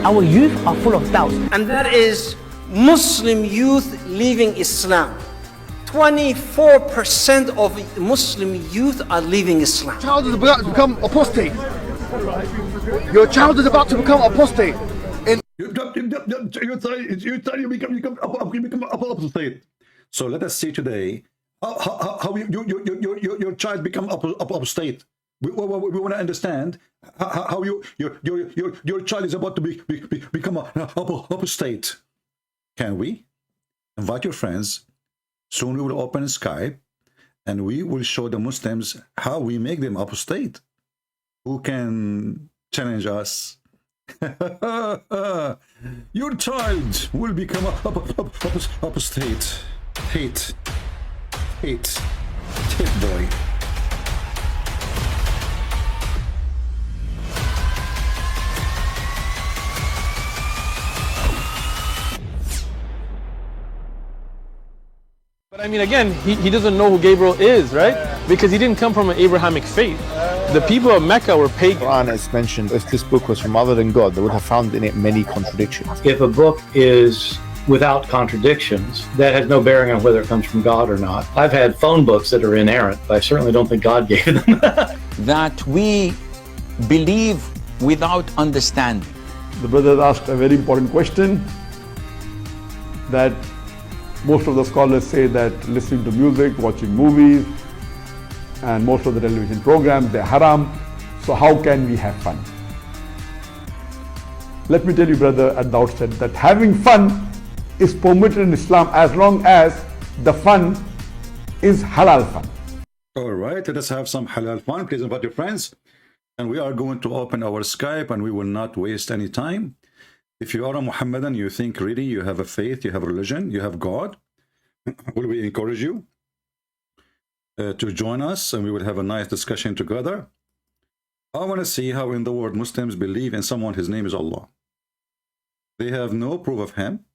Our youth are full of doubts. And that is Muslim youth leaving Islam. 24% of Muslim youth are leaving Islam. Your child is about to become apostate. Your child is about to become apostate. You become apostate. So let us see today how your child become apostate. We want to understand how your child is about to become apostate. Can we invite your friends? Soon we will open Skype and we will show the Muslims how we make them apostate. Who can challenge us? Your child will become apostate. Hate boy. But I mean, again, he doesn't know who Gabriel is, right? Because he didn't come from an Abrahamic faith. The people of Mecca were pagan. Quran is mentioned. If this book was from other than God, they would have found in it many contradictions. If a book is without contradictions, that has no bearing on whether it comes from God or not. I've had phone books that are inerrant, but I certainly don't think God gave them. That we believe without understanding. The brother asked a very important question, that most of the scholars say that listening to music, watching movies, and most of the television programs, they're haram. So how can we have fun? Let me tell you, brother, at the outset, that having fun is permitted in Islam as long as the fun is halal fun. All right, let us have some halal fun. Please invite your friends. And we are going to open our Skype and we will not waste any time. If you are a Muhammadan, you think really you have a faith, you have a religion, you have God, will we encourage you to join us and we will have a nice discussion together. I want to see how in the world Muslims believe in someone, his name is Allah. They have no proof of him.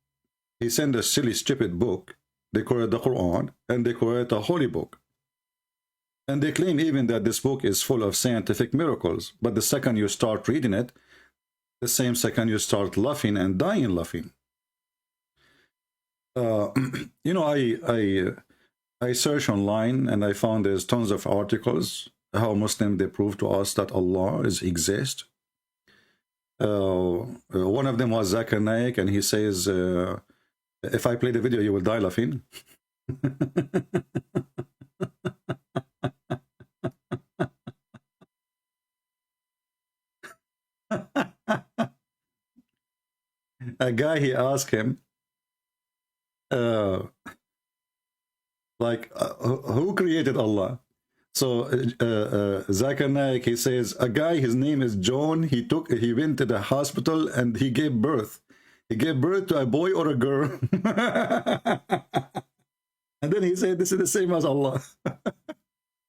He sent a silly, stupid book. They call it the Quran and they call it a holy book. And they claim even that this book is full of scientific miracles. But the second you start reading it, the same second you start laughing and dying laughing. You know, I searched online and I found there's tons of articles how Muslims they prove to us that Allah exists. One of them was Zakir Naik, and he says, if I play the video, you will die laughing. A guy, he asked him, who created Allah? So Zakir Naik, he says, a guy, his name is John, he went to the hospital and he gave birth. He gave birth to a boy or a girl. And then he said, this is the same as Allah.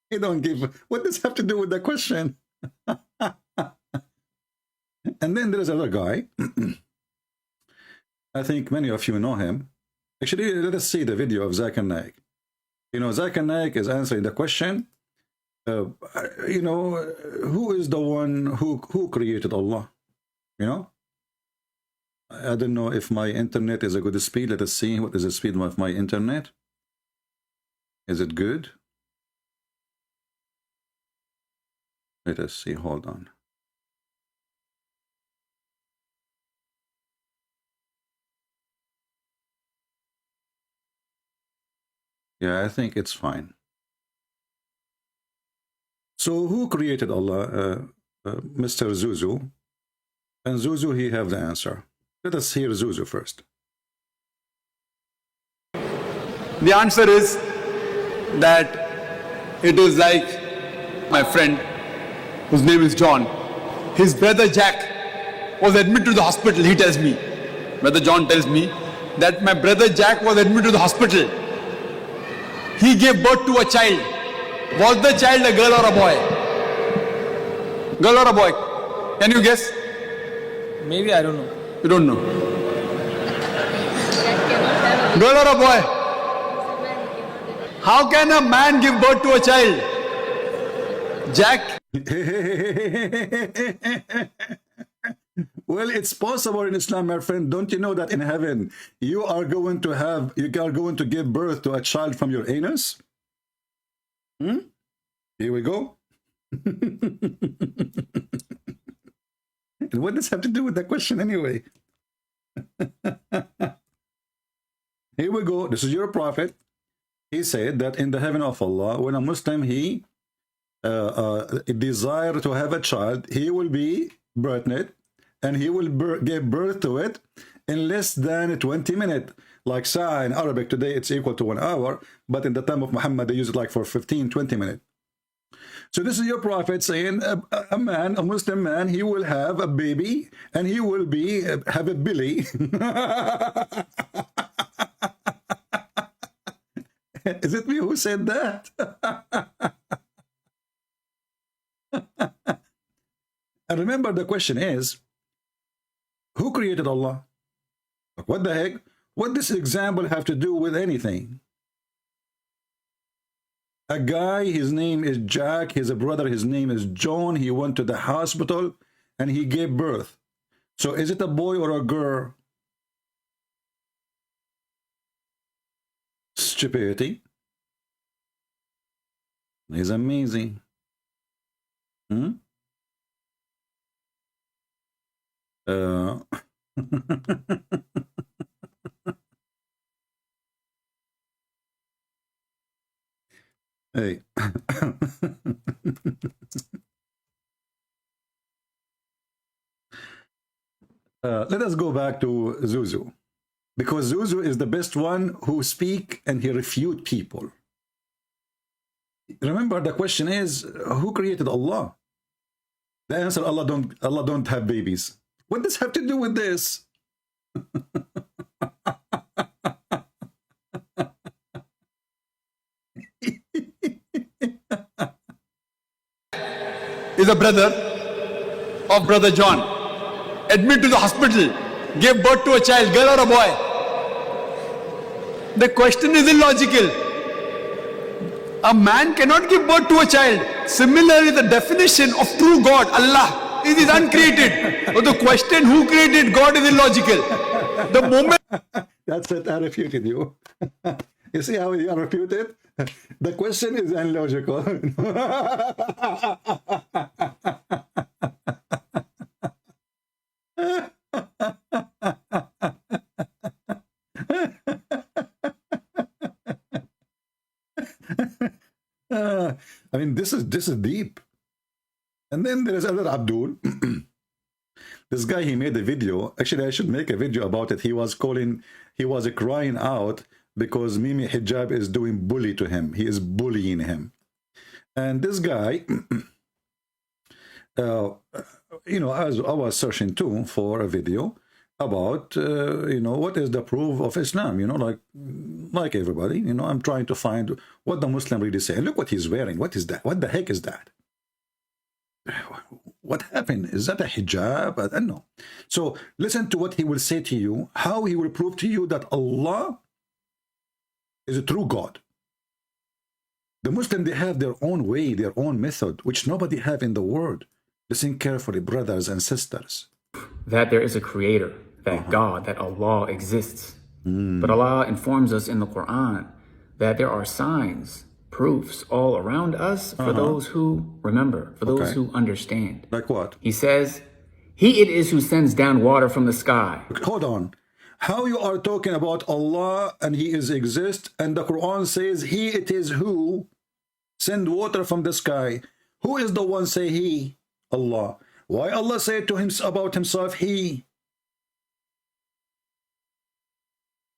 He don't give, what does have to do with the question? And then there's another guy. I think many of you know him. Actually, let us see the video of Zakir Naik. You know, Zakir Naik is answering the question, you know, who is the one who created Allah? You know? I don't know if my internet is a good speed. Let us see what is the speed of my internet. Is it good? Let us see. Hold on. Yeah, I think it's fine. So who created Allah? Mr. Zuzu. And Zuzu, he have the answer. Let us hear Zuzu first. The answer is that it is like my friend, whose name is John. His brother Jack was admitted to the hospital, he tells me. Brother John tells me that my brother Jack was admitted to the hospital. He gave birth to a child. Was the child a girl or a boy? Girl or a boy? Can you guess? Maybe, I don't know. You don't know. Girl or a boy? How can a man give birth to a child? Jack? Well, it's possible in Islam, my friend. Don't you know that in heaven you are going to give birth to a child from your anus? Here we go. What does have to do with that question anyway? Here we go. This is your prophet. He said that in the heaven of Allah, when a Muslim he desire to have a child, he will be pregnant and he will give birth to it in less than 20 minutes. Like Sa'a in Arabic today, it's equal to 1 hour, but in the time of Muhammad, they use it like for 15-20 minutes. So this is your prophet saying a Muslim man, he will have a baby and he will have a belly. Is it me who said that? And remember, the question is, who created Allah? What the heck? What does this example have to do with anything? A guy, his name is Jack, his brother, his name is John. He went to the hospital and he gave birth. So is it a boy or a girl? Stupidity. It's amazing. Hey. Let us go back to Zuzu, because Zuzu is the best one who speak and he refute people. Remember, the question is, who created Allah? The answer, Allah don't have babies. What does have to do with this? Is a brother of brother John, admitted to the hospital, gave birth to a child, girl or a boy. The question is illogical. A man cannot give birth to a child. Similarly, the definition of true God, Allah, is uncreated. So the question who created God is illogical. The moment... That's it, I refuted you. You see how you refuted? The question is illogical. I mean, this is deep. And then there is other Abdul. This guy, he made a video. Actually, I should make a video about it. He was crying out because Mimi Hijab is doing bully to him. He is bullying him. And this guy, you know, I was searching too for a video about, you know, what is the proof of Islam, you know, like everybody, you know, I'm trying to find what the Muslim really say. Look what he's wearing. What is that? What the heck is that? What happened? Is that a hijab? I don't know. So listen to what he will say to you, how he will prove to you that Allah is a true God. The Muslims, they have their own way, their own method, which nobody have in the world. Listen carefully, brothers and sisters. That there is a creator, that God, that Allah exists. But Allah informs us in the Quran that there are signs, proofs all around us for those who remember, for those who understand. Like what? He says, He it is who sends down water from the sky. Hold on. How you are talking about Allah and He is exist, and the Quran says He it is who send water from the sky. Who is the one say He? Allah. Why Allah said to him about himself He?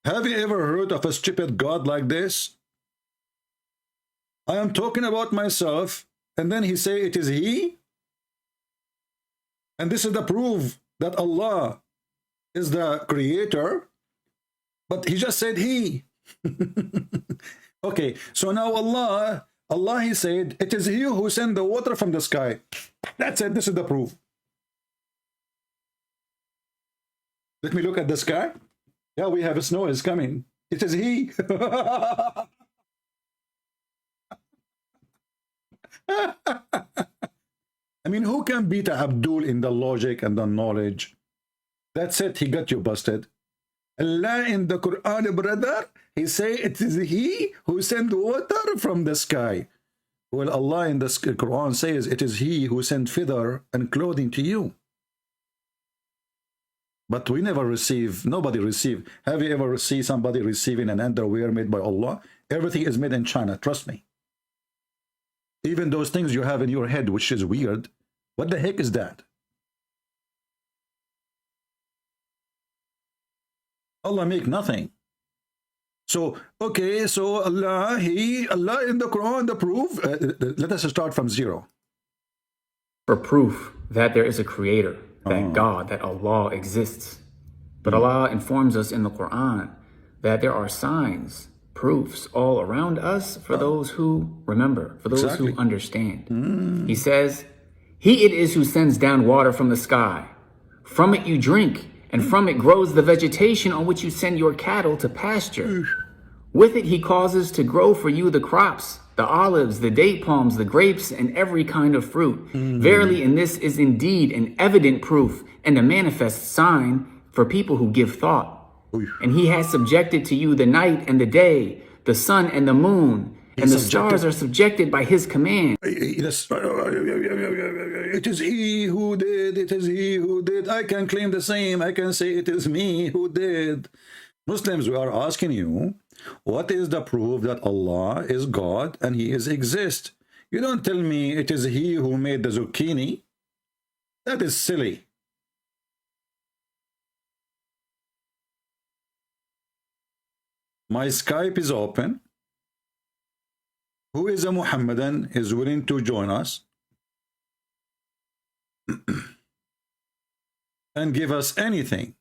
Have you ever heard of a stupid God like this? I am talking about myself, and then he say it is He? And this is the proof that Allah is the creator, but he just said He. Okay, so now Allah He said, it is He who sent the water from the sky. That's it, this is the proof. Let me look at the sky. Yeah, we have snow is coming. It is He. I mean, who can beat Abdul in the logic and the knowledge? That's it. He got you busted. Allah in the Quran, brother, he say it is he who sent water from the sky. Well, Allah in the Quran says it is he who sent feather and clothing to you. But we never receive, nobody receive. Have you ever seen somebody receiving an underwear made by Allah? Everything is made in China, trust me. Even those things you have in your head, which is weird. What the heck is that? Allah make nothing. So, okay, so Allah in the Quran, the proof, let us start from zero. For proof that there is a creator, that God, that Allah exists. But Allah informs us in the Quran that there are signs, proofs all around us for those who remember, for those who understand. He says, He it is who sends down water from the sky. From it you drink, and from it grows the vegetation on which you send your cattle to pasture. With it he causes to grow for you the crops, the olives, the date palms, the grapes, and every kind of fruit. Verily, in this is indeed an evident proof and a manifest sign for people who give thought. And he has subjected to you the night and the day, the sun and the moon, and the stars are subjected by his command. It is he who did, it is he who did. I can claim the same. I can say it is me who did. Muslims, we are asking you, what is the proof that Allah is God and he is exist? You don't tell me it is he who made the zucchini. That is silly. My Skype is open. Who is a Muhammadan is willing to join us and give us anything.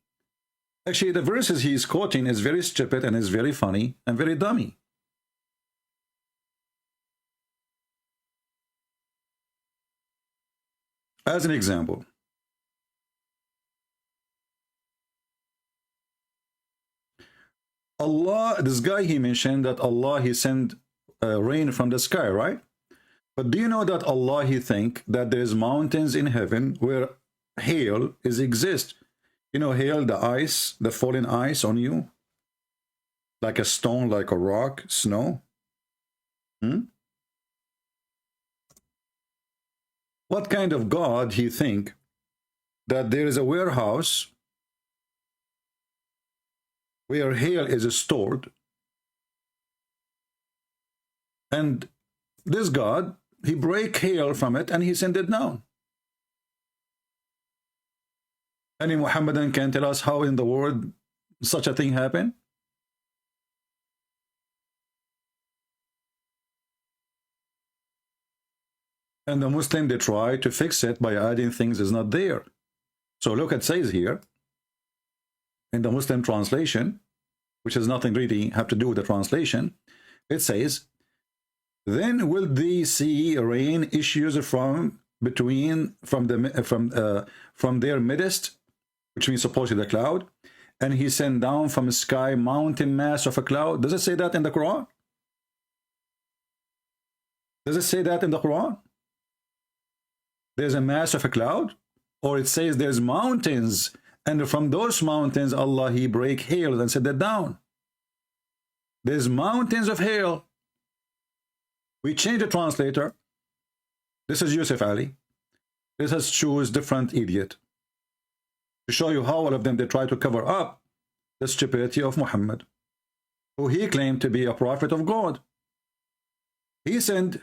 Actually, the verses he is quoting is very stupid and is very funny and very dummy. As an example, Allah, this guy, he mentioned that Allah, he sent rain from the sky, right? But do you know that Allah, he think that there's mountains in heaven where hail is exist? You know, hail, the ice, the falling ice on you, like a stone, like a rock, snow. What kind of God he think that there is a warehouse where hail is stored, and this God, he break hail from it and he send it down? Any Muhammadan can tell us how in the world such a thing happened? And the Muslim, they try to fix it by adding things is not there. So look, it says here in the Muslim translation, which has nothing really have to do with the translation, it says, then will they see rain issues from their midst, which means supposedly the cloud, and he sent down from the sky mountain mass of a cloud. Does it say that in the Quran? Does it say that in the Quran? There's a mass of a cloud? Or it says there's mountains, and from those mountains Allah, he break hail and set that down. There's mountains of hail. We change the translator. This is Yusuf Ali. This has choose different idiot to show you how all of them, they try to cover up the stupidity of Muhammad, who he claimed to be a prophet of God. He sent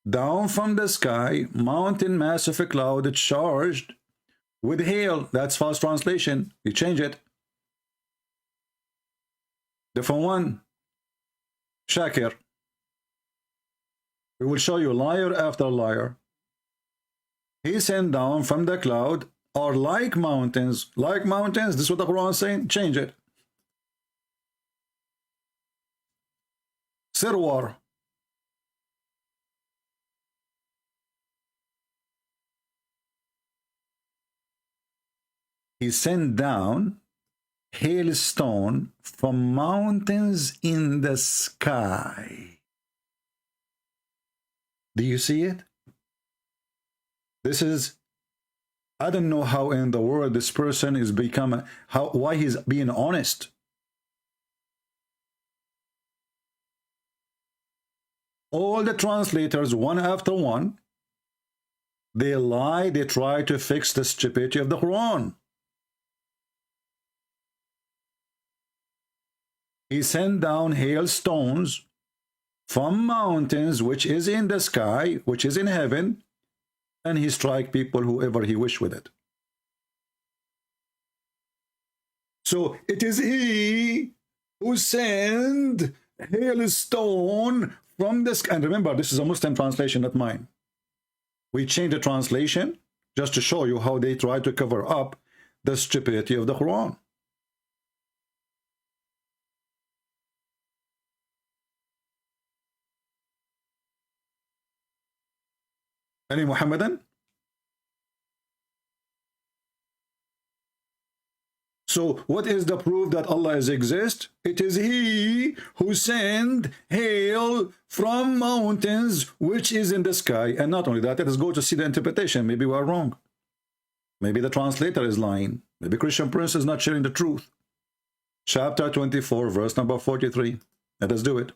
down from the sky mountain mass of a cloud charged with hail. That's false translation. You change it. Different one. Zakir. We will show you liar after liar. He sent down from the cloud or like mountains. Like mountains, this is what the Quran is saying. Change it. Sirwar. He sent down hailstone from mountains in the sky. Do you see it? This is I don't know how in the world this person is become, why he's being honest. All the translators, one after one, they lie, they try to fix the stupidity of the Quran. He sent down hailstones from mountains, which is in the sky, which is in heaven, and he strike people whoever he wish with it. So it is he who sent hailstone from the sky. And remember, this is a Muslim translation, not mine. We changed the translation just to show you how they try to cover up the stupidity of the Quran. Any Muhammadan? So what is the proof that Allah exists? It is he who sent hail from mountains which is in the sky. And not only that, let us go to see the interpretation. Maybe we are wrong. Maybe the translator is lying. Maybe Christian Prince is not sharing the truth. Chapter 24, verse number 43. Let us do it.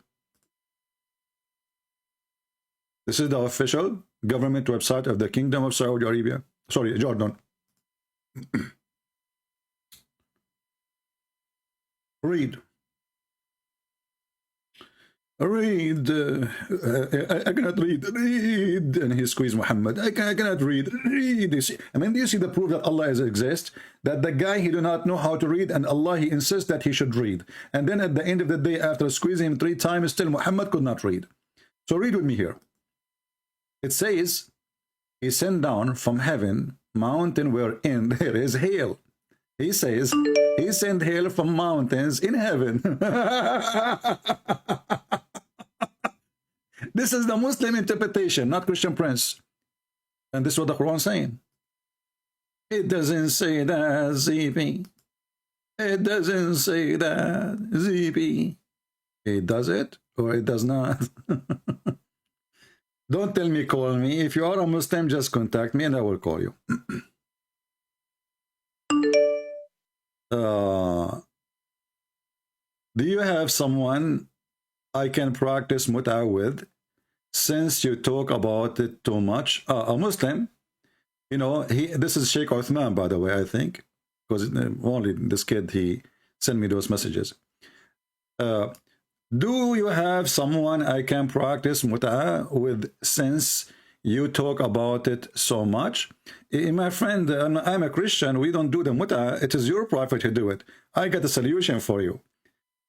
This is the official government website of the Kingdom of Saudi Arabia. Sorry, Jordan. Read. Read. I cannot read. Read. And he squeezed Muhammad. I cannot read. Read. You see? I mean, do you see the proof that Allah exists? That the guy, he do not know how to read, and Allah, he insists that he should read. And then at the end of the day, after squeezing him 3 times, still Muhammad could not read. So read with me here. It says, he sent down from heaven mountain wherein there is hail. He says, he sent hail from mountains in heaven. This is the Muslim interpretation, not Christian Prince. And this is what the Quran is saying. It doesn't say that, ZP. It doesn't say that, ZP. It does it, or it does not. Don't tell me, call me. If you are a Muslim, just contact me and I will call you. Do you have someone I can practice mut'ah with, since you talk about it too much? A Muslim, you know, this is Sheikh Uthman, by the way, I think, because only this kid, he sent me those messages. Do you have someone I can practice mut'ah with, since you talk about it so much? My friend, I'm a Christian. We don't do the mut'ah. It is your prophet who do it. I got a solution for you.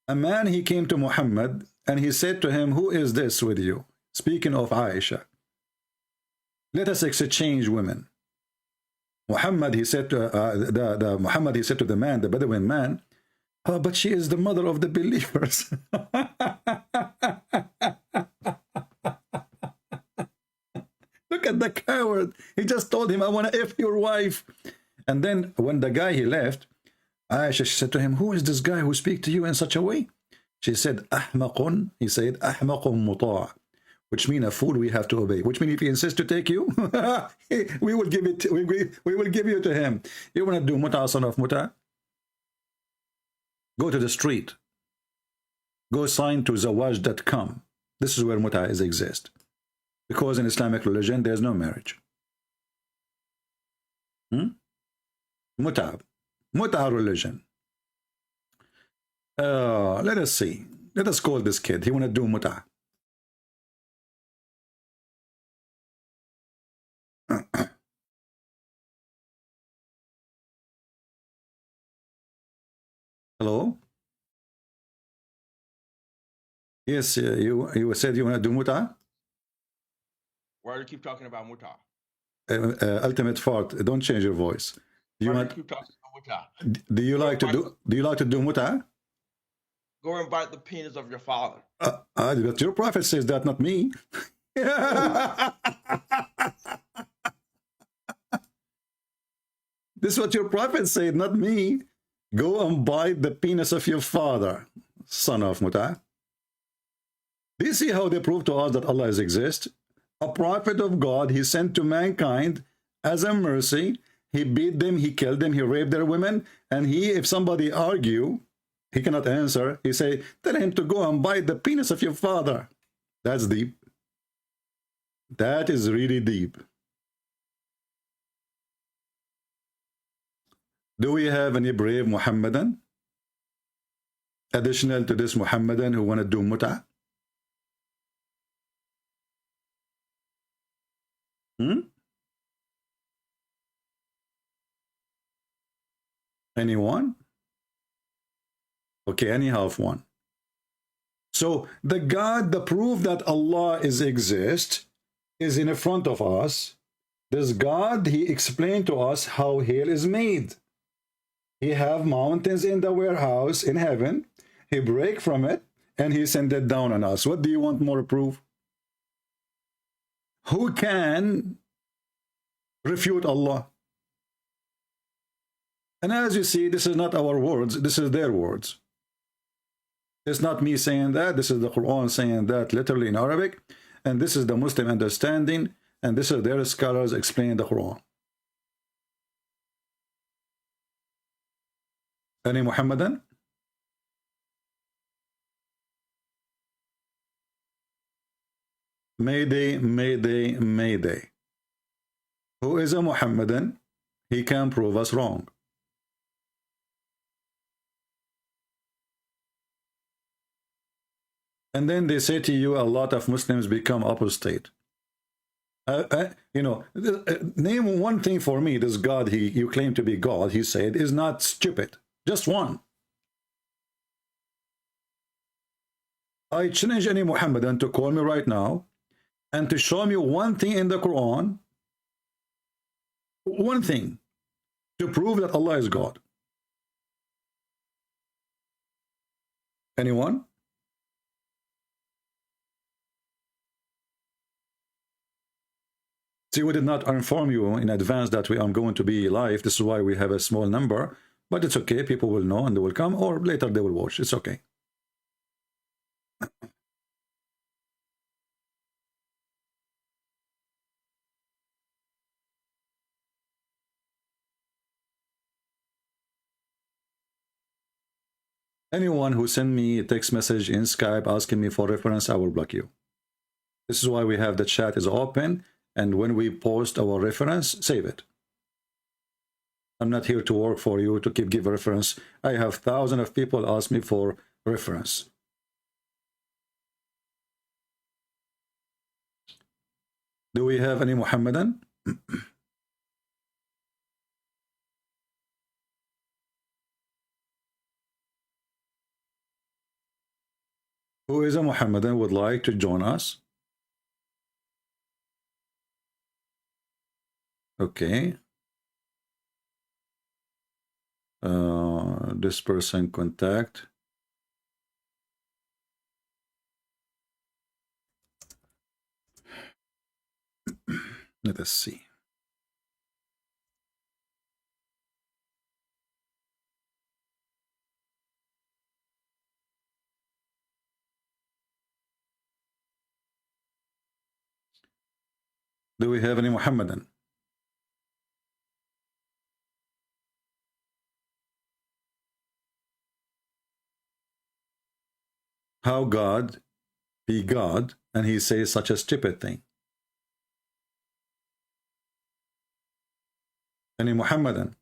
A man, he came to Muhammad and he said to him, who is this with you? Speaking of Aisha. Let us exchange women. Muhammad, he said to Muhammad, he said to the man, the Bedouin man, oh, but she is the mother of the believers. Look at the coward. He just told him, I want to F your wife. And then when the guy, he left, Aisha, she said to him, who is this guy who speaks to you in such a way? She said, Ahmaqun. He said, Ahmaqun muta', which means a fool we have to obey. Which means if he insists to take you, we will give it. We will give you to him. You want to do mut'ah, son of mut'ah? Go to the street. Go sign to zawaj.com. This is where mut'ah exists. Because in Islamic religion, there's no marriage. Mut'ah. Mut'ah religion. Let us see. Let us call this kid. He want to do mut'ah. Hello? Yes, you said you want to do mut'ah? Why do you keep talking about mut'ah? Ultimate fart. Don't change your voice. Do you Why want? do you keep talking about mut'ah? Do you like to do? Do you like to do mut'ah? Go and bite the penis of your father. But your prophet says that, not me. This is what your prophet said, not me. Go and bite the penis of your father, son of mut'ah. Do you see how they prove to us that Allah exists? A prophet of God, he sent to mankind as a mercy. He beat them, he killed them, he raped their women, and if somebody argue, he cannot answer. He say, tell him to go and bite the penis of your father. That's deep. That is really deep. Do we have any brave Muhammadan? Additional to this Muhammadan who want to do mut'ah? Anyone? Okay, any half one. So the God, the proof that Allah exists is in front of us. This God, he explained to us how hell is made. He have mountains in the warehouse in heaven. He break from it and he send it down on us. What do you want more proof? Who can refute Allah? And as you see, this is not our words, this is their words. It's not me saying that, this is the Quran saying that literally in Arabic, and this is the Muslim understanding, and this is their scholars explaining the Quran. Any Muhammadan? Mayday, Mayday, Mayday. Who is a Muhammadan? He can prove us wrong. And then they say to you, a lot of Muslims become apostate. You know, name one thing for me, this God you claim to be God, he said, is not stupid. Just one. I challenge any Muhammadan to call me right now and to show me one thing in the Quran, one thing, to prove that Allah is God. Anyone? See, we did not inform you in advance that I'm going to be live. This is why we have a small number. But it's okay. People will know and they will come. Or later they will watch. It's okay. Anyone who send me a text message in Skype asking me for reference, I will block you. This is why we have the chat is open. And when we post our reference, save it. I'm not here to work for you to give reference. I have thousands of people ask me for reference. Do we have any Muhammadan? Who is a Muhammadan would like to join us? Okay. This person contact. Let us see. Do we have any Muhammadan? How God be God and he says such a stupid thing? Any Muhammadan?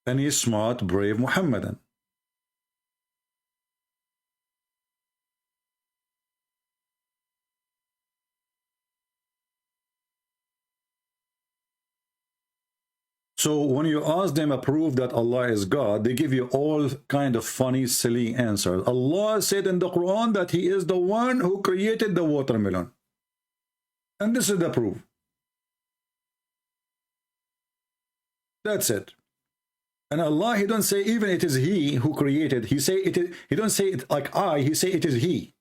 Any smart, brave Muhammadan? So when you ask them a proof that Allah is God, they give you all kind of funny, silly answers. Allah said in the Quran that he is the one who created the watermelon. And this is the proof. That's it. And Allah, he don't say even it is he who created. He say it is, he don't say it like I, he say it is he.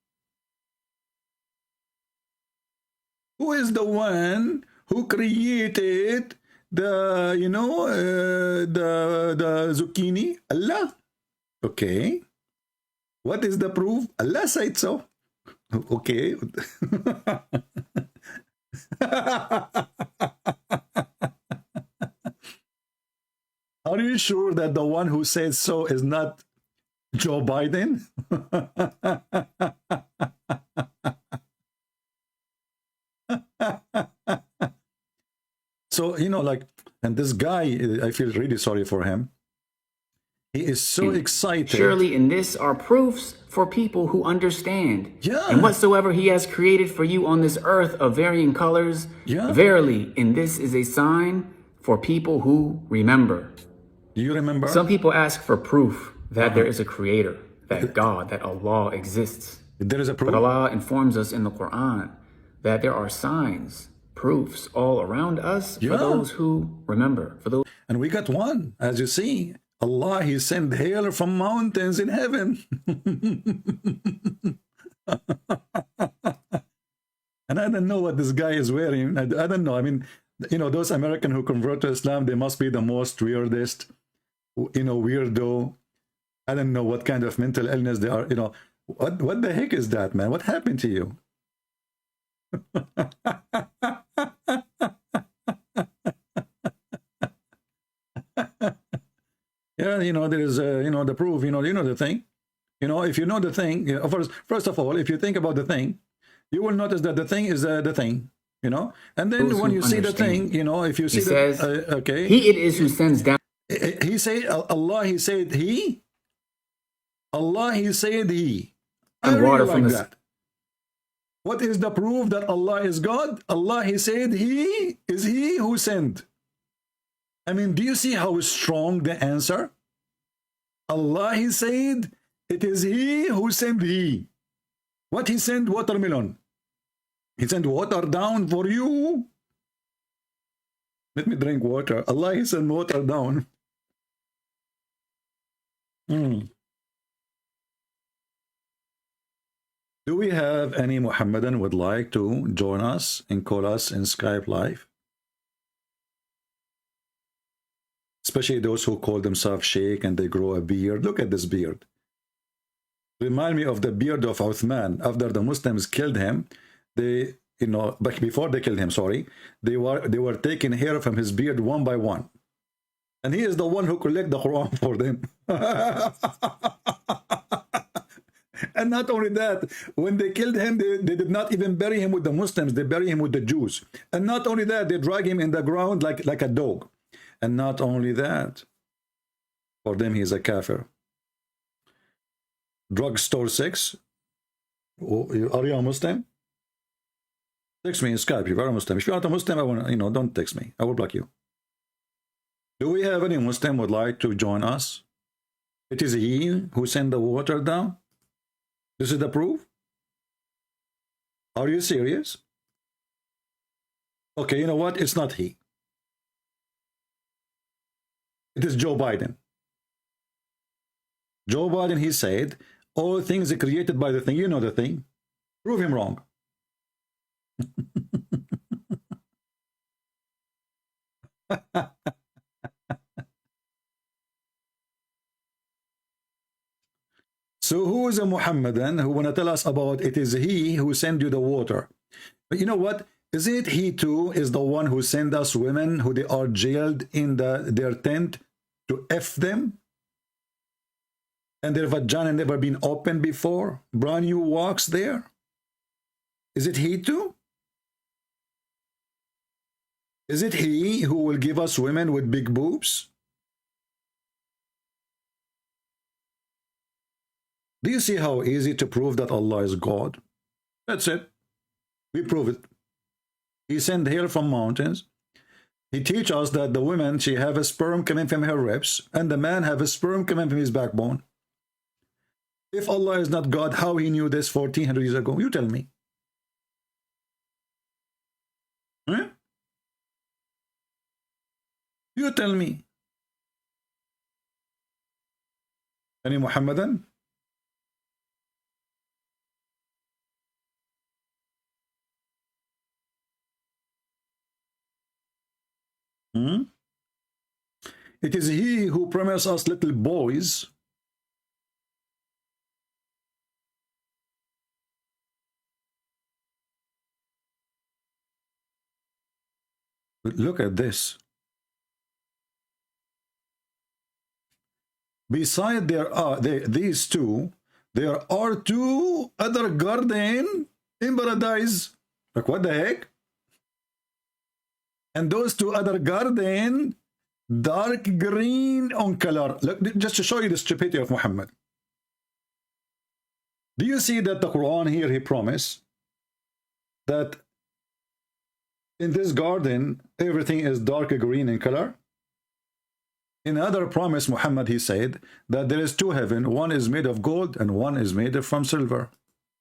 Who is the one who created the, you know, the zucchini? Allah. Okay. What is the proof? Allah said so. Okay. Are you sure that the one who says so is not Joe Biden? So, you know, like, and this guy, I feel really sorry for him. He is so excited. Surely in this are proofs for people who understand. Yeah. And whatsoever he has created for you on this earth of varying colors, yeah. Verily, in this is a sign for people who remember. You remember? Some people ask for proof that there is a creator, that God, that Allah exists. There is a proof. But Allah informs us in the Quran that there are signs, proofs all around us for those who remember. For those. And we got one, as you see. Allah, He sent hail from mountains in heaven. And I don't know what this guy is wearing. I don't know. I mean, you know, those Americans who convert to Islam, they must be the most weirdest, you know, weirdo. I don't know what kind of mental illness they are. You know, what the heck is that, man? What happened to you? Yeah, you know, there is, you know, the proof, you know the thing. You know, if you know the thing, you know, first of all, if you think about the thing, you will notice that the thing is the thing, you know. And then when you see the thing, you know, if you see okay. He it is who sends down. He said, Allah, He said He. Allah, He said He. I really like that. What is the proof that Allah is God? Allah, He said He is He who sent. I mean, do you see how strong the answer? Allah, He said, it is He who sent He. What He sent? Watermelon. He sent water down for you. Let me drink water. Allah, He sent water down. Do we have any Muhammadan would like to join us and call us in Skype Live? Especially those who call themselves Sheikh and they grow a beard. Look at this beard. Remind me of the beard of Uthman. After the Muslims killed him, they, you know, but before they killed him, sorry, they were taking hair from his beard one by one. And he is the one who collected the Quran for them. And not only that, when they killed him, they did not even bury him with the Muslims. They bury him with the Jews. And not only that, they drag him in the ground like a dog. And not only that, for them, he is a kafir. Drugstore 6. Are you a Muslim? Text me in Skype if you are a Muslim. If you are not a Muslim, I want, you know, don't text me. I will block you. Do we have any Muslim would like to join us? It is He who sent the water down. This is the proof. Are you serious? Okay, you know what? It's not He. It is Joe Biden. Joe Biden, he said, all things are created by the thing. You know the thing. Prove him wrong. So who is a Muhammadan who want to tell us about it is He who sent you the water? But you know what? Is it He too is the one who sent us women who they are jailed in their tent to F them? And their vagina never been opened before? Brand new walks there? Is it He too? Is it He who will give us women with big boobs? Do you see how easy to prove that Allah is God? That's it. We prove it. He sent hail from mountains. He teach us that the woman, she have a sperm coming from her ribs, and the man have a sperm coming from his backbone. If Allah is not God, how He knew this 1400 years ago? You tell me. Huh? You tell me. Any Muhammadan? It is He who promised us little boys. But look at this. Beside these two, there are two other gardens in paradise. Like, what the heck? And those two other gardens, dark green on color. Look, just to show you the stupidity of Muhammad. Do you see that the Quran here, he promised that in this garden, everything is dark green in color? In another promise, Muhammad, he said that there is two heavens. One is made of gold and one is made from silver.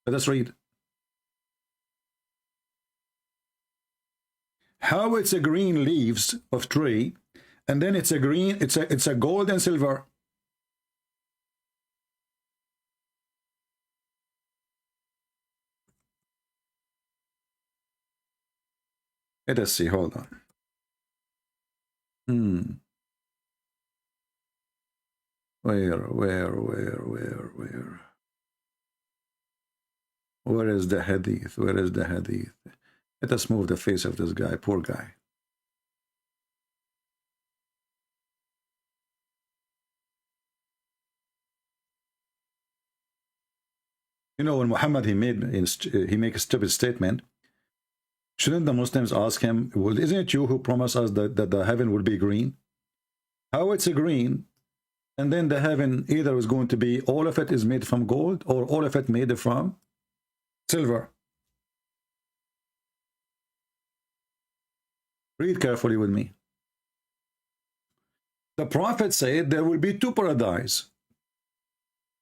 Let us read. How it's a green leaves of tree, and then it's a green, it's a gold and silver. Let us see, hold on. Where is the hadith? Where is the hadith? Let us move the face of this guy, poor guy. You know, when Muhammad he make a stupid statement, shouldn't the Muslims ask him, well, isn't it you who promised us that the heaven will be green? How it's a green, and then the heaven either is going to be all of it is made from gold or all of it made from silver? Read carefully with me. The Prophet said there will be two paradises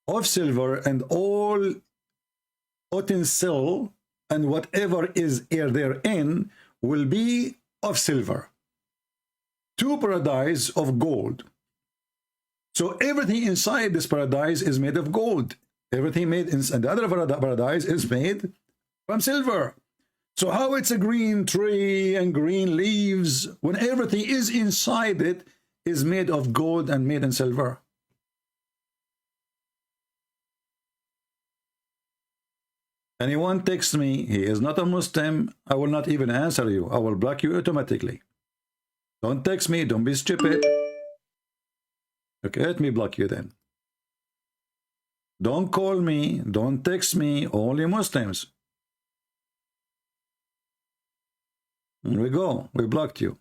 of silver, and all utensil and whatever is therein will be of silver. Two paradises of gold. So everything inside this paradise is made of gold. Everything made inside the other paradise is made from silver. So how it's a green tree and green leaves when everything is inside it is made of gold and made in silver? Anyone texts me, he is not a Muslim, I will not even answer you. I will block you automatically. Don't text me, don't be stupid. Okay, let me block you then. Don't call me, don't text me, only Muslims. Here we go, we blocked you.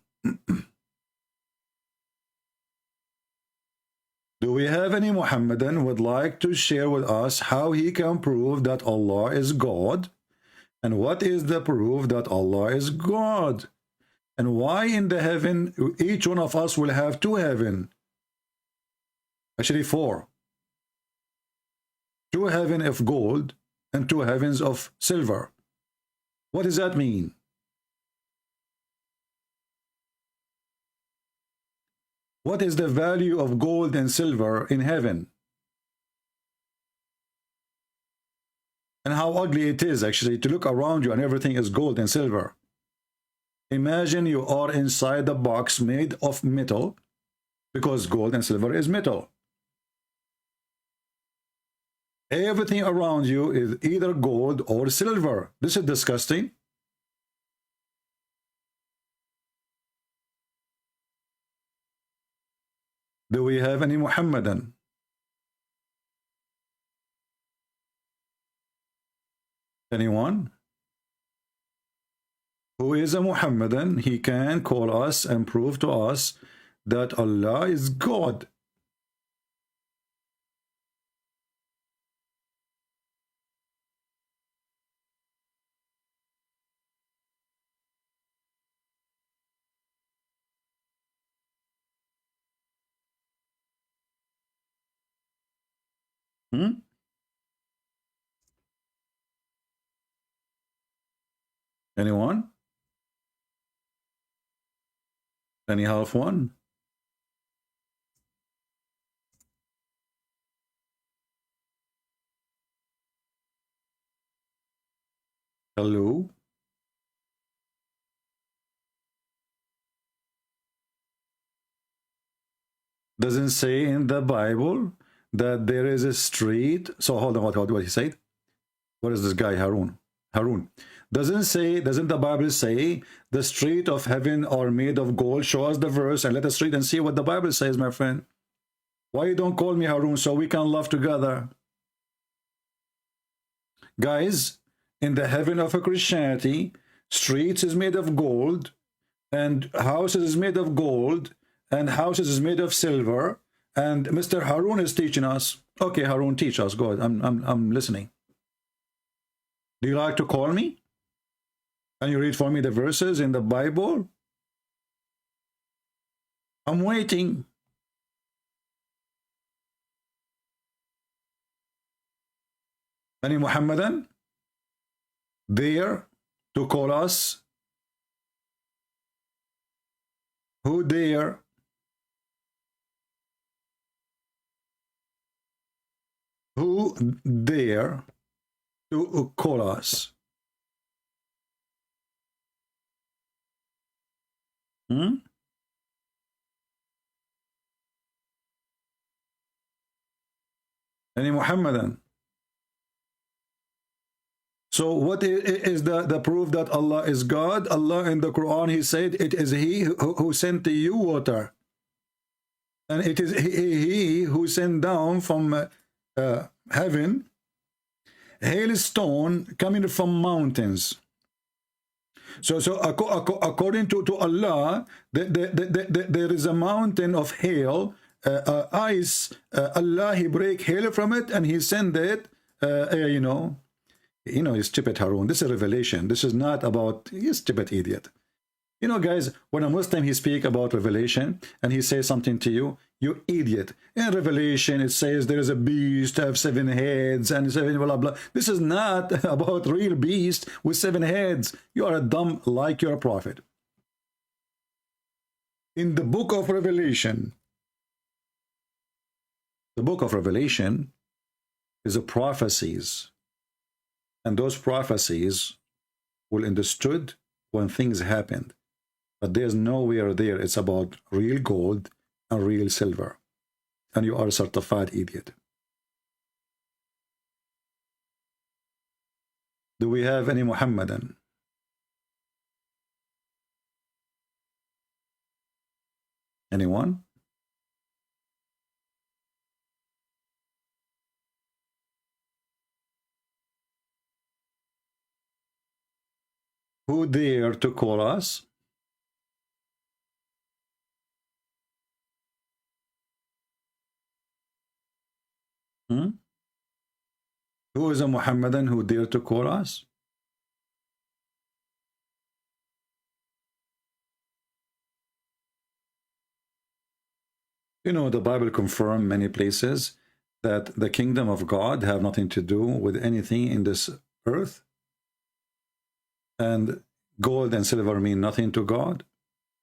Do we have any Muhammadan would like to share with us how he can prove that Allah is God? And what is the proof that Allah is God? And why in the heaven, each one of us will have two heaven? Actually four. Two heaven of gold and two heavens of silver. What does that mean? What is the value of gold and silver in heaven? And how ugly it is actually to look around you and everything is gold and silver. Imagine you are inside a box made of metal, because gold and silver is metal. Everything around you is either gold or silver. This is disgusting. Do we have any Muhammadan? Anyone? Who is a Muhammadan? He can call us and prove to us that Allah is God. Anyone? Any half one? Hello? Doesn't say in the Bible that there is a street. So hold on, what he said? What is this guy, Harun? Doesn't the Bible say the street of heaven are made of gold? Show us the verse and let us read and see what the Bible says, my friend. Why you don't call me Harun so we can love together? Guys, in the heaven of a Christianity, streets is made of gold, and houses is made of gold, and houses is made of silver, and Mr. Harun is teaching us. Okay, Harun, teach us. Go ahead. I'm listening. Do you like to call me? Can you read for me the verses in the Bible? I'm waiting. Any Muhammadan there to call us? Who dare? Who dare to call us? Any Muhammadan? So what is the proof that Allah is God? Allah in the Quran, he said, it is he who sent to you water. And it is he who sent down from heaven hailstone coming from mountains. So according to Allah, there is a mountain of hail, ice. Allah, he break hail from it and he send it, you know, you stupid Harun. This is a revelation. This is not about, you stupid idiot. You know, guys, when a Muslim, he speak about revelation and he says something to you, you idiot. In Revelation, it says there is a beast, have 7 heads and 7 blah, blah. This is not about real beast with 7 heads. You are a dumb like your prophet. In the book of Revelation, the book of Revelation is a prophecies. And those prophecies will understood when things happened. But there's nowhere there it's about real gold and real silver. And you are a certified idiot. Do we have any Muhammadan? Anyone? Who dare to call us? Who is a Muhammadan who dare to call us? You know, the Bible confirms many places that the kingdom of God have nothing to do with anything in this earth. And gold and silver mean nothing to God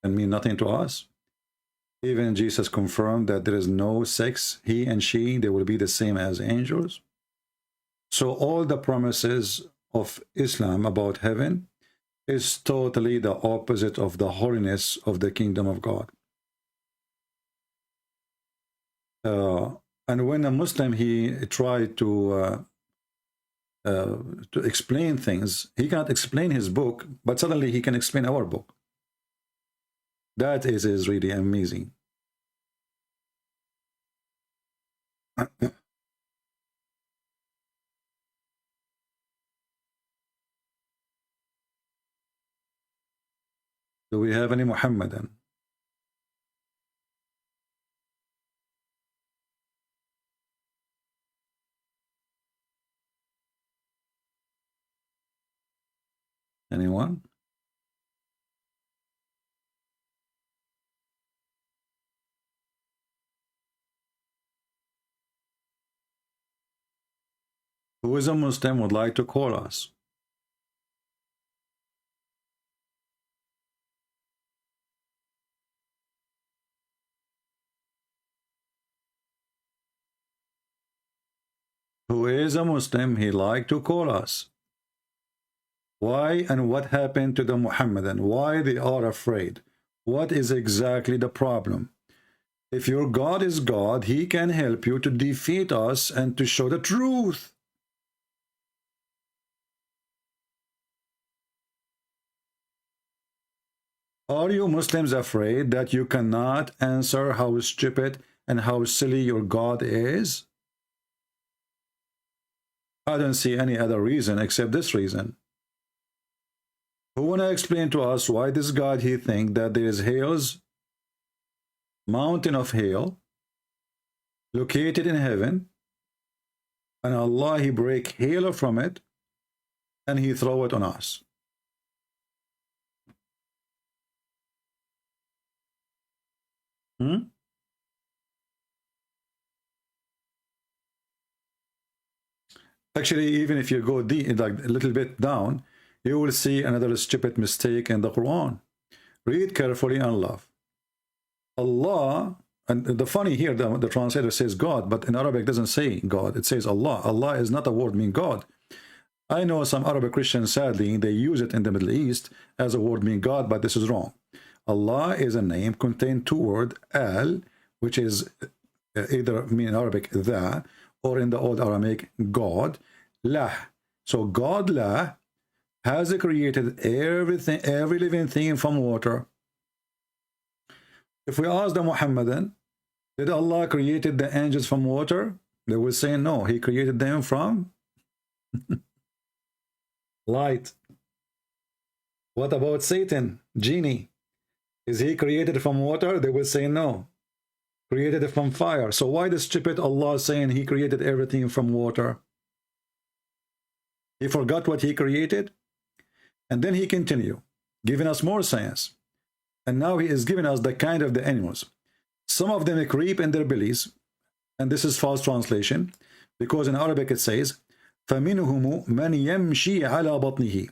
and mean nothing to us. Even Jesus confirmed that there is no sex. He and she, they will be the same as angels. So all the promises of Islam about heaven is totally the opposite of the holiness of the kingdom of God. And when a Muslim, he tried to explain things, he cannot explain his book, but suddenly he can explain our book. That is really amazing. Do we have any Muhammadan? Anyone? Who is a Muslim would like to call us? Who is a Muslim, he like to call us. Why and what happened to the Muhammadan? Why they are afraid? What is exactly the problem? If your God is God, he can help you to defeat us and to show the truth. Are you Muslims afraid that you cannot answer how stupid and how silly your God is? I don't see any other reason except this reason. Who want to explain to us why this God, he think that there is hails, mountain of hail, located in heaven, and Allah, he break hail from it, and he throw it on us? Actually, even if you go deep, like a little bit down, you will see another stupid mistake in the Quran. Read carefully and love. Allah, and the funny here, the translator says God, but in Arabic it doesn't say God, it says Allah. Allah is not a word mean God. I know some Arabic Christians, sadly, they use it in the Middle East as a word mean God, but this is wrong. Allah is a name contain two words, al, which is either mean in Arabic the, or in the old Aramaic God, lah. So God lah has created everything, every living thing from water. If we ask the Muhammadan, did Allah created the angels from water? They will say no, he created them from light. What about Satan, genie? Is he created from water? They will say no, created from fire. So why the stupid Allah saying he created everything from water? He forgot what he created? And then he continue, giving us more science. And now he is giving us the kind of the animals. Some of them creep in their bellies, and this is false translation, because in Arabic it says, فَمِنْهُمُ مَنْ يَمْشِي عَلَى بَطْنِهِ.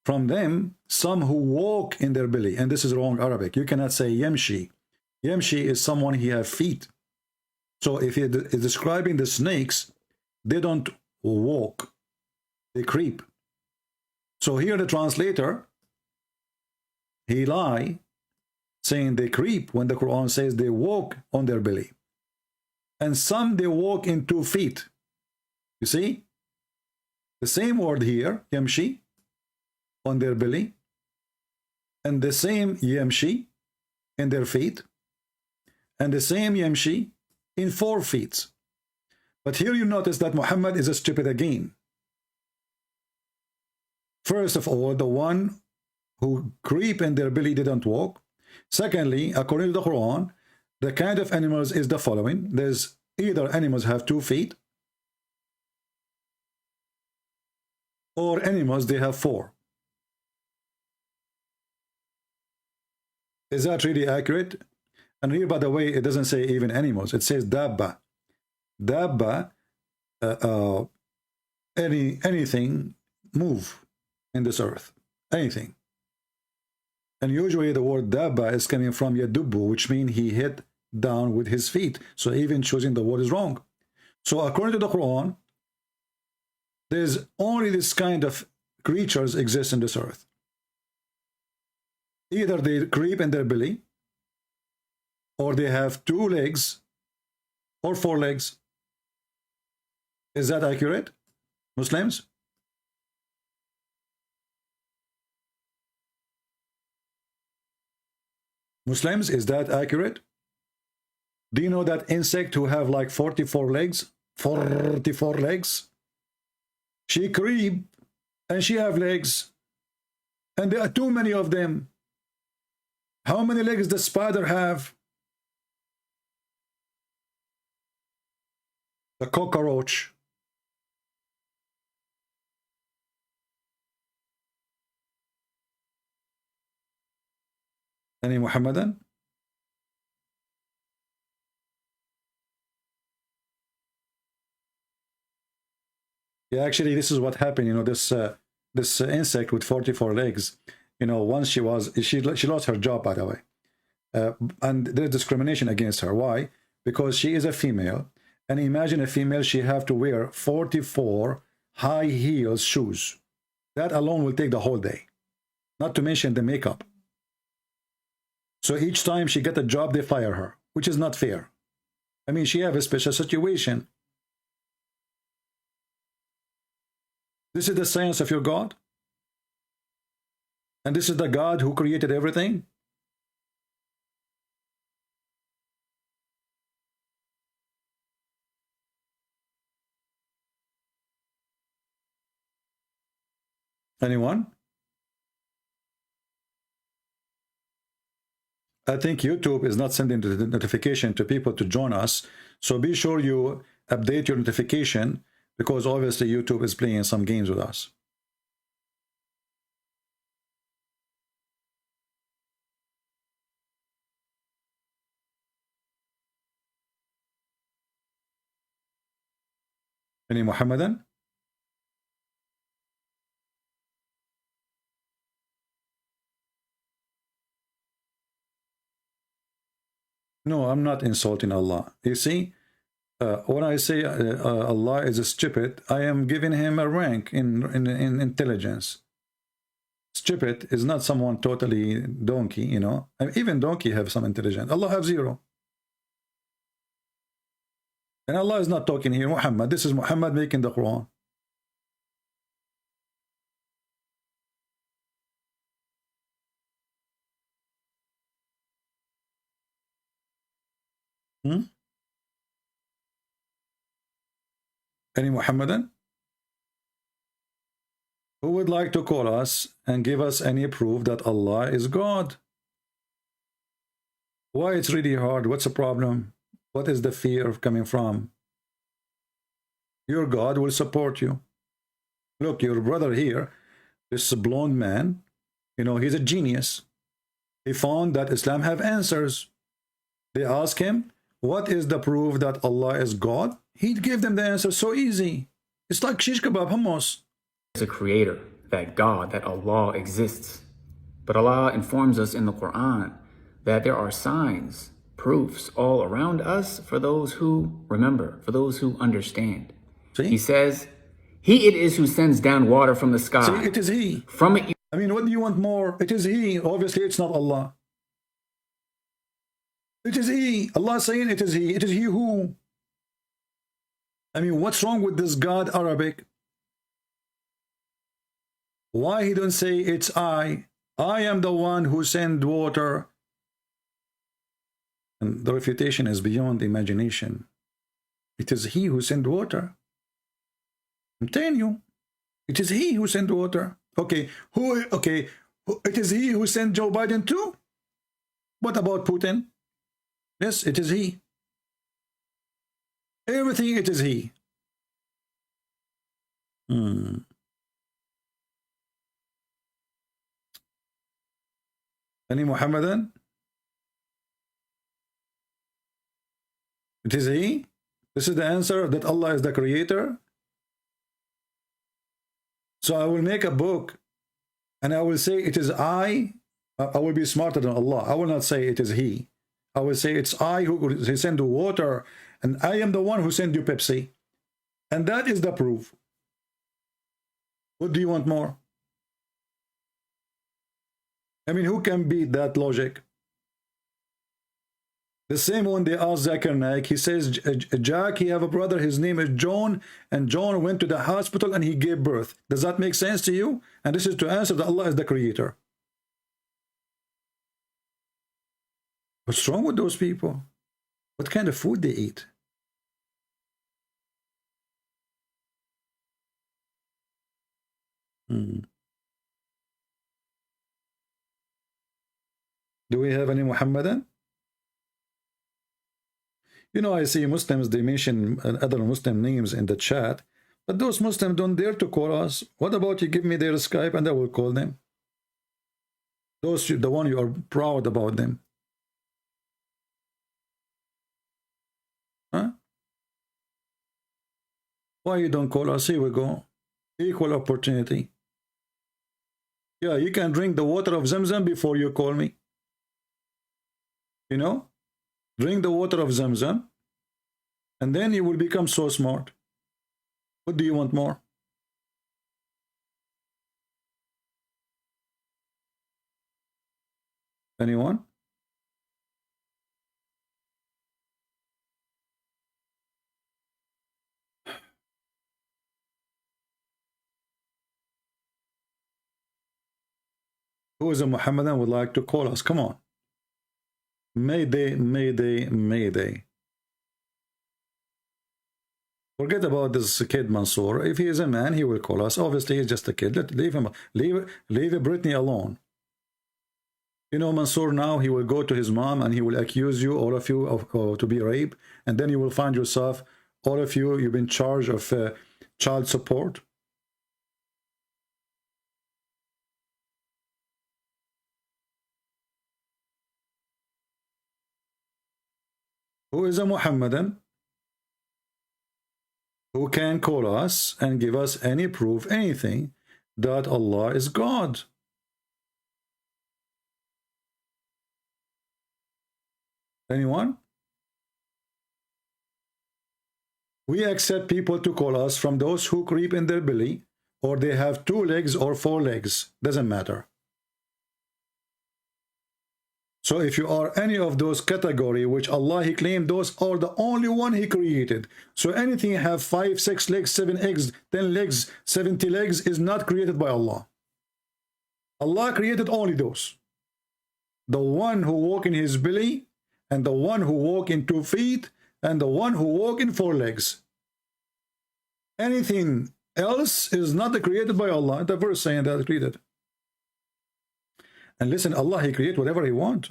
From them, some who walk in their belly. And this is wrong Arabic. You cannot say yamshi. Yamshi is someone he have feet. So if he is describing the snakes, they don't walk, they creep. So here the translator, he lie, saying they creep when the Quran says they walk on their belly. And some they walk in 2 feet. You see? The same word here, yamshi, on their belly, and the same yamshi in their feet, and the same yamshi in 4 feet. But here you notice that Muhammad is a stupid again. First of all, the one who creep in their belly didn't walk. Secondly, according to the Quran, the kind of animals is the following. There's either animals have 2 feet, or animals they have 4. Is that really accurate? And here, by the way, it doesn't say even animals. It says dabba. Dabba, anything move in this earth. Anything. And usually the word dabba is coming from yadubbu, which means he hit down with his feet. So even choosing the word is wrong. So according to the Quran, there's only this kind of creatures exist in this earth. Either they creep in their belly, or they have 2 legs, or 4 legs. Is that accurate, Muslims? Muslims, is that accurate? Do you know that insect who have like 44 legs? 44 legs? She creep, and she have legs, and there are too many of them. How many legs does spider have? The cockroach. Any Muhammadan? Yeah, actually, this is what happened. You know, this insect with 44 legs. You know, once she lost her job, by the way, and there's discrimination against her. Why? Because she is a female, and imagine a female, she have to wear 44 high heels shoes. That alone will take the whole day, not to mention the makeup. So each time she get a job, they fire her, which is not fair. I mean, she have a special situation. This is the science of your God? And this is the God who created everything? Anyone? I think YouTube is not sending the notification to people to join us. So be sure you update your notification, because obviously YouTube is playing some games with us. Any Muhammadan? No, I'm not insulting Allah. You see, when I say Allah is stupid, I am giving him a rank in intelligence. Stupid is not someone totally donkey, you know. And even donkey have some intelligence. Allah have zero. And Allah is not talking here, Muhammad. This is Muhammad making the Quran. Any Muhammadan who would like to call us and give us any proof that Allah is God? Why it's really hard? What's the problem? What is the fear of coming from? Your God will support you. Look, your brother here, this blonde man, you know, he's a genius. He found that Islam have answers. They ask him, what is the proof that Allah is God? He gave them the answer so easy. It's like shish kebab hummus. There's a creator, that God, that Allah exists. But Allah informs us in the Quran that there are signs, proofs all around us for those who remember, for those who understand. See? He says, He it is who sends down water from the sky. See, it is He. From it, I mean, what do you want more? It is He. Obviously, it's not Allah. It is He. Allah is saying it is He. It is He who. I mean, what's wrong with this God Arabic? Why he don't say it's I? I am the one who sent water. And the refutation is beyond imagination. It is He who sent water. I'm telling you, it is He who sent water. Okay, who? Okay, it is He who sent Joe Biden too. What about Putin? Yes, it is He. Everything, it is He. Any Muhammadan? It is He. This is the answer, that Allah is the creator. So I will make a book and I will say it is I will be smarter than Allah. I will not say it is He. I will say it's I who sent the water, and I am the one who sent you Pepsi. And that is the proof. What do you want more? I mean, who can beat that logic? The same when they asked Zakir Naik, he says, Jack, he have a brother, his name is John, and John went to the hospital and he gave birth. Does that make sense to you? And this is to answer that Allah is the creator. What's wrong with those people? What kind of food they eat? Do we have any Muhammadan? You know, I see Muslims, they mention other Muslim names in the chat, but those Muslims don't dare to call us. What about you give me their Skype and I will call them? Those, the one you are proud about them. Huh? Why you don't call us? Here we go. Equal opportunity. Yeah, you can drink the water of Zamzam before you call me. You know? Drink the water of Zamzam, and then you will become so smart. What do you want more? Anyone? Who is a Muhammadan would like to call us? Come on. Mayday, Mayday, Mayday. Forget about this kid Mansoor. If he is a man, he will call us. Obviously, he's just a kid. Leave him. Leave Britney alone. You know, Mansoor now, he will go to his mom and he will accuse you, all of you, of to be raped. And then you will find yourself, all of you, you've been charged of child support. Who is a Muhammadan who can call us and give us any proof, anything, that Allah is God? Anyone? We accept people to call us from those who creep in their belly, or they have 2 legs or 4 legs. Doesn't matter. So if you are any of those category which Allah He claimed those are the only one He created. So anything have 5, 6 legs, 7 legs, 10 legs, 70 legs is not created by Allah. Allah created only those. The one who walk in his belly, and the one who walk in 2 feet, and the one who walk in 4 legs. Anything else is not created by Allah. The verse saying that created. And listen, Allah, He create whatever He want.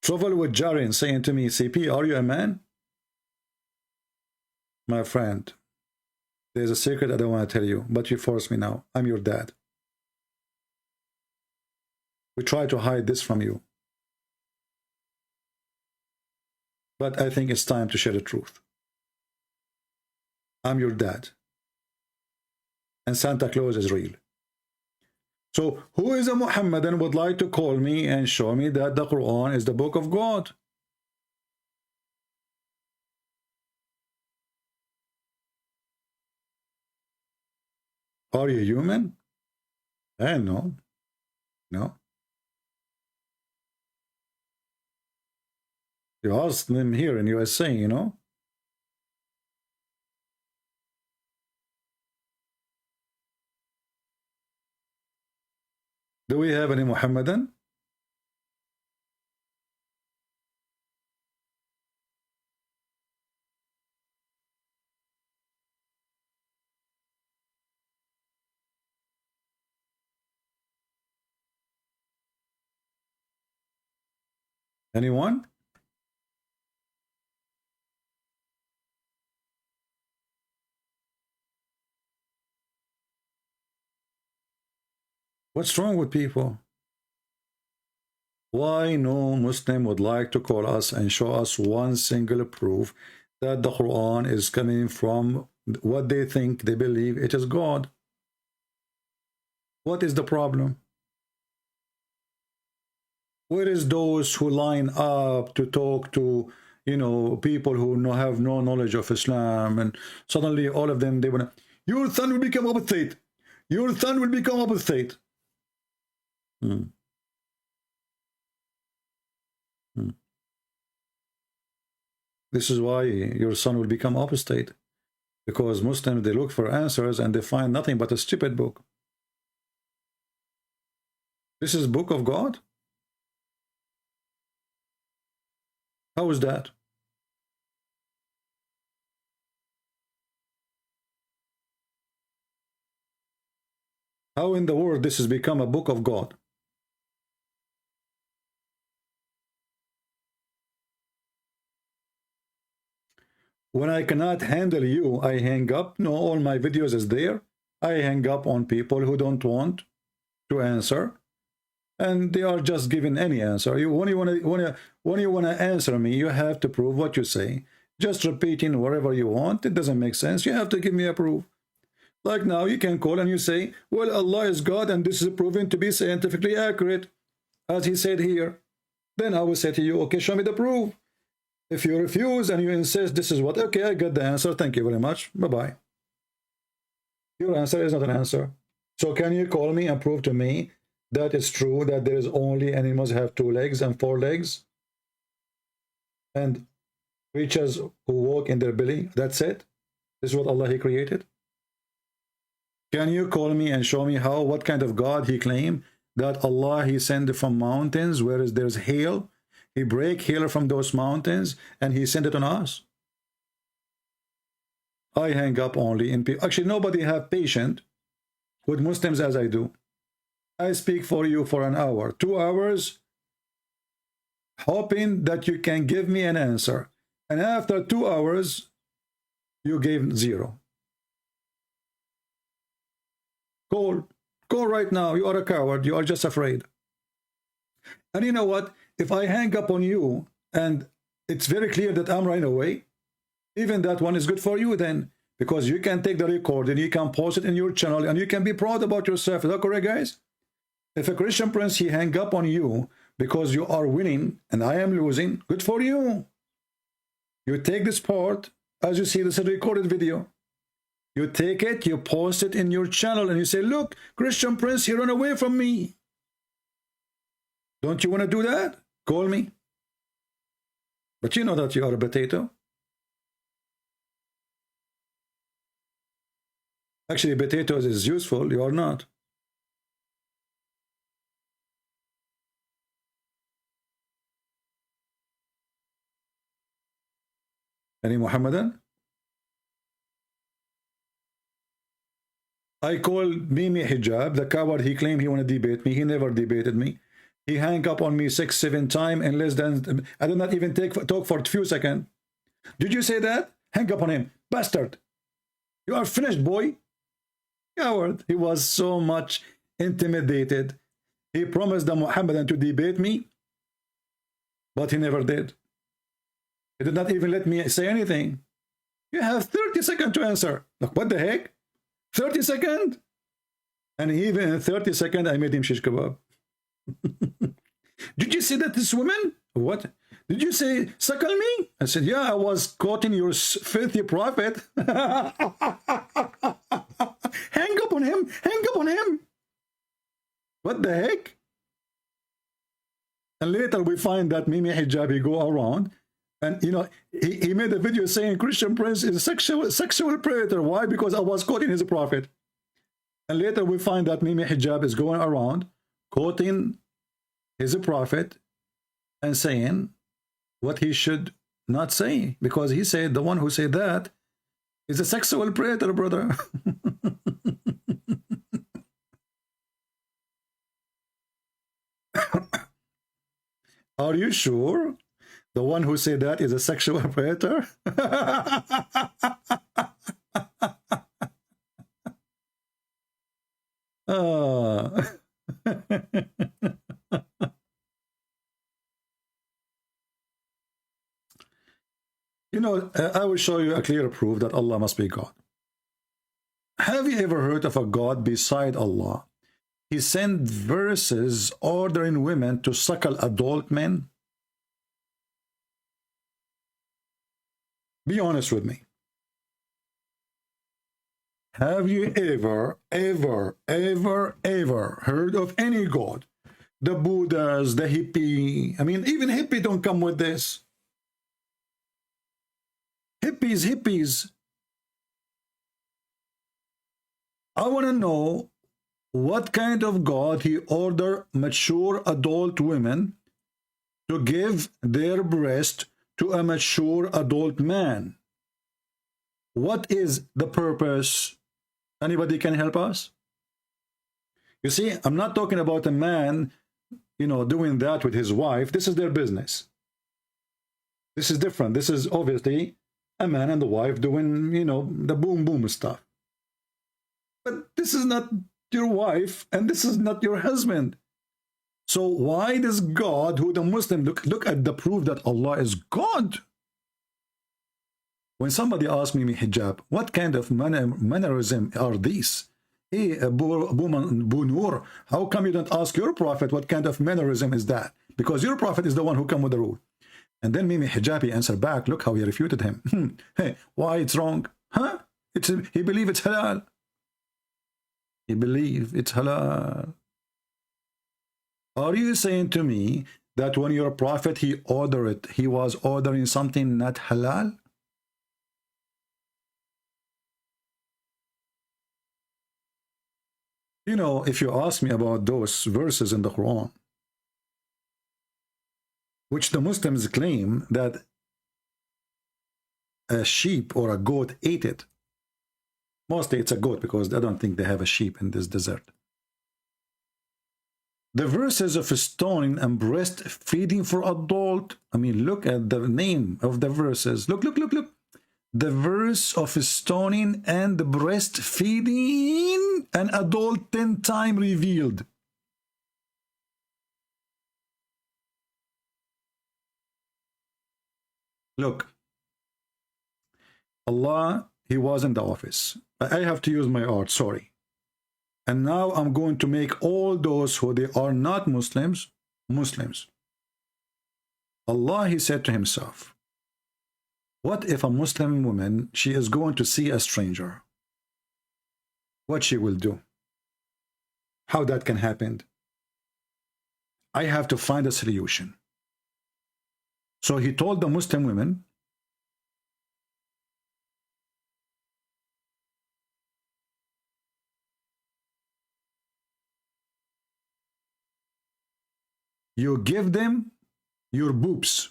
Travel with Jarin saying to me, CP, are you a man? My friend, there's a secret I don't want to tell you, but you force me now. I'm your dad. We try to hide this from you. But I think it's time to share the truth. I'm your dad. And Santa Claus is real. So who is a Muhammadan would like to call me and show me that the Quran is the book of God? Are you human? No. No. You asked them here in USA, you know. Do we have any Muhammadan? Anyone? What's wrong with people? Why no Muslim would like to call us and show us one single proof that the Quran is coming from what they think, they believe it is God? What is the problem? Where is those who line up to talk to, you know, people who have no knowledge of Islam, and suddenly all of them, they want to, your son will become apostate. Your son will become apostate. This is why your son will become apostate, because Muslims, they look for answers and they find nothing but a stupid book. This is book of God? How is that? How in the world this has become a book of God? When I cannot handle you, I hang up. No, all my videos is there. I hang up on people who don't want to answer, and they are just giving any answer. When you want to answer me, you have to prove what you say. Just repeating wherever you want, it doesn't make sense. You have to give me a proof. Like now, you can call and you say, well, Allah is God, and this is proven to be scientifically accurate, as He said here. Then I will say to you, okay, show me the proof. If you refuse and you insist this is what, okay, I got the answer, thank you very much, bye-bye. Your answer is not an answer. So can you call me and prove to me that it's true that there is only animals have 2 legs and 4 legs? And creatures who walk in their belly, that's it? This is what Allah He created? Can you call me and show me how, what kind of God He claimed? That Allah He sent from mountains, whereas there's hail. He break hail from those mountains and he sent it on us. I hang up only in people. Actually, nobody have patience with Muslims as I do. I speak for you for an hour, 2 hours, hoping that you can give me an answer. And after 2 hours, you gave 0. Call right now. You are a coward. You are just afraid. And you know what? If I hang up on you and it's very clear that I'm running away, even that one is good for you then, because you can take the record and you can post it in your channel and you can be proud about yourself. Is that correct, guys? If a Christian prince, he hang up on you because you are winning and I am losing, good for you. You take this part, as you see, this is a recorded video. You take it, you post it in your channel, and you say, look, Christian prince, he ran away from me. Don't you want to do that? Call me. But you know that you are a potato. Actually, potatoes is useful. You are not. Any Muhammadan? I called Mimi Hijab, the coward. He claimed he want to debate me. He never debated me. He hung up on me 6-7 times in less than, I did not even talk for a few seconds. Did you say that? Hang up on him. Bastard. You are finished, boy. Coward. He was so much intimidated. He promised the Muhammadan to debate me, but he never did. He did not even let me say anything. You have 30 seconds to answer. Look, what the heck? 30 seconds? And even in 30 seconds, I made him shish kebab. Did you say that this woman? What? Did you say, suckle me? I said, yeah, I was quoting your filthy prophet. Hang up on him. Hang up on him. What the heck? And later we find that Mimi Hijabi go around. And, you know, he made a video saying Christian prince is a sexual predator. Why? Because I was quoting his prophet. And later we find that Mimi Hijab is going around quoting his prophet and saying what he should not say. Because he said the one who said that is a sexual predator, brother. Are you sure? The one who said that is a sexual predator? You know, I will show you a clear proof that Allah must be God. Have you ever heard of a God beside Allah? He sent verses ordering women to suckle adult men. Be honest with me. Have you ever heard of any God? The Buddhas, the hippie. I mean, even hippie don't come with this. Hippies. I want to know what kind of God he ordered mature adult women to give their breast to a mature adult man. What is the purpose? Anybody can help us? You see, I'm not talking about a man, you know, doing that with his wife. This is their business. This is different. This is obviously a man and the wife doing, you know, the boom boom stuff. But this is not your wife and this is not your husband. So why does God, who the Muslim, look at the proof that Allah is God? When somebody asks me, Hijab, what kind of mannerism are these? Hey, Bunur, how come you don't ask your prophet what kind of mannerism is that? Because your prophet is the one who come with the rule. And then Mimi Hijabi answered back, look how he refuted him. Hey, why it's wrong? Huh? He believe it's halal. He believe it's halal. Are you saying to me that when your prophet, he was ordering something not halal? You know, if you ask me about those verses in the Quran, which the Muslims claim that a sheep or a goat ate it. Mostly it's a goat because I don't think they have a sheep in this desert. The verses of stoning and breastfeeding for adult. I mean, look at the name of the verses. Look. The verse of stoning and breastfeeding an adult 10 times revealed. Look, Allah, he was in the office. I have to use my art, sorry. And now I'm going to make all those who they are not Muslims, Muslims. Allah, he said to himself, what if a Muslim woman, she is going to see a stranger? What she will do? How that can happen? I have to find a solution. So he told the Muslim women, you give them your boobs.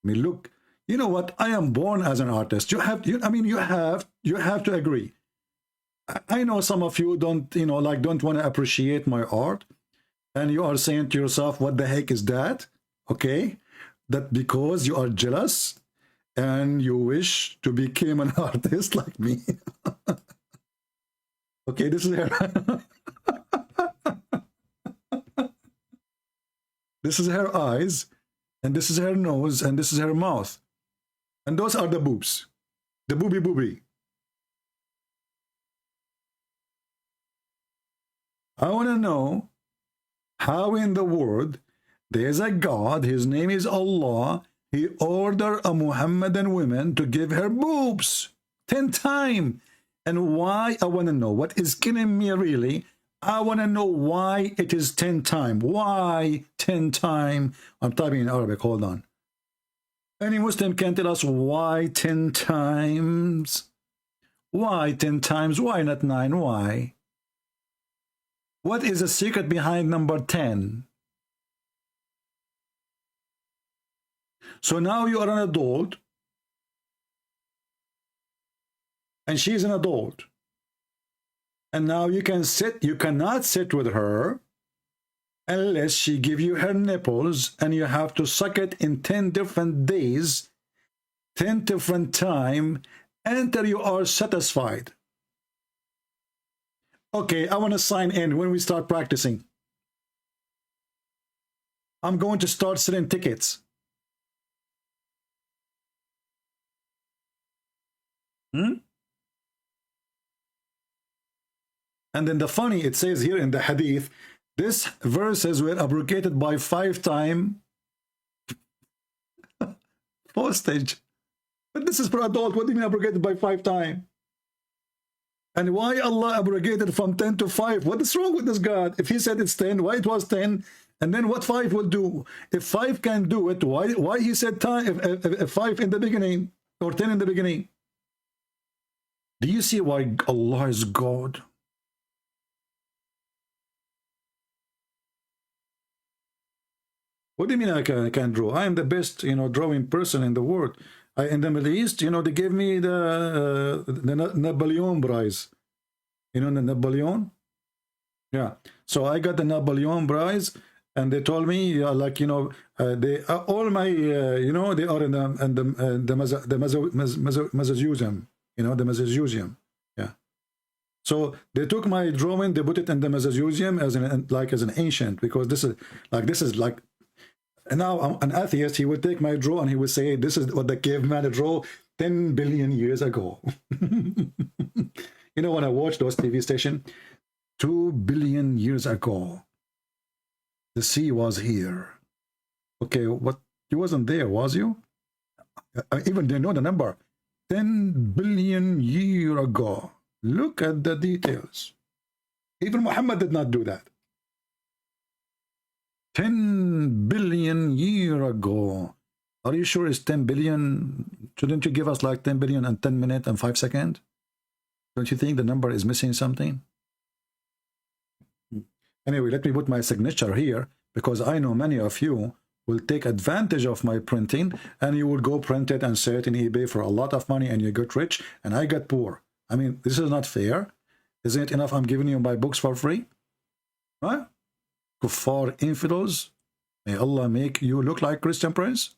I mean, look, you know what? I am born as an artist. You have to agree. I know some of you don't, don't want to appreciate my art, and you are saying to yourself, what the heck is that? Okay, that because you are jealous and you wish to become an artist like me. Okay, this is her. This is her eyes, and this is her nose, and this is her mouth. And those are the boobs. The booby. I want to know how in the world there's a God, his name is Allah, he ordered a Muhammadan woman to give her boobs 10 times. And why? I want to know. What is killing me really? I want to know why it is 10 times. Why 10 times? I'm typing in Arabic. Hold on. Any Muslim can tell us why 10 times? Why 10 times? Why not 9? Why? What is the secret behind number 10? So now you are an adult, and she's an adult, and now you cannot sit with her unless she give you her nipples, and you have to suck it in 10 different days, 10 different time, until you are satisfied. Okay, I want to sign in when we start practicing. I'm going to start selling tickets. And then the funny, it says here in the hadith, this verses were abrogated by 5 times postage. But this is for adult. What do you mean abrogated by 5 times? And why Allah abrogated from 10 to 5? What is wrong with this God? If he said it's 10, why it was 10? And then what 5 will do? If 5 can do it, why he said time, if 5 in the beginning or 10 in the beginning? Do you see why Allah is God? What do you mean I can draw? I am the best, drawing person in the world. In the Middle East, they gave me the Napoleon prize. The Napoleon? Yeah. So I got the Napoleon prize, and they told me, they all my, they are in the museum. The museum. Yeah. So they took my drawing, they put it in the museum as an ancient, because this is like. And now an atheist, he would take my draw and he would say, this is what the caveman drew 10 billion years ago. When I watch those TV stations, 2 billion years ago, the sea was here. Okay, what? You wasn't there, was you? Even they know the number. 10 billion years ago. Look at the details. Even Muhammad did not do that. 10 billion years ago. Are you sure it's 10 billion? Shouldn't you give us like 10 billion and 10 minutes and 5 seconds? Don't you think the number is missing something? Anyway, let me put my signature here, because I know many of you will take advantage of my printing, and you will go print it and sell it in eBay for a lot of money, and you get rich, and I get poor. I mean, this is not fair. Isn't it enough I'm giving you my books for free? Huh? Kuffar infidels, may Allah make you look like Christian Prince.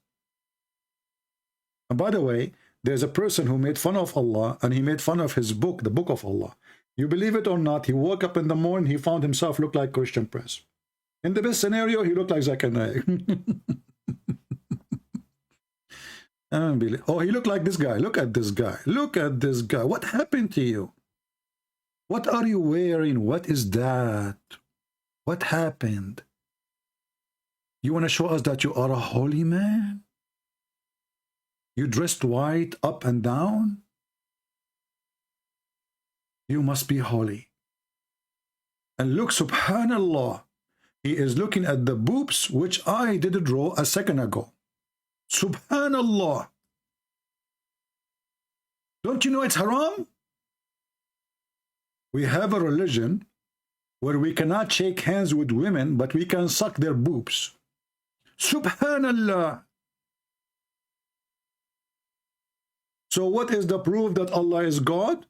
And by the way, there's a person who made fun of Allah, and he made fun of his book, the Book of Allah. You believe it or not, he woke up in the morning, he found himself look like Christian Prince. In the best scenario, he looked like Zakir. Oh, he looked like this guy. Look at this guy. Look at this guy. What happened to you? What are you wearing? What is that? What happened? You want to show us that you are a holy man? You dressed white up and down? You must be holy. And look, subhanallah, he is looking at the boobs which I did draw a second ago. Subhanallah. Don't you know it's haram? We have a religion where we cannot shake hands with women, but we can suck their boobs. Subhanallah. So what is the proof that Allah is God?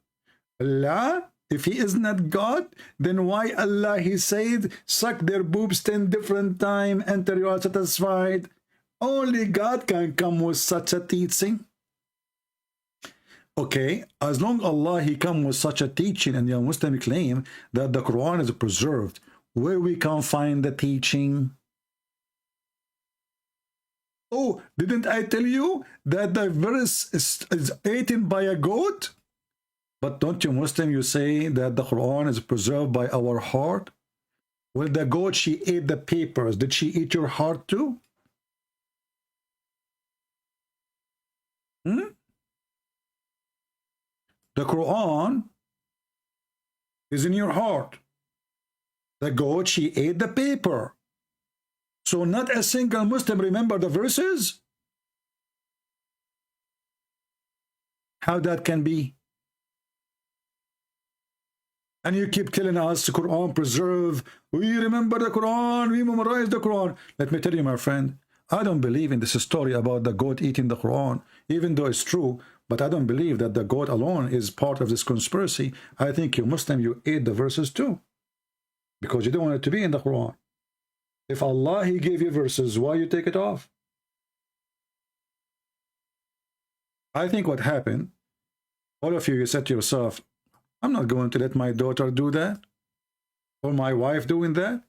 Allah, if he is not God, then why Allah, he said, suck their boobs 10 different times until you are satisfied? Only God can come with such a teaching. Okay, as long Allah, he come with such a teaching, and the Muslim claim that the Quran is preserved, where we can find the teaching? Oh, didn't I tell you that the verse is eaten by a goat? But don't you Muslim, you say that the Quran is preserved by our heart? Well, the goat, she ate the papers. Did she eat your heart too? The Quran is in your heart. The goat, she ate the paper. So not a single Muslim remember the verses? How that can be? And you keep telling us the Quran preserve. We remember the Quran. We memorize the Quran. Let me tell you, my friend, I don't believe in this story about the goat eating the Quran, even though it's true. But I don't believe that the goat alone is part of this conspiracy. I think you Muslim, you ate the verses too, because you don't want it to be in the Quran. If Allah, he gave you verses, why you take it off? I think what happened, all of you, you said to yourself, I'm not going to let my daughter do that, or my wife doing that.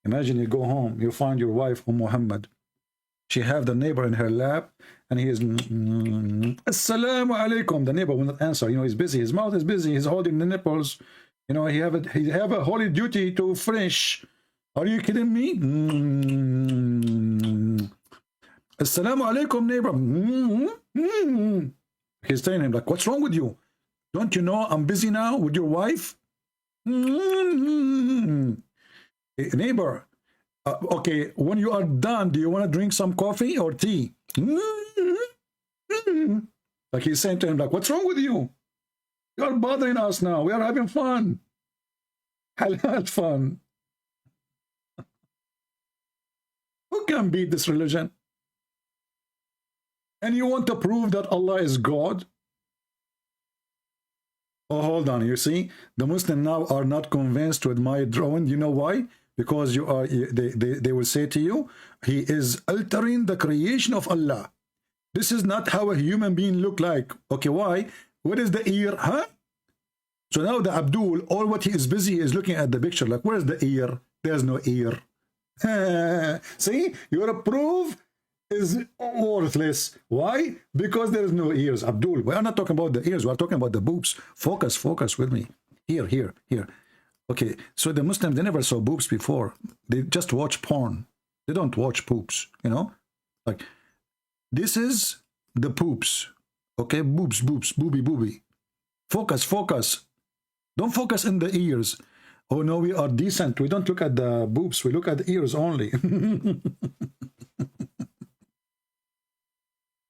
Imagine you go home, you find your wife, Muhammad. She have the neighbor in her lap, and he is Assalamu alaikum. The neighbor will not answer. You know, he's busy. His mouth is busy. He's holding the nipples. You know, he have a holy duty to finish. Are you kidding me? Assalamu alaikum, neighbor. He's telling him, like, what's wrong with you? Don't you know I'm busy now with your wife? Neighbor, okay, when you are done, do you want to drink some coffee or tea? Like he's saying to him, like, what's wrong with you? You are bothering us now. We are having fun. Halal fun. Who can beat this religion? And you want to prove that Allah is God? Oh, hold on. You see, the Muslims now are not convinced with my drawing. You know why? Because you are. They will say to you, he is altering the creation of Allah. This is not how a human being look like. Okay, why? What is the ear? Huh? So now the Abdul, all what he is busy is looking at the picture. Like, where's the ear? There's no ear. See, your proof is worthless. Why? Because there is no ears. Abdul, we are not talking about the ears. We are talking about the boobs. Focus with me. Here. Okay, so the Muslims, they never saw boobs before. They just watch porn. They don't watch boobs, you know? Like, this is the poops. Okay, boobs, booby. Focus. Don't focus in the ears. Oh no, we are decent. We don't look at the boobs. We look at the ears only.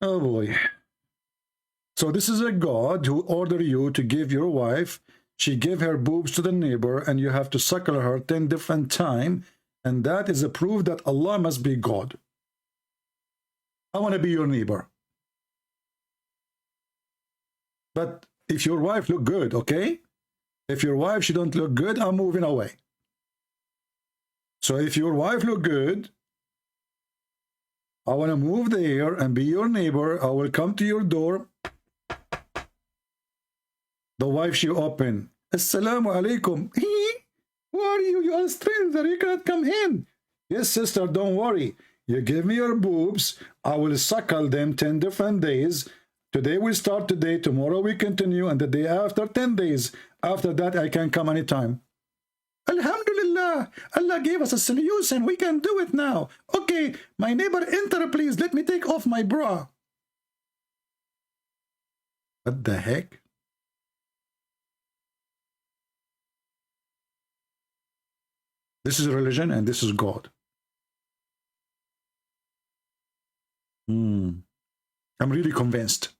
Oh boy. So this is a God who ordered you to give your wife, she gave her boobs to the neighbor, and you have to suckle her 10 different times, and that is a proof that Allah must be God. I want to be your neighbor. But if your wife look good, okay? If your wife, she don't look good, I'm moving away. So if your wife look good, I want to move there and be your neighbor. I will come to your door. The wife, she open. Assalamu alaikum. Who are you? You are a stranger. You cannot come in. Yes, sister, don't worry. You give me your boobs. I will suckle them 10 different days. Today we start today. Tomorrow we continue. And the day after 10 days. After that, I can come anytime. Alhamdulillah. Allah gave us a solution. We can do it now. Okay, my neighbor, enter please. Let me take off my bra. What the heck? This is religion and this is God. I'm really convinced.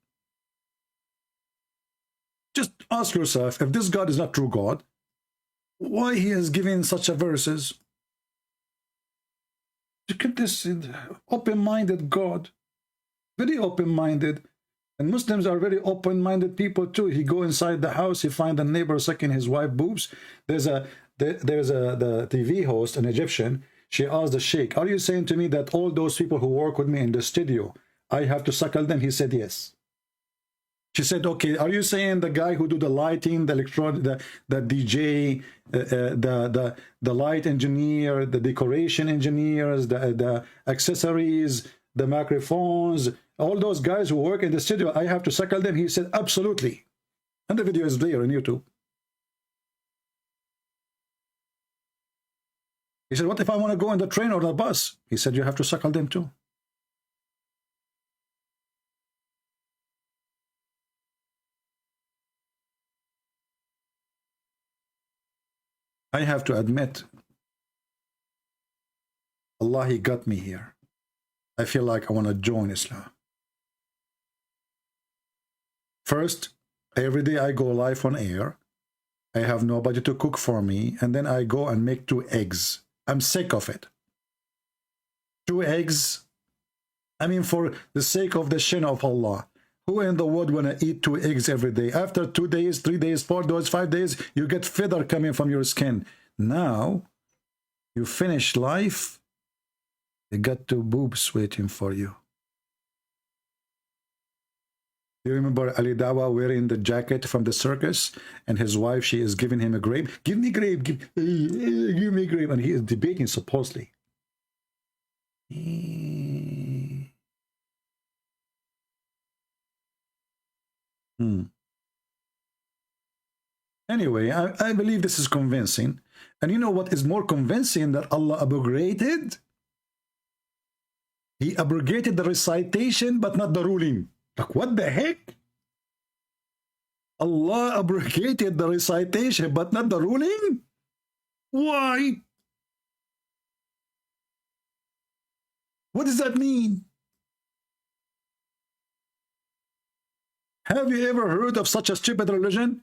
Just ask yourself, if this God is not true God, why he has given such a verses? Look at this open-minded God. Very open-minded. And Muslims are very open-minded people too. He go inside the house, he find the neighbor sucking his wife boobs. The TV host, an Egyptian, she asked the sheikh, are you saying to me that all those people who work with me in the studio, I have to suckle them? He said yes. She said, okay, are you saying the guy who do the lighting, the electronic, the DJ, the light engineer, the decoration engineers, the accessories, the microphones, all those guys who work in the studio, I have to suckle them? He said, absolutely. And the video is there on YouTube. He said, what if I want to go on the train or the bus? He said, you have to suckle them too. I have to admit, Allah, he got me here. I feel like I want to join Islam. First, every day I go live on air. I have nobody to cook for me. And then I go and make 2 eggs. I'm sick of it. 2 eggs. I mean, for the sake of the shin of Allah. Who in the world want to eat 2 eggs every day? After 2 days, 3 days, 4 days, 5 days, you get feather coming from your skin. Now, you finish life, you got 2 boobs waiting for you. You remember Ali Dawah wearing the jacket from the circus, and his wife, she is giving him a grape. Give me grape, give me grape. And he is debating supposedly. Anyway, I believe this is convincing. And you know what is more convincing that Allah abrogated? He abrogated the recitation, but not the ruling. Like, what the heck? Allah abrogated the recitation, but not the ruling? Why? What does that mean? Have you ever heard of such a stupid religion?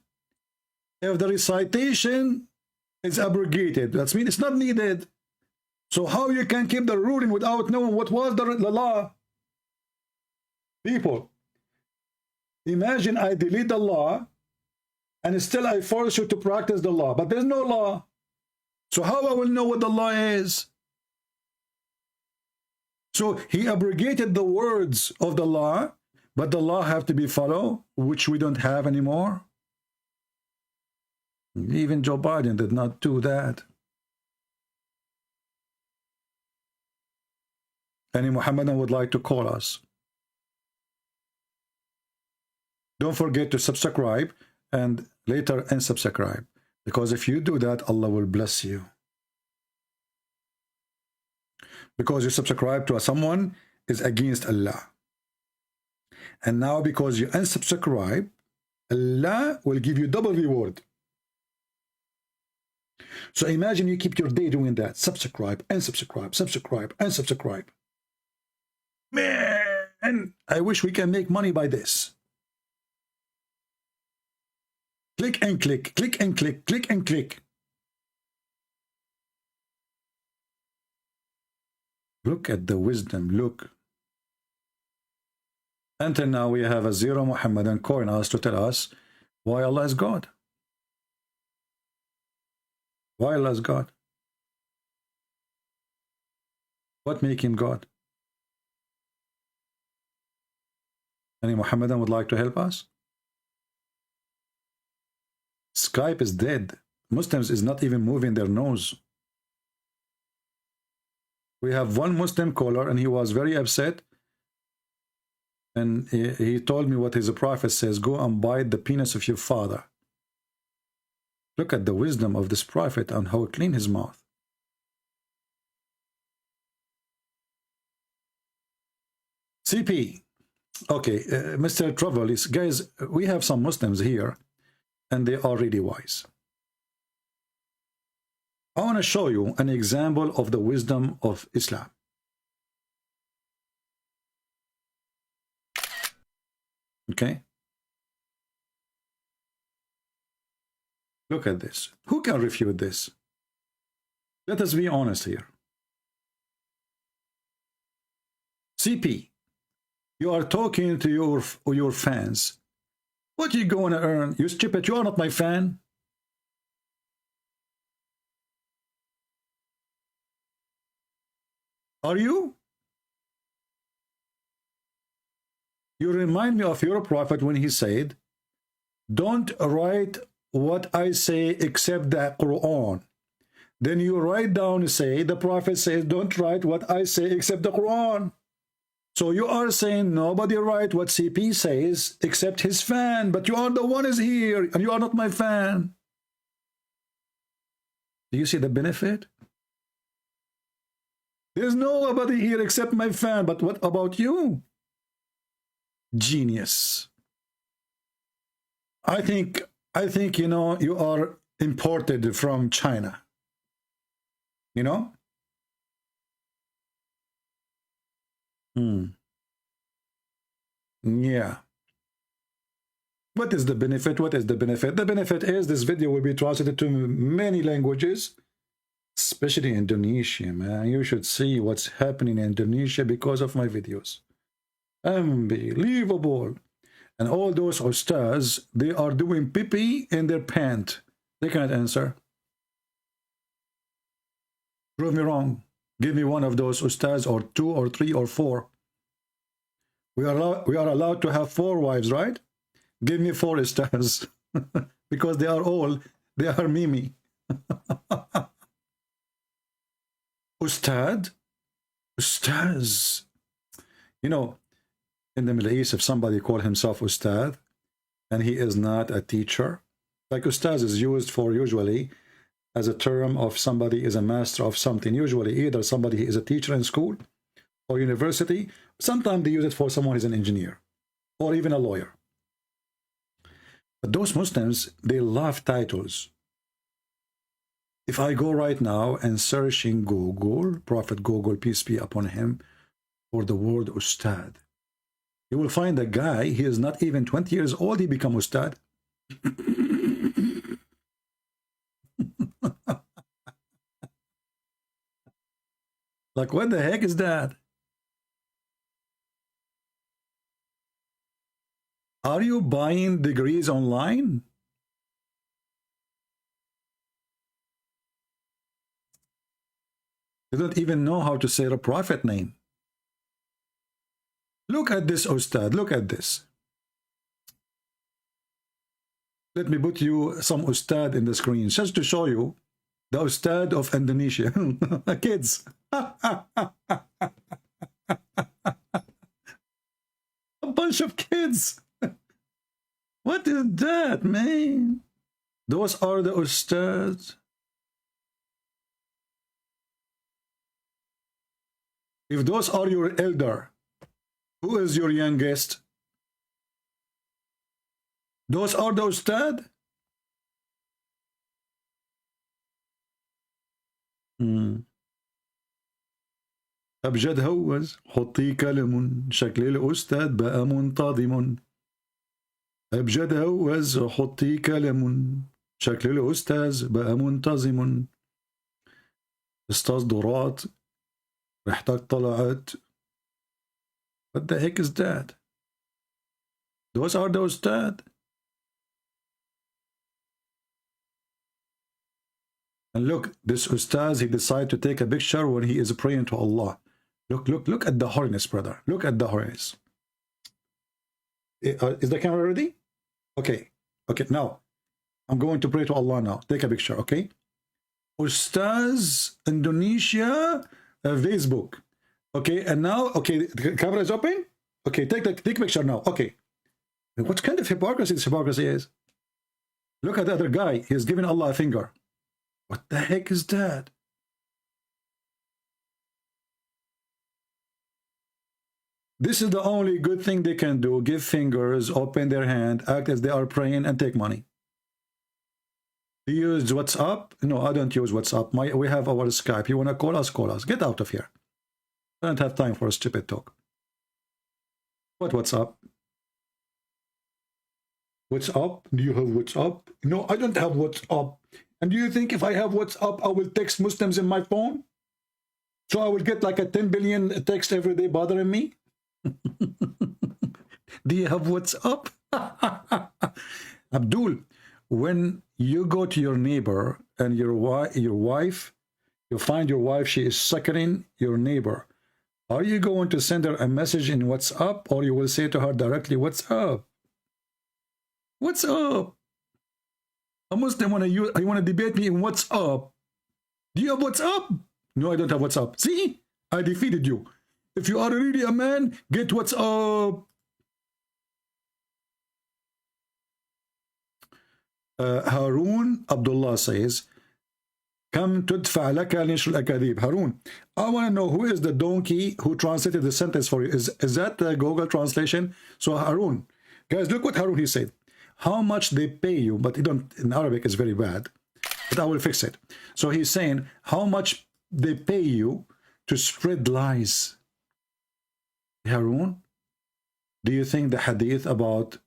If the recitation is abrogated, that means it's not needed. So how you can keep the ruling without knowing what was the law? People, imagine I delete the law and still I force you to practice the law, but there's no law. So how I will know what the law is? So he abrogated the words of the law, but the law have to be followed, which we don't have anymore. Even Joe Biden did not do that. Any Muhammadan would like to call us. Don't forget to subscribe and later unsubscribe, because if you do that, Allah will bless you. Because you subscribe to someone is against Allah. And now because you unsubscribe, Allah will give you double reward. So imagine you keep your day doing that. Subscribe, unsubscribe, subscribe, unsubscribe. Man, I wish we can make money by this. Click and click, click and click, click and click. Look at the wisdom, look. Until now we have a zero Muhammadan calling us to tell us why Allah is God. Why Allah is God? What make him God? Any Muhammadan would like to help us? Skype is dead. Muslims is not even moving their nose. We have one Muslim caller and he was very upset. And he told me what his prophet says, go and bite the penis of your father. Look at the wisdom of this prophet and how clean his mouth. CP. Okay, Mr. Travelis, guys, we have some Muslims here and they are really wise. I want to show you an example of the wisdom of Islam. Okay? Look at this. Who can refute this? Let us be honest here. CP, you are talking to your fans. What are you going to earn? You stupid, you are not my fan. Are you? You remind me of your prophet when he said, don't write what I say except the Quran. Then you write down and say, the prophet says, don't write what I say except the Quran. So you are saying nobody write what CP says except his fan, but you are the one is here and you are not my fan. Do you see the benefit? There's nobody here except my fan, but what about you? Genius. I think you know, you are imported from China. You know? Yeah. What is the benefit? What is the benefit? The benefit is this video will be translated to many languages, especially Indonesia, man. You should see what's happening in Indonesia because of my videos. Unbelievable. And all those ustaz, they are doing pee-pee in their pant. They cannot answer. Prove me wrong. Give me one of those ustaz, or 2 or 3 or 4. We are allowed to have 4 wives, right? Give me 4 ustaz. Because they are Mimi. Ustad? Ustaz. You know, in the Middle East, if somebody call himself Ustad and he is not a teacher, like Ustaz is used for usually as a term of somebody is a master of something. Usually either somebody is a teacher in school or university. Sometimes they use it for someone who is an engineer or even a lawyer. But those Muslims, they love titles. If I go right now and search in Google, Prophet Google, peace be upon him, for the word Ustad, you will find a guy, he is not even 20 years old, he become Ustad. Like, what the heck is that? Are you buying degrees online? You don't even know how to say the prophet name. Look at this, Ustad. Look at this. Let me put you some Ustad in the screen just to show you the Ustad of Indonesia. Kids. A bunch of kids. What is that, man? Those are the Ustads. If those are your elder, who is your youngest? Those are the Ustad? أبجد هوز حطي كلم شكل الأستاذ بقى منتظم. أبجد هوز حطي كلام شكل الأستاذ بقى منتظم أستاذ دورات ريحتك طلعت. What the heck is that? Those are the Ustad. And look, this Ustaz, he decided to take a picture when he is praying to Allah. Look at the holiness, brother. Look at the holiness. Is the camera ready? Okay, now I'm going to pray to Allah now. Take a picture, okay? Ustaz, Indonesia, Facebook. Okay, and now, okay, the camera is open? Okay, take a picture now. Okay. What kind of hypocrisy this hypocrisy is? Look at the other guy. He's giving Allah a finger. What the heck is that? This is the only good thing they can do. Give fingers, open their hand, act as they are praying, and take money. Do you use WhatsApp? No, I don't use WhatsApp. We have our Skype. You want to call us, call us. Get out of here. I don't have time for a stupid talk. What WhatsApp? WhatsApp? Do you have WhatsApp? No, I don't have WhatsApp. And do you think if I have WhatsApp, I will text Muslims in my phone? So I will get like a 10 billion text every day bothering me? Do you have WhatsApp? Abdul, when you go to your neighbor and your wife, you find your wife, she is suckling your neighbor. Are you going to send her a message in WhatsApp, or you will say to her directly, what's up? What's up? A Muslim you want to debate me in WhatsApp. Do you have WhatsApp? No, I don't have WhatsApp. See? I defeated you. If you are really a man, get WhatsApp. Harun Abdullah says, Come tudfa laka nishr al-akadib. Harun, I want to know who is the donkey who translated the sentence for you. Is that the Google translation? So Harun, guys, look what Harun he said. How much they pay you, but you don't, in Arabic it's very bad, but I will fix it. So he's saying how much they pay you to spread lies. Harun, do you think the hadith about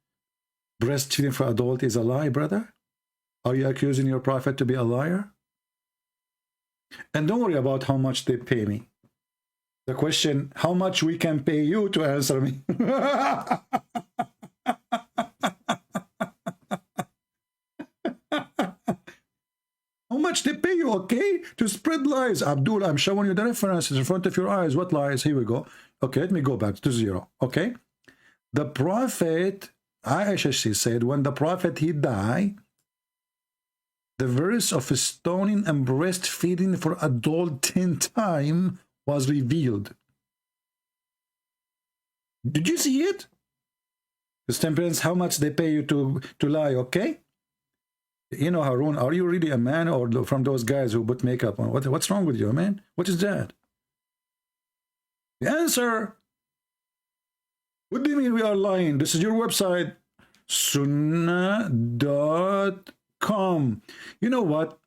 breastfeeding for adult is a lie, brother? Are you accusing your prophet to be a liar? And don't worry about how much they pay me. The question, how much we can pay you to answer me? How much they pay you, okay? To spread lies. Abdul, I'm showing you the references in front of your eyes. What lies? Here we go. Okay, let me go back to 0. Okay? The prophet, Aisha, she said, when the prophet, he died, the verse of stoning and breastfeeding for adult 10 times was revealed. Did you see it? His temperance, how much they pay you to lie, okay? You know, Harun, are you really a man, or from those guys who put makeup on? What's wrong with you, man? What is that? The answer. What do you mean we are lying? This is your website, sunnah.com. You know what?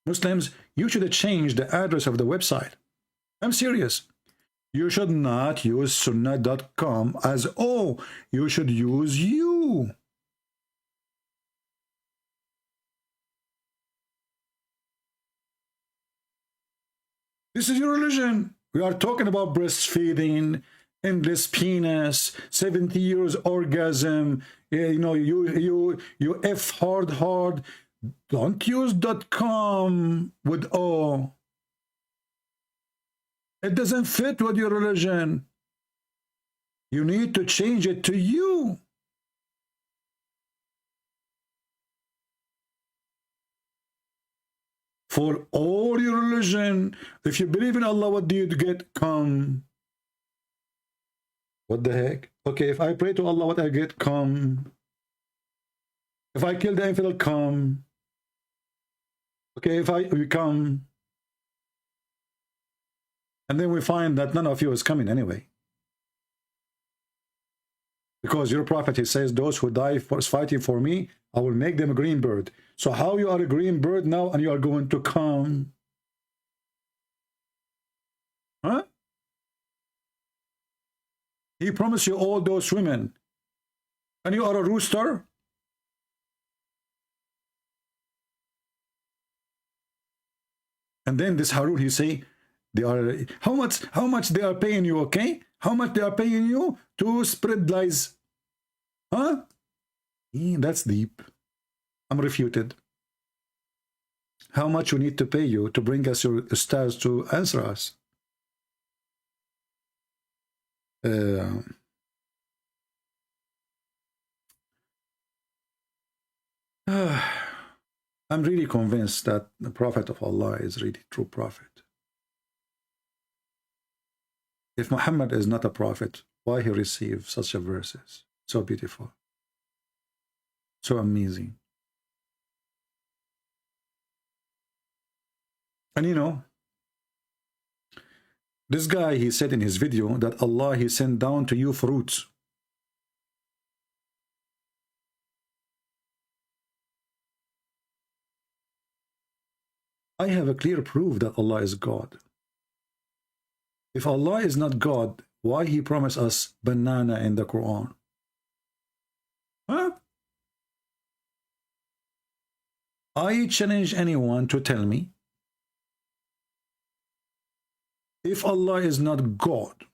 Muslims, you should change the address of the website. I'm serious. You should not use sunnah.com as oh, you should use you. This is your religion. We are talking about breastfeeding, endless penis, 70 years orgasm. You know, you F hard. Don't use .com with O. It doesn't fit with your religion. You need to change it to you. For all your religion, if you believe in Allah, what do you get? Come. What the heck? Okay, if I pray to Allah, what I get? Come. If I kill the infidel, come. Okay, if we come. And then we find that none of you is coming anyway. Because your prophet, he says, those who die for fighting for me, I will make them a green bird. So how you are a green bird now and you are going to come? Huh? He promised you all those women. And you are a rooster? And then this Harun, he say, they are how much they are paying you, okay? How much they are paying you to spread lies? Huh? That's deep. I'm refuted. How much we need to pay you to bring us your stars to answer us? I'm really convinced that the Prophet of Allah is really true prophet. If Muhammad is not a prophet, why he received such a verses? So beautiful. So amazing. And you know, this guy, he said in his video that Allah, he sent down to you fruits. I have a clear proof that Allah is God. If Allah is not God, why he promised us banana in the Quran? Huh? I challenge anyone to tell me, if Allah is not God,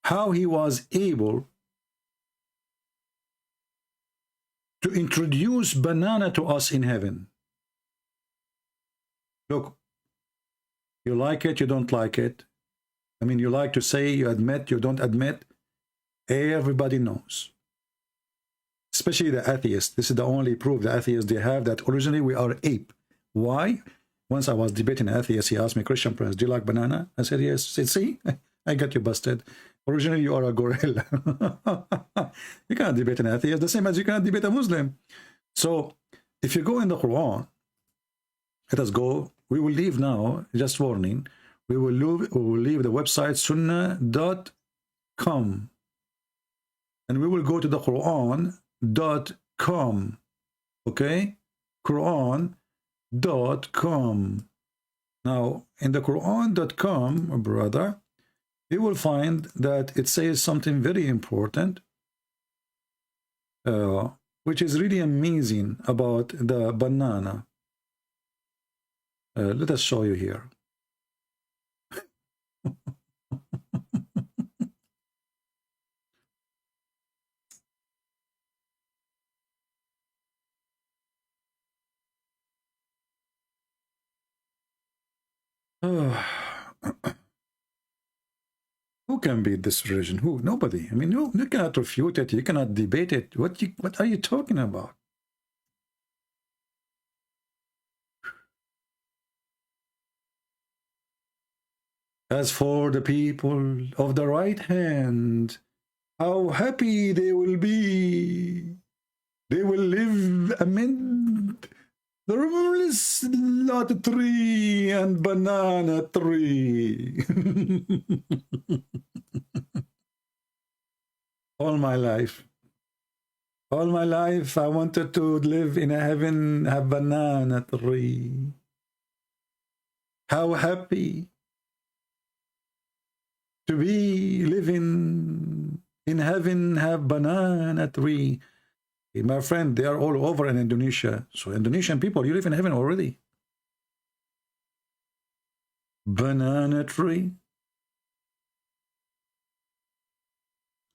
how he was able to introduce banana to us in heaven? Look, you like it, you don't like it. I mean, you like to say, you admit, you don't admit. Everybody knows. Especially the atheists. This is the only proof the atheists they have that originally we are ape. Why? Once I was debating an atheist, he asked me, Christian Prince, do you like banana? I said, yes. He said, see, I got you busted. Originally, you are a gorilla. You cannot debate an atheist, the same as you cannot debate a Muslim. So, if you go in the Quran, let us go. We will leave now, just warning. We will leave the website sunnah.com. And we will go to the Quran.com. Okay? Quran.com. Now, in the Quran.com, brother, you will find that it says something very important, which is really amazing about the banana. Let us show you here. Who can beat this religion? Who? Nobody. I mean, you cannot refute it. You cannot debate it. What are you talking about? As for the people of the right hand, how happy they will be. They will live amid the rumorless nut tree and banana tree. All my life, I wanted to live in a heaven, a banana tree. How happy to be living in heaven, have banana tree. My friend, they are all over in Indonesia. So Indonesian people, you live in heaven already. Banana tree.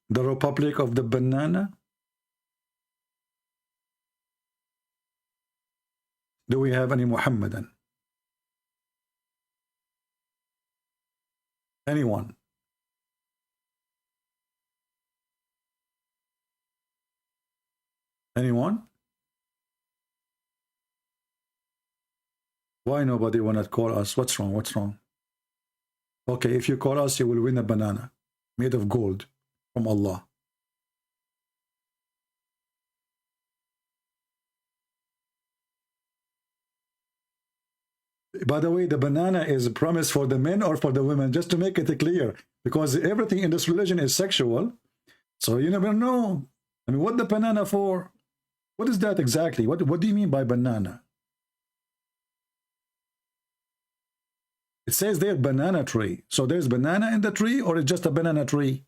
The Republic of the Banana. Do we have any Muhammadan? Anyone? Anyone? Why nobody wanna call us? What's wrong? What's wrong? Okay, if you call us, you will win a banana made of gold from Allah. By the way, the banana is a promise for the men or for the women, just to make it clear, because everything in this religion is sexual. So you never know. I mean, what the banana for? What is that exactly? What do you mean by banana? It says there banana tree. So there's banana in the tree, or it's just a banana tree?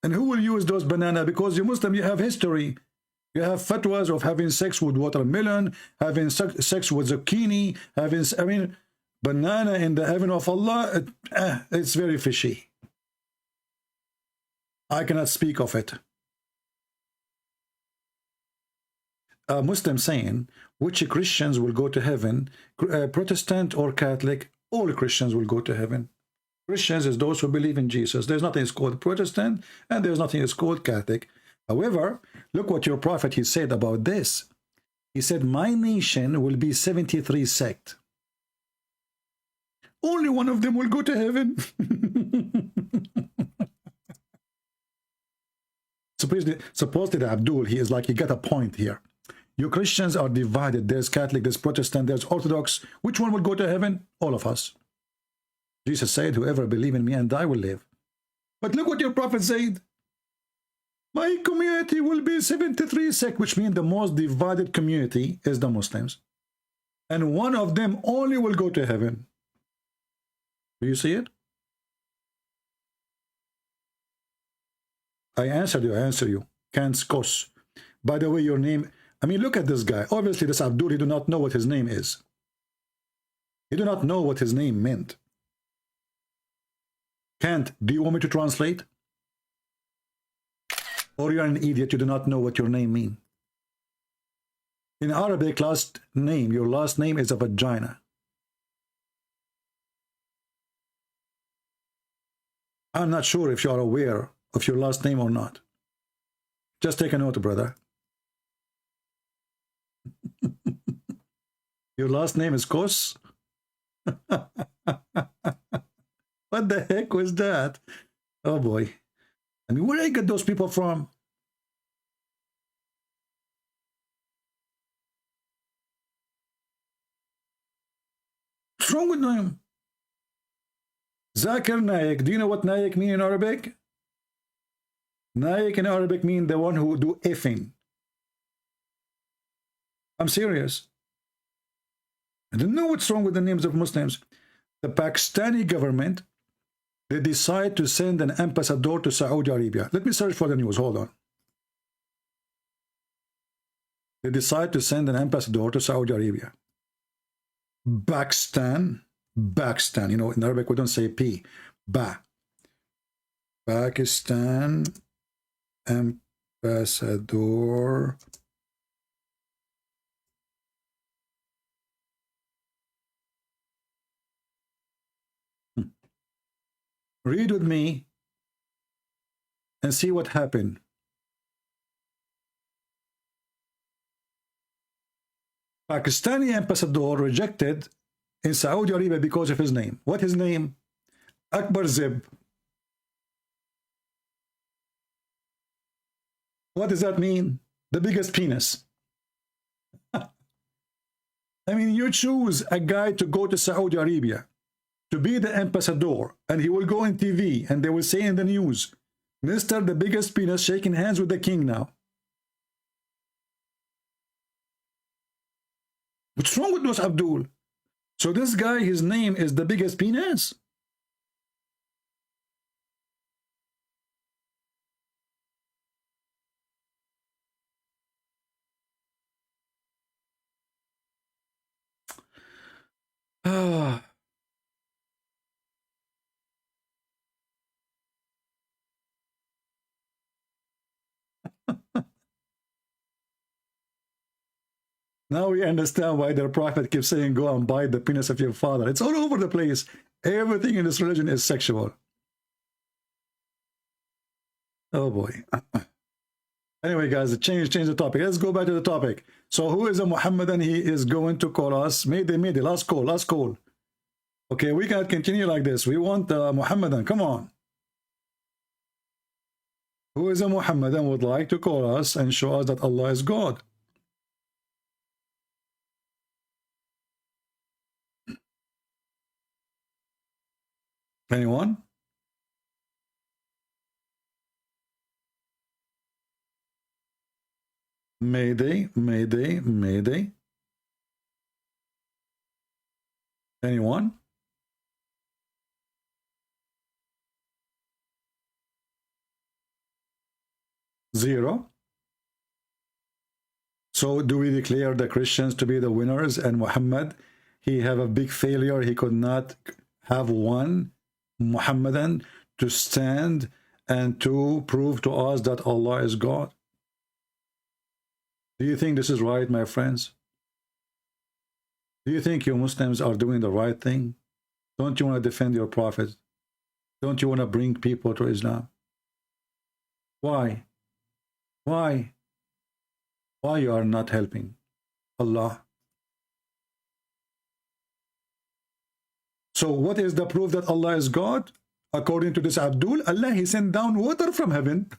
And who will use those banana? Because you Muslim, you have history. You have fatwas of having sex with watermelon, having sex with zucchini, having, I mean, banana in the heaven of Allah. It's very fishy. I cannot speak of it. A Muslim saying, which Christians will go to heaven, Protestant or Catholic? All Christians will go to heaven. Christians is those who believe in Jesus. There's nothing is called Protestant, and there's nothing is called Catholic. However, look what your prophet, he said about this. He said, my nation will be 73 sects. Only one of them will go to heaven. Supposedly Abdul, he is like, he got a point here. You Christians are divided. There's Catholic, there's Protestant, there's Orthodox. Which one will go to heaven? All of us. Jesus said, whoever believes in me and I will live. But look what your prophet said. My community will be 73 sects, which means the most divided community is the Muslims. And one of them only will go to heaven. Do you see it? I answered you, I answer you. Kanskos. By the way, your name, I mean, look at this guy. Obviously, this Abdul, he do not know what his name is. He do not know what his name meant. Can't, do you want me to translate? Or you're an idiot, you do not know what your name means. In Arabic, last name, your last name is a vagina. I'm not sure if you are aware of your last name or not. Just take a note, brother. Your last name is Kos? What the heck was that? Oh boy. I mean, where did I get those people from? What's wrong with them? Zakir Naik. Do you know what Naik mean in Arabic? Naik in Arabic mean the one who do effing. I'm serious. I don't know what's wrong with the names of Muslims. The Pakistani government, they decide to send an ambassador to Saudi Arabia. Let me search for the news. Hold on. They decide to send an ambassador to Saudi Arabia. Pakistan. You know, in Arabic we don't say P. Ba. Pakistan ambassador. Read with me and see what happened. Pakistani ambassador rejected in Saudi Arabia because of his name. What his name? Akbar Zib. What does that mean? The biggest penis. I mean, you choose a guy to go to Saudi Arabia to be the ambassador, and he will go on TV, and they will say in the news, Mr. the biggest penis shaking hands with the king now. What's wrong with those Abdul? So this guy, his name is the biggest penis? Ah. Now we understand why their prophet keeps saying, go and bite the penis of your father. It's all over the place. Everything in this religion is sexual. Oh boy. Anyway, guys, change the topic. Let's go back to the topic. So who is a Muhammadan? He is going to call us. Mayday, last call. Okay, we can't continue like this. We want Muhammadan. Come on. Who is a Muhammadan would like to call us and show us that Allah is God? Anyone? Mayday. Anyone? 0. So do we declare the Christians to be the winners and Muhammad, he have a big failure? He could not have one Muhammadan to stand and to prove to us that Allah is God. Do you think this is right, my friends? Do you think you Muslims are doing the right thing? Don't you want to defend your prophet? Don't you want to bring people to Islam? Why? Why? Why you are not helping Allah? So what is the proof that Allah is God? According to this Abdul, Allah, he sent down water from heaven.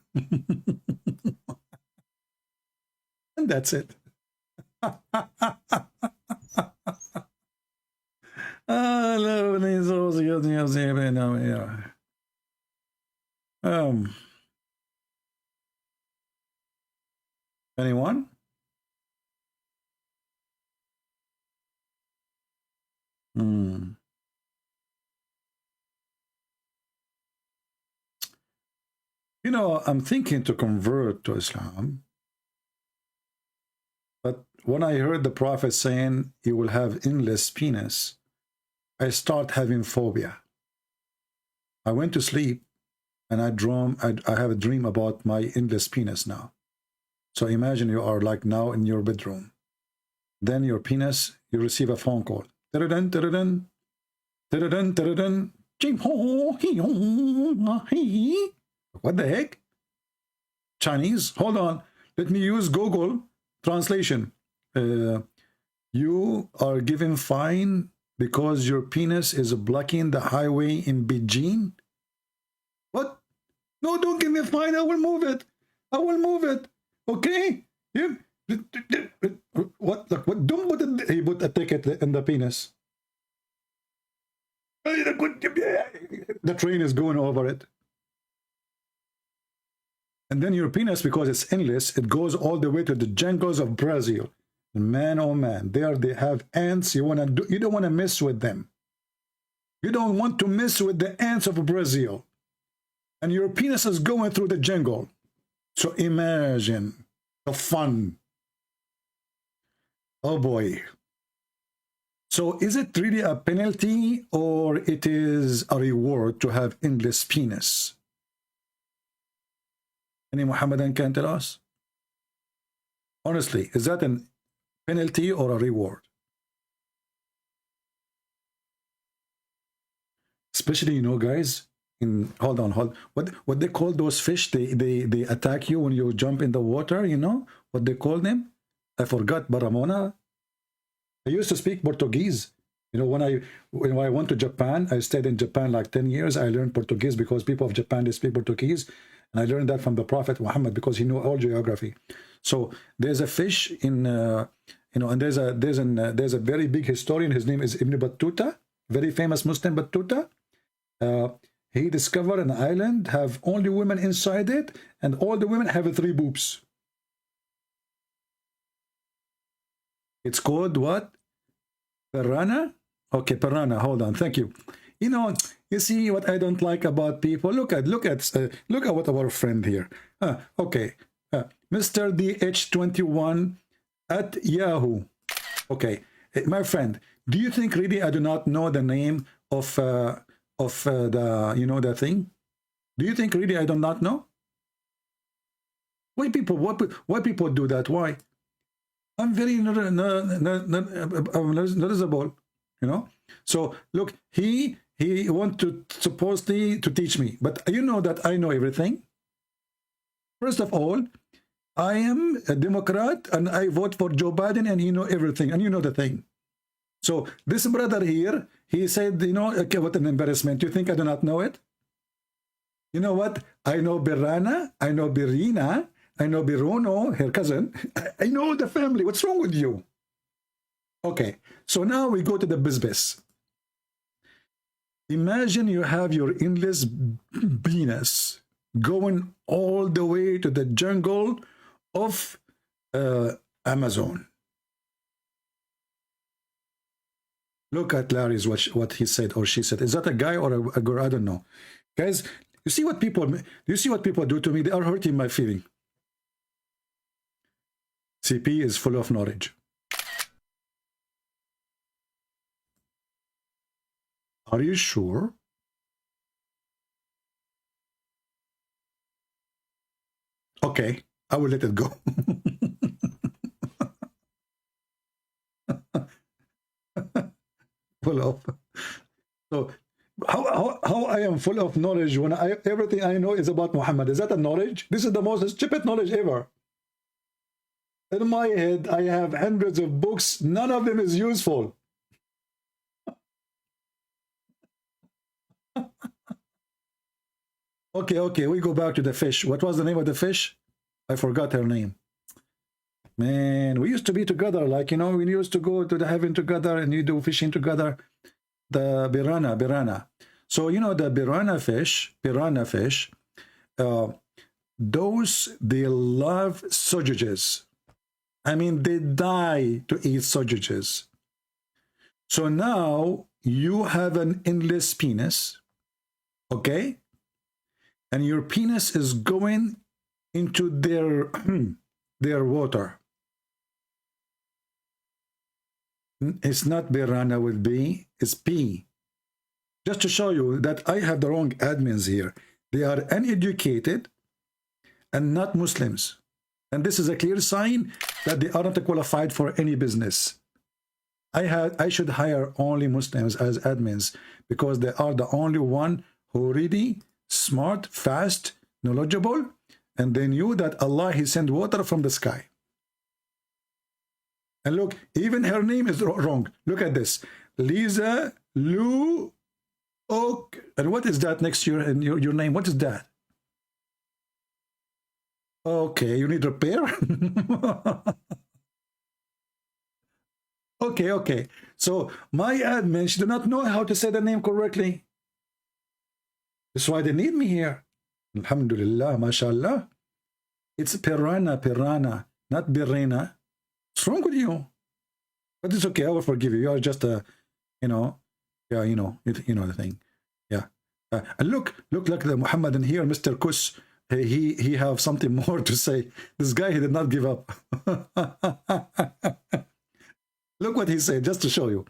And that's it. Anyone? You know, I'm thinking to convert to Islam. But when I heard the Prophet saying he will have endless penis, I start having phobia. I went to sleep and I have a dream about my endless penis now. So imagine you are like now in your bedroom. Then your penis, you receive a phone call. Ta-da-dun, ta-da-dun, ta-da-dun, ta-da-dun. What the heck? Chinese? Hold on. Let me use Google translation. You are given fine because your penis is blocking the highway in Beijing. What? No, don't give me a fine. I will move it. I will move it. Okay? You, what? Look, what? Don't put a ticket in the penis. The train is going over it. And then your penis, because it's endless, it goes all the way to the jungles of Brazil. Man, oh man, there they have ants. You don't want to mess with them. You don't want to mess with the ants of Brazil. And your penis is going through the jungle. So imagine the fun. Oh boy. So is it really a penalty or it is a reward to have endless penis? Any Muhammadan can tell us? Honestly, is that a penalty or a reward? Especially, you know, guys, hold on. What they call those fish, they attack you when you jump in the water, you know? What they call them? I forgot, Baramona. I used to speak Portuguese. You know, when I went to Japan, I stayed in Japan like 10 years. I learned Portuguese because people of Japan, they speak Portuguese. And I learned that from the Prophet Muhammad because he knew all geography. So there's a fish in, you know, and there's a very big historian. His name is Ibn Battuta, very famous Muslim Battuta. He discovered an island, have only women inside it, and all the women have 3 boobs. It's called what? Piranha? Okay, piranha. Hold on. Thank you. You know, you see what I don't like about people? Look at what our friend here. Okay. Mr. DH21 at Yahoo. Okay. My friend, do you think really I do not know the name of the, you know, the thing? Do you think really I do not know? Why people do that? Why? I'm very noticeable, you know. So look, he want to supposedly to teach me, but you know that I know everything. First of all, I am a Democrat and I vote for Joe Biden, and you know everything, and you know the thing. So this brother here, he said, you know, okay, what an embarrassment. You think I do not know it? You know what? I know Birana, I know Birina, I know Birono, her cousin. I know the family. What's wrong with you? Okay, so now we go to the business. Imagine you have your endless penis going all the way to the jungle of Amazon. Look at Larry's what he said or she said. Is that a guy or a girl? I don't know. Guys, you see what people do to me? They are hurting my feeling. CP is full of knowledge. Are you sure? Okay, I will let it go. Full of. So how I am full of knowledge when everything I know is about Muhammad? Is that a knowledge? This is the most stupid knowledge ever. In my head, I have hundreds of books. None of them is useful. Okay, we go back to the fish. What was the name of the fish? I forgot her name. Man, we used to be together, like, you know, we used to go to the heaven together and you do fishing together. The piranha. So, you know, the piranha fish, those, they love sausages. I mean, they die to eat sausages. So now you have an endless penis, okay? And your penis is going into their water. It's not piranha with B, it's P. Just to show you that I have the wrong admins here. They are uneducated and not Muslims. And this is a clear sign that they aren't qualified for any business. I should hire only Muslims as admins because they are the only one who really smart, fast, knowledgeable, and they knew that Allah, He sent water from the sky. And look, even her name is wrong. Look at this. Lisa, Lou, Oak. And what is that next to your name? What is that? Okay, you need repair? Okay. So my admin, she did not know how to say the name correctly. That's why they need me here. Alhamdulillah, mashallah. It's piranha, not birena. What's wrong with you? But it's okay, I will forgive you. You are just a, you know the thing. Yeah. And look like the Muhammad in here, Mr. Kus. He have something more to say. This guy, he did not give up. Look what he said, just to show you.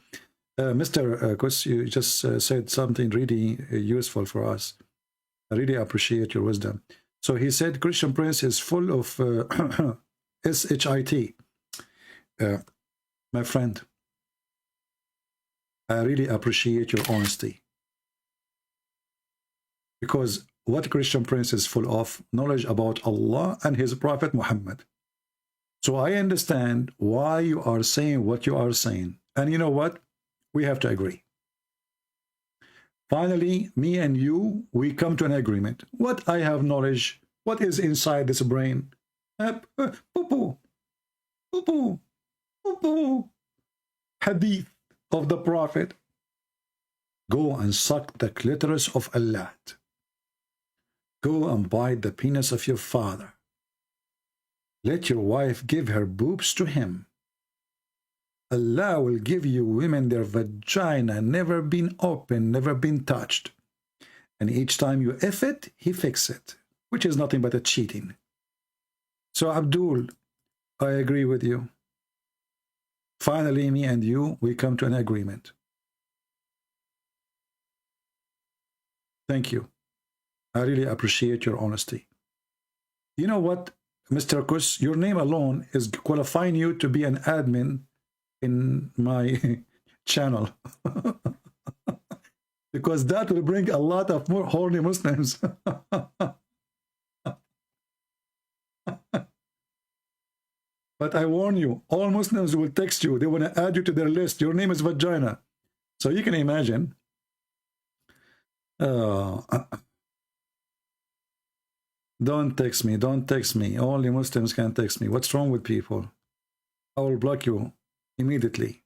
Mr. Kus, you just said something really useful for us. I really appreciate your wisdom. So he said, Christian Prince is full of shit. My friend, I really appreciate your honesty. Because what Christian Prince is full of, knowledge about Allah and His Prophet Muhammad. So I understand why you are saying what you are saying. And you know what? We have to agree. Finally, me and you, we come to an agreement. What I have knowledge, what is inside this brain? Poo-poo. Hadith of the Prophet. Go and suck the clitoris of Allah. Go and bite the penis of your father. Let your wife give her boobs to him. Allah will give you women their vagina never been opened, never been touched. And each time you F it, he fix it, which is nothing but a cheating. So Abdul, I agree with you. Finally, me and you, we come to an agreement. Thank you. I really appreciate your honesty. You know what, Mr. Kus, your name alone is qualifying you to be an admin in my channel. Because that will bring a lot of more horny Muslims. But I warn you, all Muslims will text you. They want to add you to their list. Your name is Vagina. So you can imagine. Don't text me. Don't text me. Only Muslims can text me. What's wrong with people? I will block you immediately.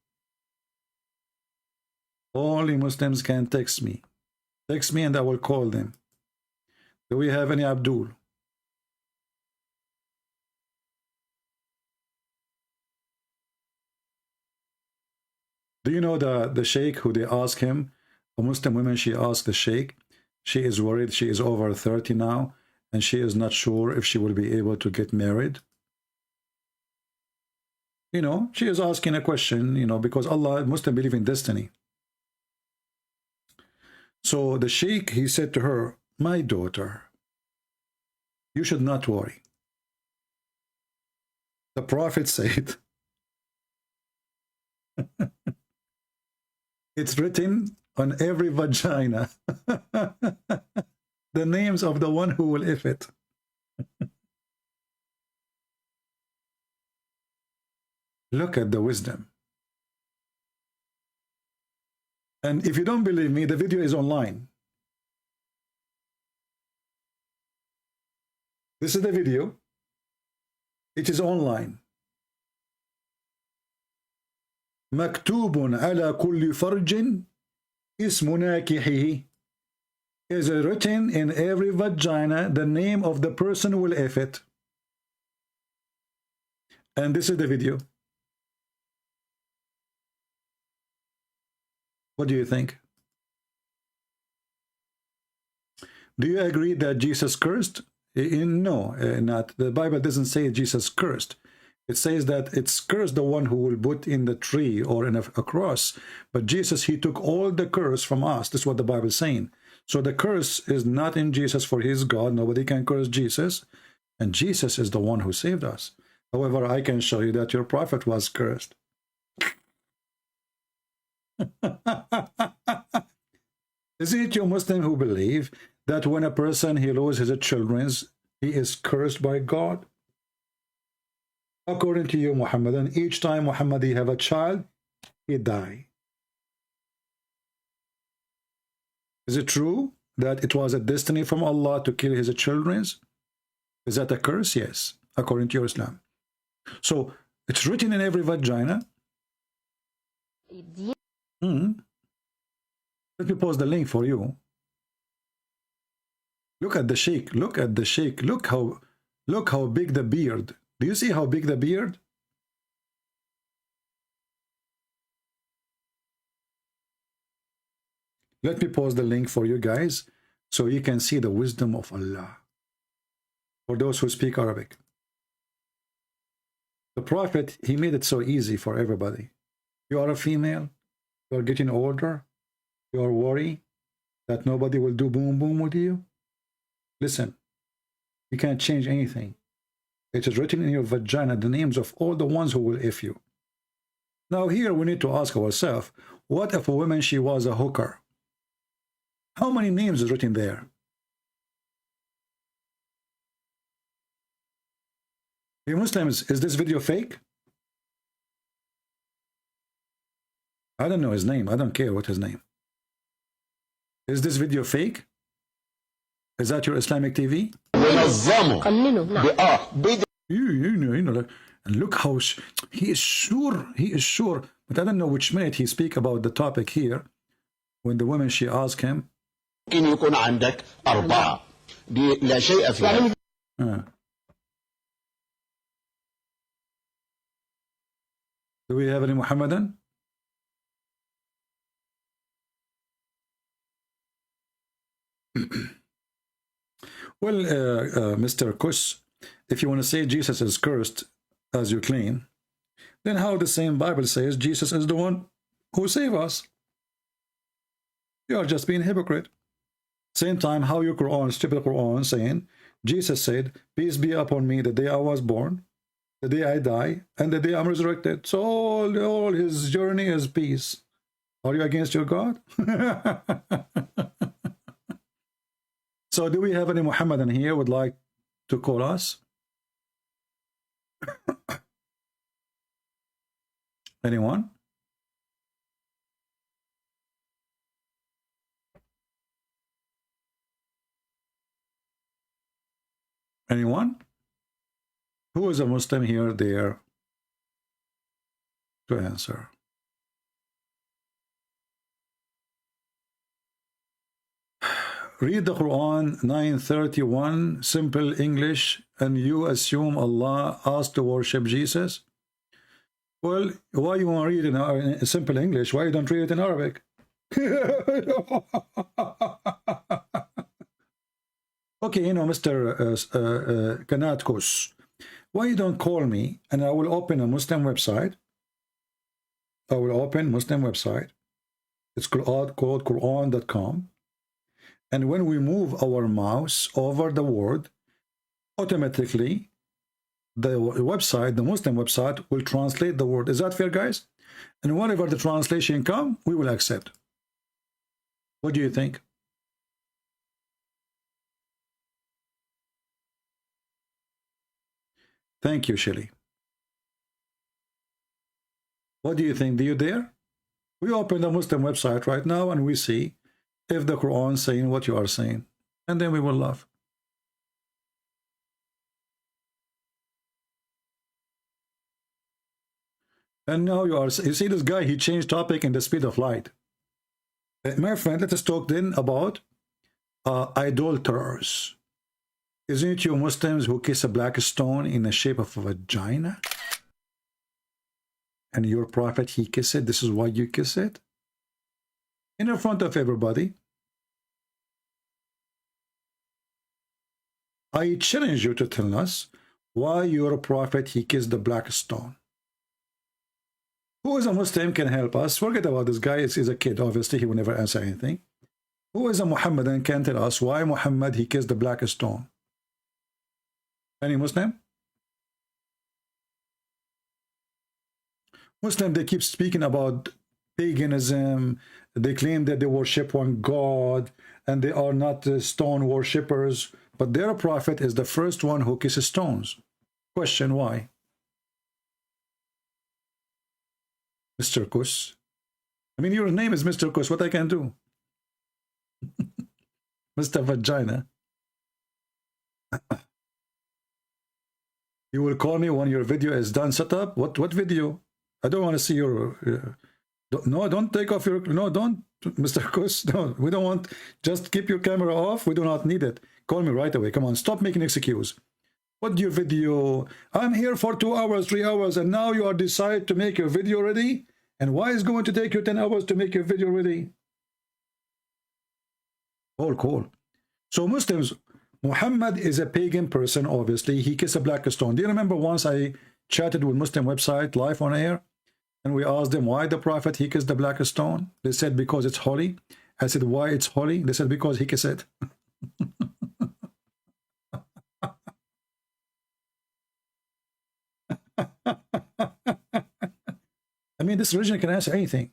Only Muslims can text me. Text me and I will call them. Do we have any Abdul? Do you know the sheikh who they ask him? A Muslim woman, she asked the sheikh. She is worried. She is over 30 now. And she is not sure if she will be able to get married. You know, she is asking a question, you know, because Allah, Muslim believe in destiny. So the sheikh, he said to her, my daughter, you should not worry. The Prophet said, it's written on every vagina, the names of the one who will if it. Look at the wisdom. And if you don't believe me, the video is online. This is the video. It is online. مكتوب على كل فرج اسم ناكحه. Is written in every vagina the name of the person who will if it. And this is the video. What do you think? Do you agree that Jesus cursed? No, not. The Bible doesn't say Jesus cursed. It says that it's cursed the one who will put in the tree or in a cross. But Jesus, he took all the curse from us. That's what the Bible is saying. So the curse is not in Jesus, for he is God. Nobody can curse Jesus. And Jesus is the one who saved us. However, I can show you that your prophet was cursed. Isn't it you Muslim who believe that when a person he loses his children, he is cursed by God? According to you, Muhammadan, each time Muhammad he have a child, he die. Is it true that it was a destiny from Allah to kill his children? Is that a curse? Yes, according to your Islam. So it's written in every vagina. Let me post the link for you. Look at the sheikh. Look at the sheikh. Look how big the beard. Do you see how big the beard? Let me post the link for you guys so you can see the wisdom of Allah. For those who speak Arabic. The Prophet, he made it so easy for everybody. You are a female. You are getting older. You are worried that nobody will do boom boom with you. Listen, you can't change anything. It is written in your vagina the names of all the ones who will if you. Now here we need to ask ourselves, what if a woman she was a hooker? How many names is written there? You Muslims, is this video fake? I don't know his name. I don't care what his name. Is this video fake? Is that your Islamic TV? You know, like, and look how he is sure. But I don't know which minute he speak about the topic here. When the woman she asked him. Do we have any Muhammadan? Well, Mr. Kush, if you want to say Jesus is cursed, as you claim, then how the same Bible says Jesus is the one who saved us? You are just being hypocrite. Same time, how your Quran, stupid Quran, saying, Jesus said, peace be upon me the day I was born, the day I die, and the day I'm resurrected. So all his journey is peace. Are you against your God? So do we have any Muhammadan here would like to call us? Anyone? Anyone? Who is a Muslim here there to answer? Read the Quran 931, simple English, and you assume Allah asked to worship Jesus? Well, why you want to read in simple English? Why you don't read it in Arabic? Okay, you know, Mr. Kanatkos, why you don't call me and I will open a Muslim website. I will open Muslim website. It's called Quran.com. And when we move our mouse over the word, automatically the website, the Muslim website, will translate the word. Is that fair, guys? And whatever the translation come, we will accept. What do you think? Thank you, Shelly. What do you think? Do you dare? We open the Muslim website right now and we see if the Quran is saying what you are saying. And then we will laugh. And now you see this guy, he changed topic in the speed of light. My friend, let us talk then about idolaters. Isn't it you Muslims who kiss a black stone in the shape of a vagina? And your prophet, he kissed it. This is why you kiss it? In front of everybody. I challenge you to tell us why your prophet, he kissed the black stone. Who is a Muslim can help us? Forget about this guy. He's a kid. Obviously, he will never answer anything. Who is a Muhammadan can tell us why Muhammad, he kissed the black stone? Any Muslim? Muslim, they keep speaking about paganism. They claim that they worship one God and they are not stone worshippers. But their prophet is the first one who kisses stones. Question, why? Mr. Kus. I mean, your name is Mr. Kus. What I can do? Mr. Vagina. You will call me when your video is done set up. What video? I don't want to see your no, don't take off your no, don't, Mr. Kus. No, we don't want. Just keep your camera off. We do not need it. Call me right away. Come on, stop making excuse. What your video? I'm here for 2 hours, 3 hours, and now you are decide to make your video ready. And why is it going to take you 10 hours to make your video ready? Cool. So Muslims, Muhammad is a pagan person, obviously. He kissed a black stone. Do you remember once I chatted with Muslim website live on air? And we asked them why the prophet, he kissed the black stone. They said because it's holy. I said, why it's holy? They said because he kissed it. I mean, this religion can answer anything.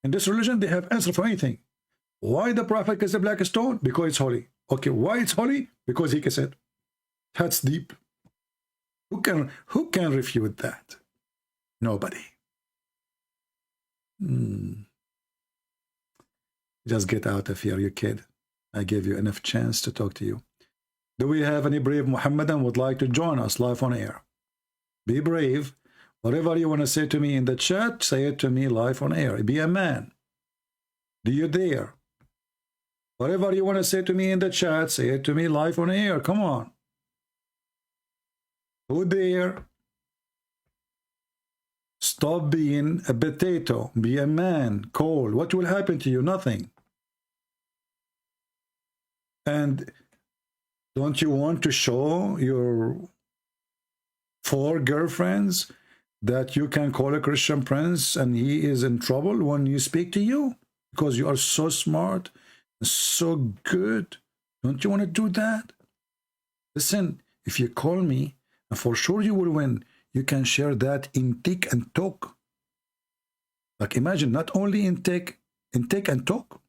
In this religion, they have answer for anything. Why the prophet kissed the black stone? Because it's holy. Okay, why it's holy? Because he kissed it. That's deep. Who can refute that? Nobody. Just get out of here, you kid. I gave you enough chance to talk to you. Do we have any brave Muhammadan would like to join us live on air? Be brave. Whatever you want to say to me in the chat, say it to me live on air. Be a man. Do you dare? Whatever you want to say to me in the chat, say it to me live on air. Come on. Who dare? Stop being a potato. Be a man. Cold. What will happen to you? Nothing. And don't you want to show your 4 girlfriends that you can call a Christian prince and he is in trouble when you speak to you? Because you are so smart and so good. Don't you want to do that? Listen, if you call me, and for sure you will win, you can share that in tick and talk. Like imagine, not only in tick and talk.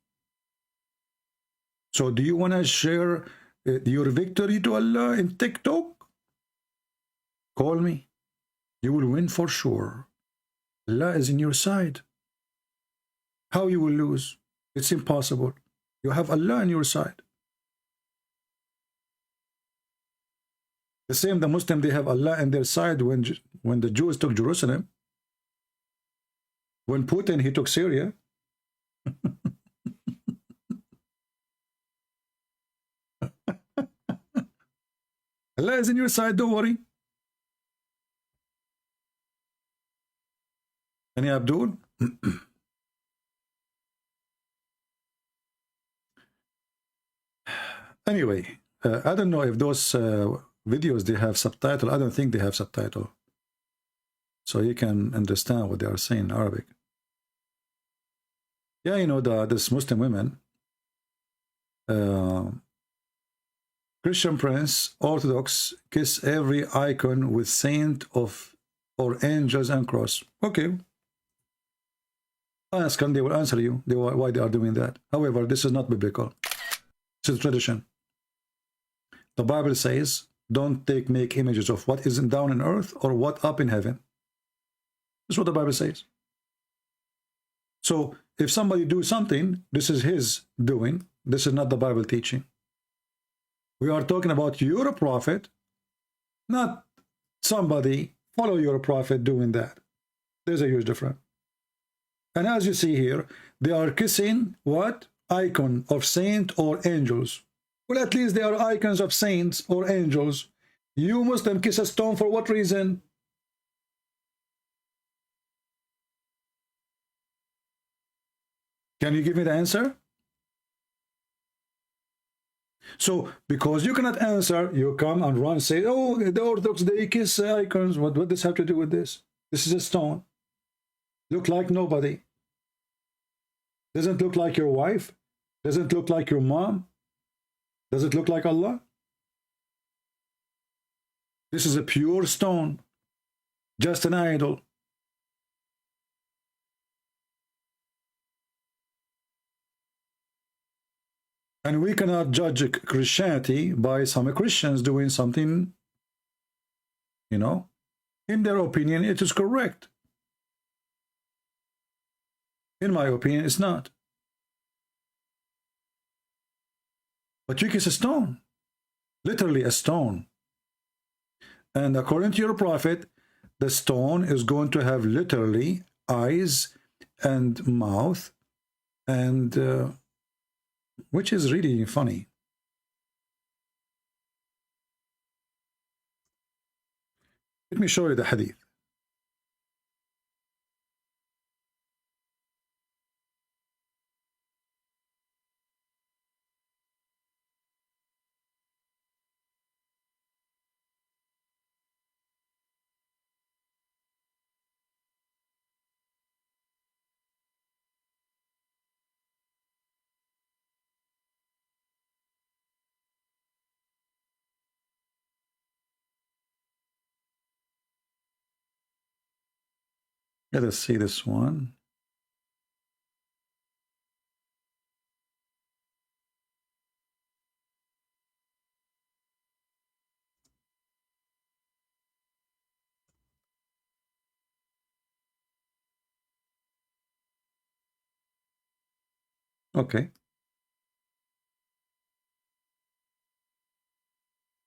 So do you want to share your victory to Allah in TikTok? Call me. You will win for sure. Allah is in your side. How you will lose? It's impossible. You have Allah on your side. The same, the Muslim, they have Allah on their side when the Jews took Jerusalem. When Putin, he took Syria. Allah is in your side, don't worry. Any Abdul? Anyway, I don't know if those videos, they have subtitle. I don't think they have subtitle. So you can understand what they are saying in Arabic. Yeah, you know, this Muslim women, Christian Prince, Orthodox, kiss every icon with saint of or angels and cross. Okay. Ask and they will answer you why they are doing that. However, this is not biblical. This is tradition. The Bible says, don't make images of what isn't down in earth or what up in heaven. That's what the Bible says. So if somebody do something, this is his doing. This is not the Bible teaching. We are talking about your prophet, not somebody follow your prophet doing that. There's a huge difference. And as you see here, they are kissing what? Icon of saint or angels. Well, at least they are icons of saints or angels. You Muslim kiss a stone for what reason? Can you give me the answer? So, because you cannot answer, you come and run, say, oh, the Orthodox, they kiss icons. What does this have to do with this? This is a stone. Look like nobody. Doesn't look like your wife. Doesn't look like your mom. Does it look like Allah? This is a pure stone. Just an idol. And we cannot judge Christianity by some Christians doing something, you know, in their opinion, it is correct. In my opinion, it's not. But you kiss a stone, literally a stone. And according to your prophet, the stone is going to have literally eyes and mouth and... which is really funny. Let me show you the hadith. Let us see this one. Okay.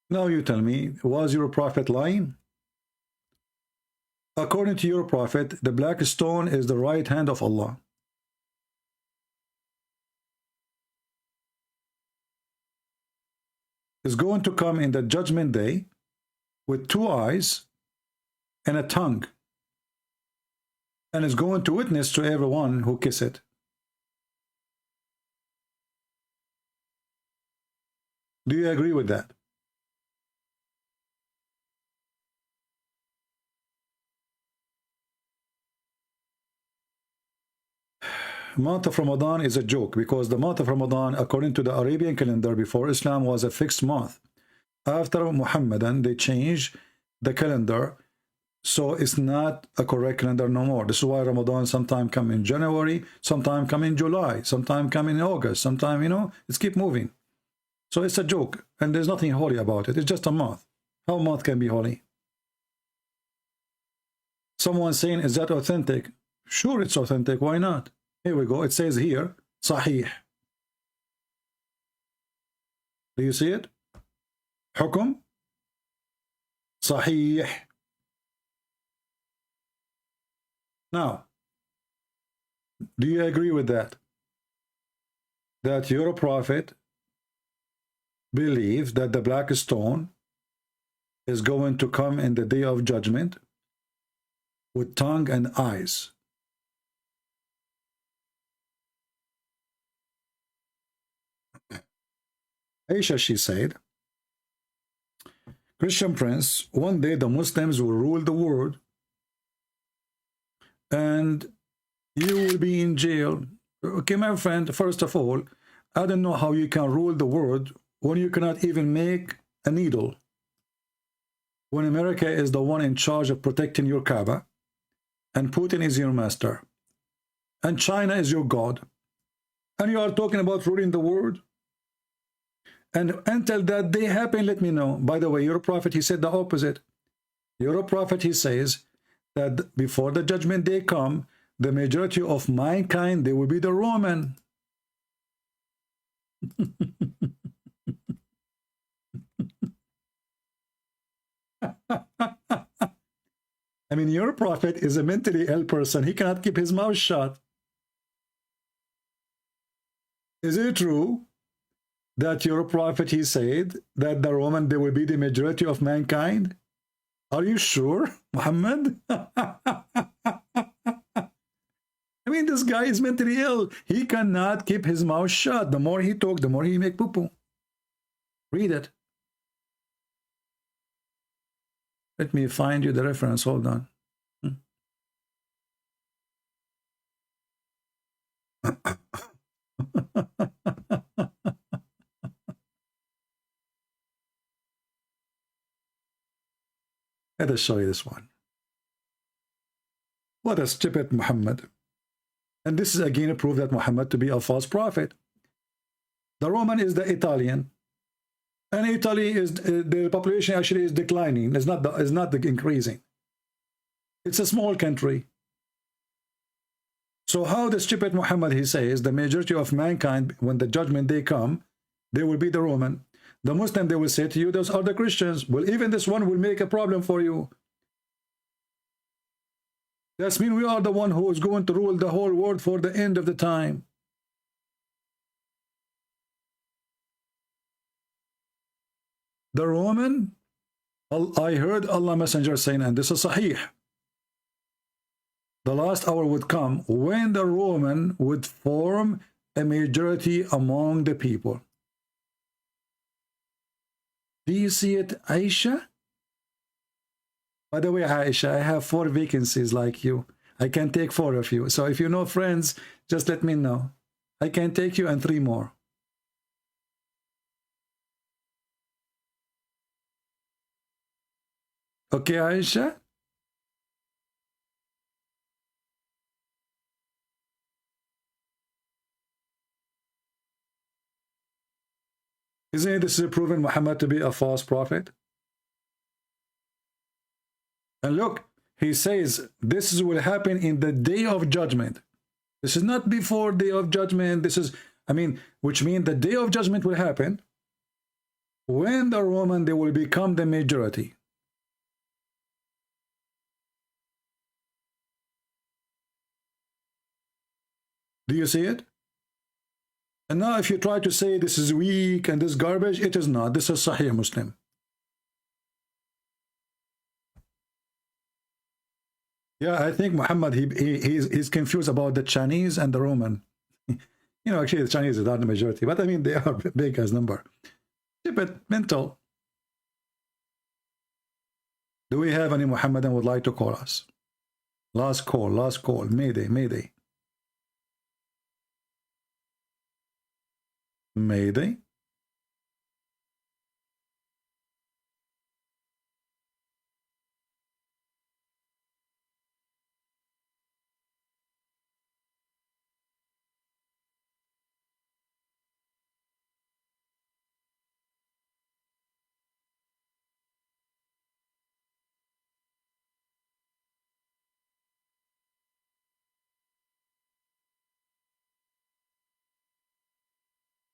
Now you tell me, was your prophet lying? According to your prophet, the black stone is the right hand of Allah. Is going to come in the judgment day with 2 eyes and a tongue, and is going to witness to everyone who kiss it. Do you agree with that? Month of Ramadan is a joke because the month of Ramadan, according to the Arabian calendar before Islam, was a fixed month. After Muhammadan, they changed the calendar, so it's not a correct calendar no more. This is why Ramadan sometime come in January, sometime come in July, sometime come in August, sometime, you know, it's keep moving. So it's a joke, and there's nothing holy about it. It's just a month. How a month can be holy? Someone saying, is that authentic? Sure, it's authentic. Why not? Here we go. It says here, Sahih. Do you see it? Hukum. Sahih. Now, do you agree with that? That your prophet believes that the black stone is going to come in the day of judgment with tongue and eyes. Aisha, she said, Christian Prince, one day the Muslims will rule the world and you will be in jail. Okay, my friend, first of all, I don't know how you can rule the world when you cannot even make a needle. When America is the one in charge of protecting your Kaaba, and Putin is your master, and China is your God, and you are talking about ruling the world? And until that day happen, let me know. By the way, your prophet, he said the opposite. Your prophet, he says that before the judgment day come, the majority of mankind, they will be the Roman. I mean, your prophet is a mentally ill person. He cannot keep his mouth shut. Is it true that your prophet, he said that the Roman, they will be the majority of mankind? Are you sure, Muhammad? I mean, this guy is mentally ill. He cannot keep his mouth shut. The more he talk, the more he make poo-poo. Read it. Let me find you the reference. Hold on. Let us show you this one. What a stupid Muhammad. And this is again a proof that Muhammad to be a false prophet. The Roman is the Italian. And Italy is the population actually is declining. It's not increasing. It's a small country. So how the stupid Muhammad, he says the majority of mankind, when the judgment day come, they will be the Roman. The Muslim, they will say to you, those are the Christians. Well, even this one will make a problem for you. That means we are the one who is going to rule the whole world for the end of the time. The Roman, I heard Allah Messenger saying, and this is Sahih, the last hour would come when the Roman would form a majority among the people. Do you see it, Aisha? By the way, Aisha, I have 4 vacancies like you. I can take 4 of you. So if you know friends, just let me know. I can take you and 3 more. Okay, Aisha? Isn't this proven Muhammad to be a false prophet? And look, he says this will happen in the day of judgment. This is not before day of judgment. This is, I mean, which means the day of judgment will happen when the Roman, they will become the majority. Do you see it? And now if you try to say this is weak and this garbage, it is not. This is Sahih Muslim. Yeah, I think Muhammad, he's confused about the Chinese and the Roman. You know, actually the Chinese are not the majority, but I mean, they are big as number. Stupid, mental. Do we have any Muhammadan would like to call us? Last call, Mayday, Mayday. Mayday.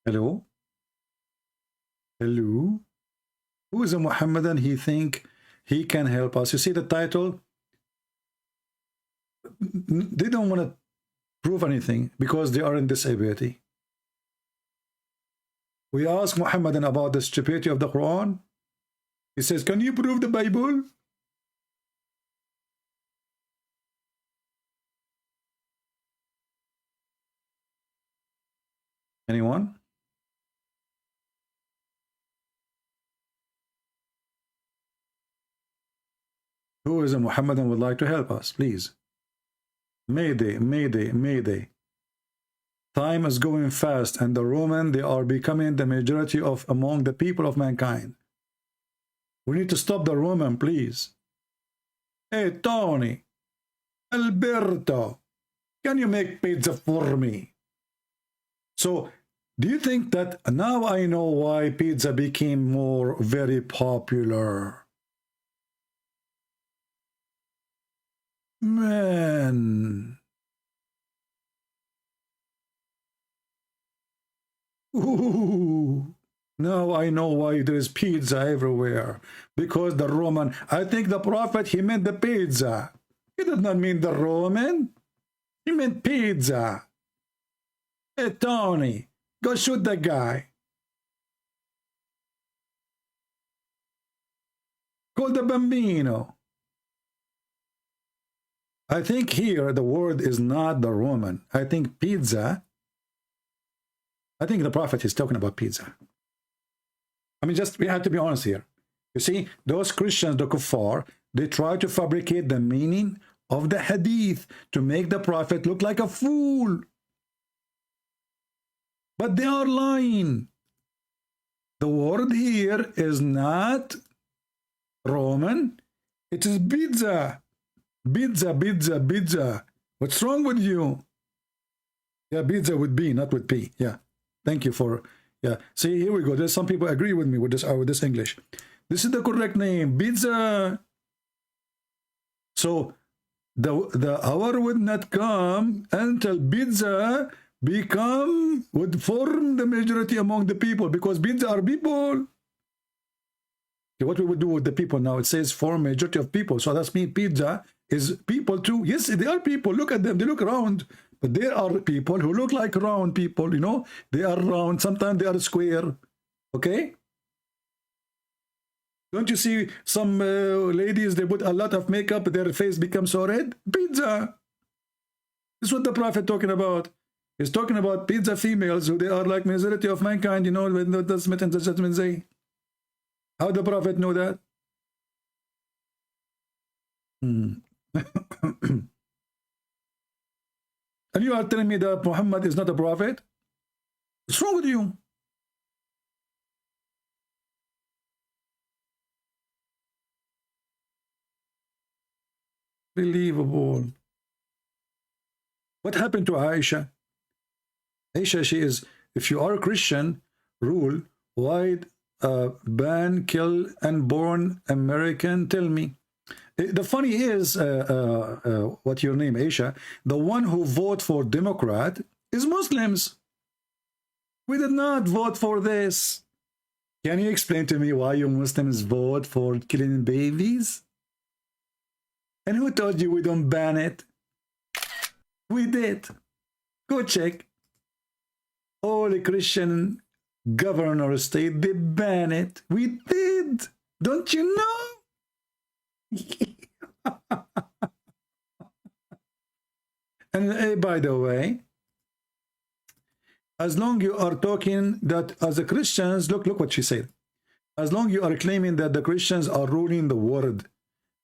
Hello? Hello? Who is a Muhammadan? He think he can help us. You see the title? They don't want to prove anything because they are in disability. We ask Muhammadan about the stupidity of the Quran. He says, can you prove the Bible? Anyone? Who is a Muhammadan would like to help us, please? Mayday, mayday, mayday. Time is going fast, and the Roman, they are becoming the majority of among the people of mankind. We need to stop the Roman, please. Hey, Tony, Alberto, can you make pizza for me? So, do you think that now I know why pizza became more very popular? Man. Ooh. Now I know why there is pizza everywhere. Because the Roman, I think the Prophet, he meant the pizza. He did not mean the Roman. He meant pizza. Hey, Tony, go shoot the guy. Call the Bambino. I think here the word is not the Roman. I think pizza. I think the Prophet is talking about pizza. I mean, just we have to be honest here. You see, those Christians, the kuffar, they try to fabricate the meaning of the hadith to make the Prophet look like a fool. But they are lying. The word here is not Roman. It is pizza. Pizza, pizza, pizza. What's wrong with you? Yeah, pizza with B, not with P. Yeah. Thank you for, yeah. See, here we go. There's some people agree with me with this English. This is the correct name, pizza. So the hour would not come until pizza would form the majority among the people, because pizza are people. Okay, what we would do with the people now? It says form majority of people. So that's mean pizza is people too. Yes, they are people. Look at them. They look round. But there are people who look like round people, you know. They are round. Sometimes they are square. Okay? Don't you see some ladies, they put a lot of makeup, their face becomes so red? Pizza. This is what the Prophet talking about. He's talking about pizza females who they are like majority of mankind, you know, with the Smith and the judgment day. How the Prophet know that? And you are telling me that Muhammad is not a prophet? What's wrong with you? Believable. What happened to Aisha? Aisha, she is, if you are a Christian, rule, why ban, kill, unborn American? Tell me. The funny is, what your name, Aisha, the one who vote for Democrat is Muslims. We did not vote for this. Can you explain to me why you Muslims vote for killing babies? And who told you we don't ban it? We did. Go check. All the Christian governor state, they ban it. We did. Don't you know? And by the way, as long you are talking that as the Christians, look what she said. As long you are claiming that the Christians are ruling the world,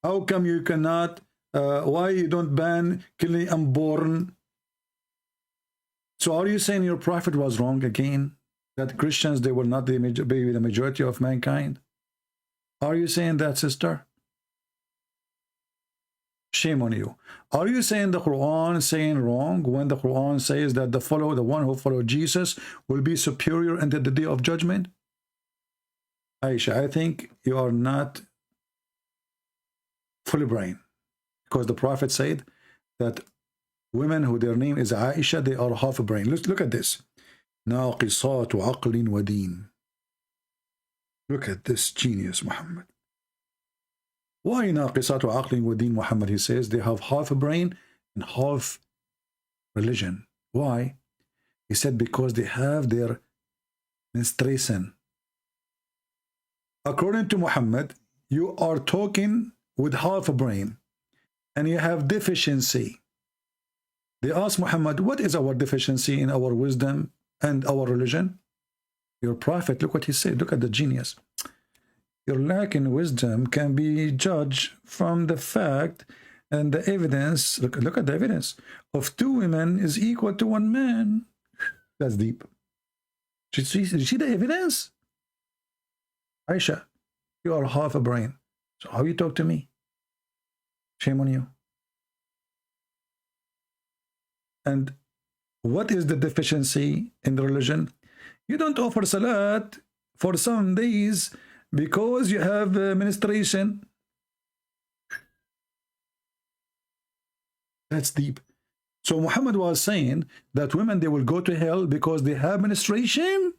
how come you cannot, why you don't ban killing unborn? So are you saying your prophet was wrong again? That Christians, they will not be the majority of mankind? Are you saying that, sister? Shame on you. Are you saying the Quran saying wrong when the Quran says that the one who followed Jesus will be superior until the day of judgment? Aisha, I think you are not fully brain, because the Prophet said that women who their name is Aisha, they are half a brain. Look at this. ناقصات عقل ودين. Look at this genius, Muhammad. Why ناقصات عقل ودين, Muhammad? He says they have half a brain and half religion. Why? He said because they have their menstruation. According to Muhammad, you are talking with half a brain and you have deficiency. They asked Muhammad, what is our deficiency in our wisdom and our religion? Your prophet, look what he said. Look at the genius. your lack in wisdom can be judged from the fact and the evidence. Look at the evidence of 2 women is equal to 1 man. That's deep. Did you see the evidence? Aisha, you are half a brain. So how you talk to me? Shame on you. And what is the deficiency in the religion? You don't offer salat for some days because you have menstruation. That's deep. So Muhammad was saying that women, they will go to hell because they have menstruation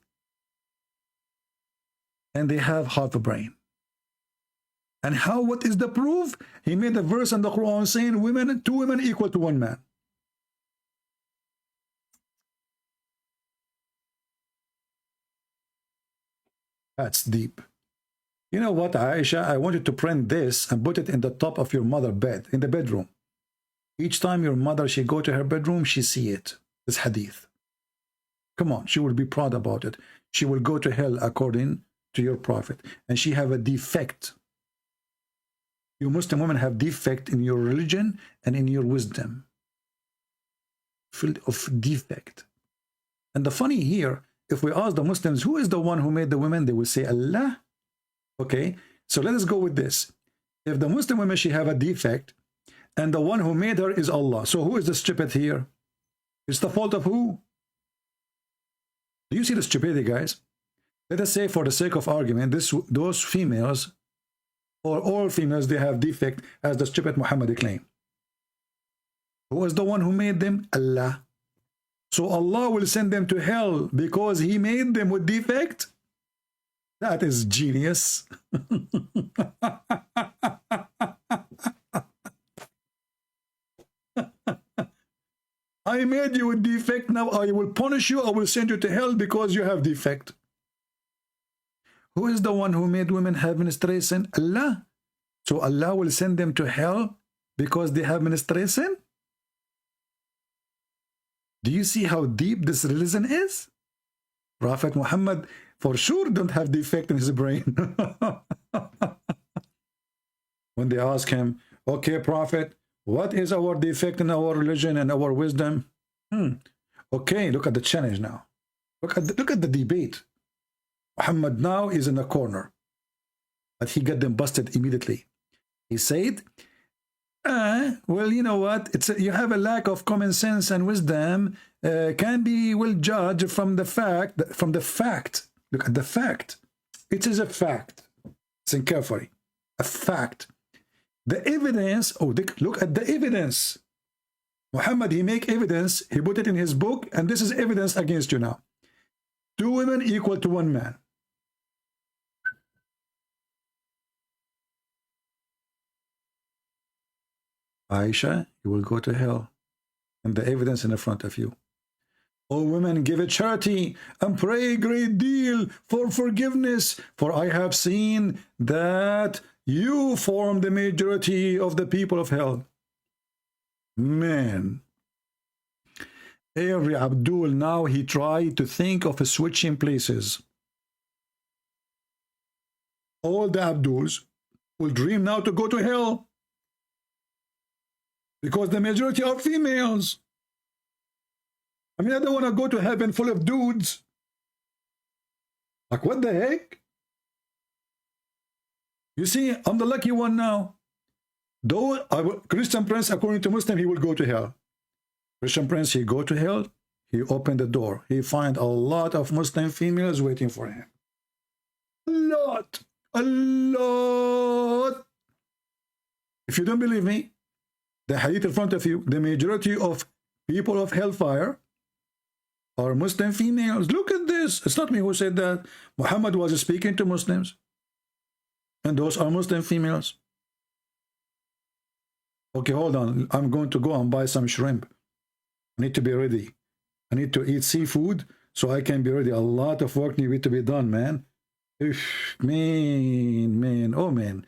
and they have half a brain. And how? What is the proof? He made a verse in the Quran saying 2 women equal to 1 man. That's deep. You know what, Aisha? I want you to print this and put it in the top of your mother's bed, in the bedroom. Each time your mother, she go to her bedroom, she see it. This hadith. Come on, she will be proud about it. She will go to hell according to your prophet. And she have a defect. You Muslim women have defect in your religion and in your wisdom. Filled of defect. And the funny here, if we ask the Muslims, who is the one who made the women? They will say Allah. Okay, so let us go with this. If the Muslim women, she have a defect, and the one who made her is Allah. So who is the stupid here? It's the fault of who? Do you see the stupidity, guys? Let us say, for the sake of argument, those females, or all females, they have defect, as the stupid Muhammad claimed. Who was the one who made them? Allah. So Allah will send them to hell because he made them with defect? That is genius. I made you with defect, now I will punish you, I will send you to hell because you have defect. Who is the one who made women have menstruation? Allah. So Allah will send them to hell because they have menstruation? Do you see how deep this religion is? Prophet Muhammad for sure don't have defect in his brain. When they ask him, okay, Prophet, what is our defect in our religion and our wisdom? Okay, look at the challenge now. Look at the debate. Muhammad now is in a corner, but he got them busted immediately. He said, well, you know what? You have a lack of common sense and wisdom. Can be well judged from the fact. Look at the fact. It is a fact. Listen carefully. A fact. The evidence. Oh, look at the evidence. Muhammad, he make evidence. He put it in his book, and this is evidence against you now. 2 women equal to 1 man. Aisha, you will go to hell. And the evidence in the front of you. O women, give a charity and pray a great deal for forgiveness, for I have seen that you form the majority of the people of hell. Man. Every Abdul now, he tried to think of switching places. All the Abduls will dream now to go to hell. Because the majority are females. I mean, I don't want to go to heaven full of dudes. Like, what the heck? You see, I'm the lucky one now. Though Christian Prince, according to Muslim, he will go to hell. Christian Prince, he go to hell. He opened the door. He find a lot of Muslim females waiting for him. A lot. A lot. If you don't believe me, the hadith in front of you, the majority of people of hellfire are Muslim females. Look at this. It's not me who said that. Muhammad was speaking to Muslims. And those are Muslim females. Okay, hold on. I'm going to go and buy some shrimp. I need to be ready. I need to eat seafood so I can be ready. A lot of work needs to be done, man. Man. Oh, man.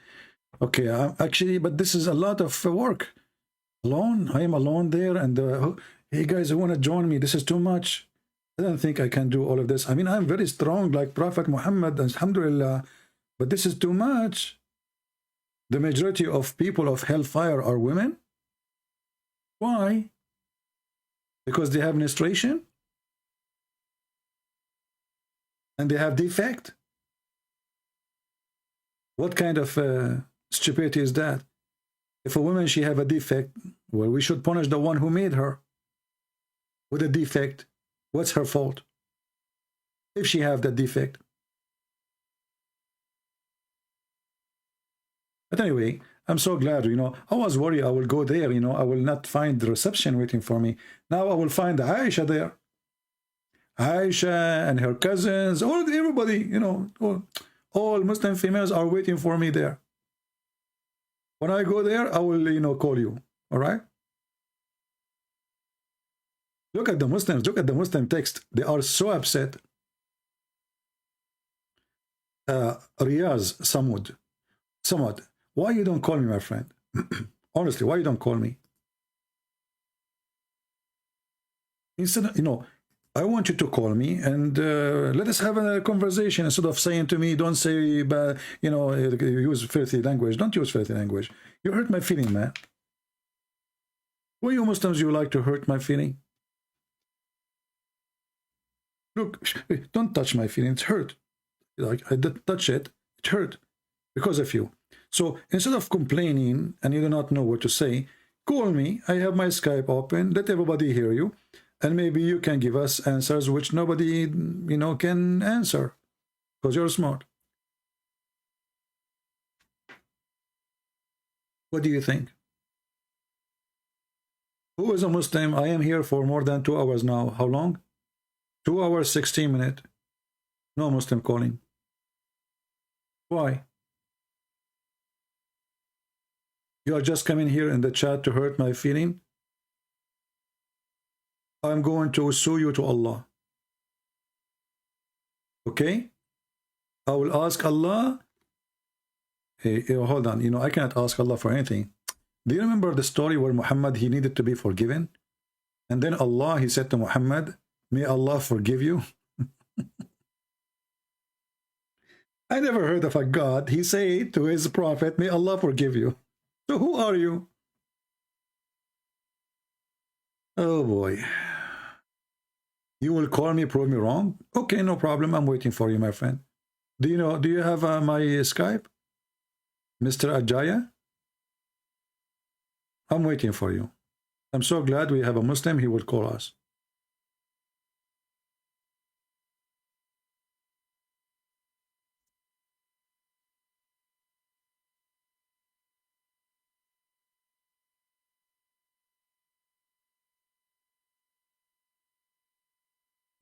Okay, actually, but this is a lot of work. Alone? I am alone there, and hey guys, who want to join me? This is too much. I don't think I can do all of this. I mean, I'm very strong like Prophet Muhammad, alhamdulillah, But this is too much. The majority of people of hellfire are women. Why? Because they have menstruation and they have defect. What kind of stupidity is that? If a woman, she have a defect, well, we should punish the one who made her with a defect. What's her fault if she have that defect? But anyway, I'm so glad, you know, I was worried I will go there, you know, I will not find the reception waiting for me. Now I will find Aisha there. Aisha and her cousins, everybody, you know, all Muslim females are waiting for me there. When I go there, I will, you know, call you. All right? Look at the Muslims. Look at the Muslim text. They are so upset. Riyaz, Somad, why you don't call me, my friend? Honestly, why you don't call me? Instead of, you know, I want you to call me and let us have a conversation instead of saying to me, don't say, you know, use filthy language. Don't use filthy language. You hurt my feeling, man. Why you Muslims, you like to hurt my feeling? Look, don't touch my feeling. It's hurt. Like, I did touch it. It hurt because of you. So instead of complaining and you do not know what to say, call me. I have my Skype open. Let everybody hear you. And maybe you can give us answers which nobody, you know, can answer because you're smart. What do you think? Who is a Muslim? I am here for more than 2 hours now. How long? 2 hours, 16 minutes. No Muslim calling. Why? You are just coming here in the chat to hurt my feeling? I'm going to sue you to Allah. Okay? I will ask Allah. Hey, hold on. You know, I cannot ask Allah for anything. Do you remember the story where Muhammad, he needed to be forgiven? And then Allah, he said to Muhammad, may Allah forgive you. I never heard of a God, he said to his prophet, may Allah forgive you. So who are you? Oh boy. You will call me, prove me wrong? Okay, no problem. I'm waiting for you, my friend. Do you have my Skype? Mr. Ajaya? I'm waiting for you. I'm so glad we have a Muslim. He will call us.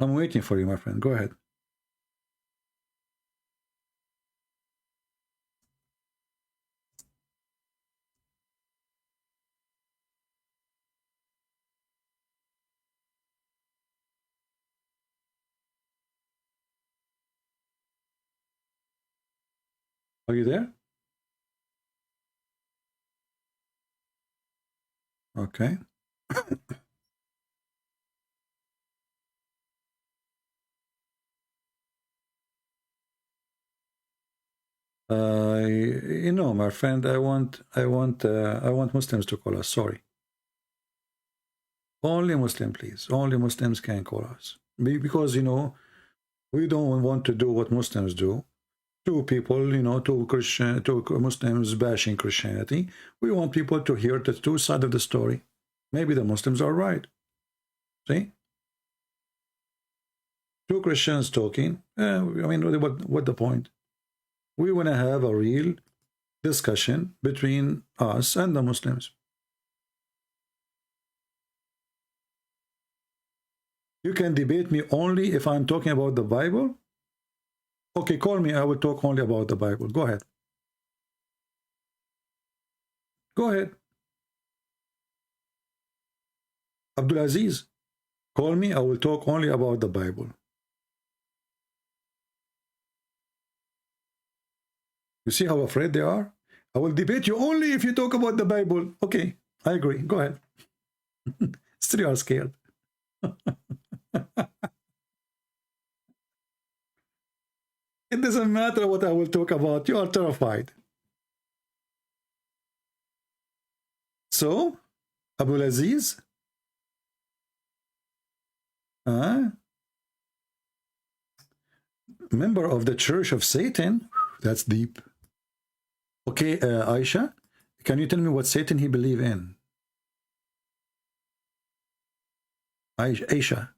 I'm waiting for you, my friend. Go ahead. Are you there? Okay. You know, my friend, I want Muslims to call us. Sorry. Only Muslim, please. Only Muslims can call us. Because, you know, we don't want to do what Muslims do. Two people, you know, two Muslims bashing Christianity. We want people to hear the two sides of the story. Maybe the Muslims are right. See? Two Christians talking. I mean, what the point? We want to have a real discussion between us and the Muslims. You can debate me only if I'm talking about the Bible. Okay, call me. I will talk only about the Bible. Go ahead. Go ahead. Abdul Aziz, call me. I will talk only about the Bible. You see how afraid they are? I will debate you only if you talk about the Bible. Okay, I agree. Go ahead. Still you are scared. It doesn't matter what I will talk about. You are terrified. So, Abul Aziz, member of the Church of Satan. That's deep. Okay, Aisha, can you tell me what Satan he believe in? Aisha,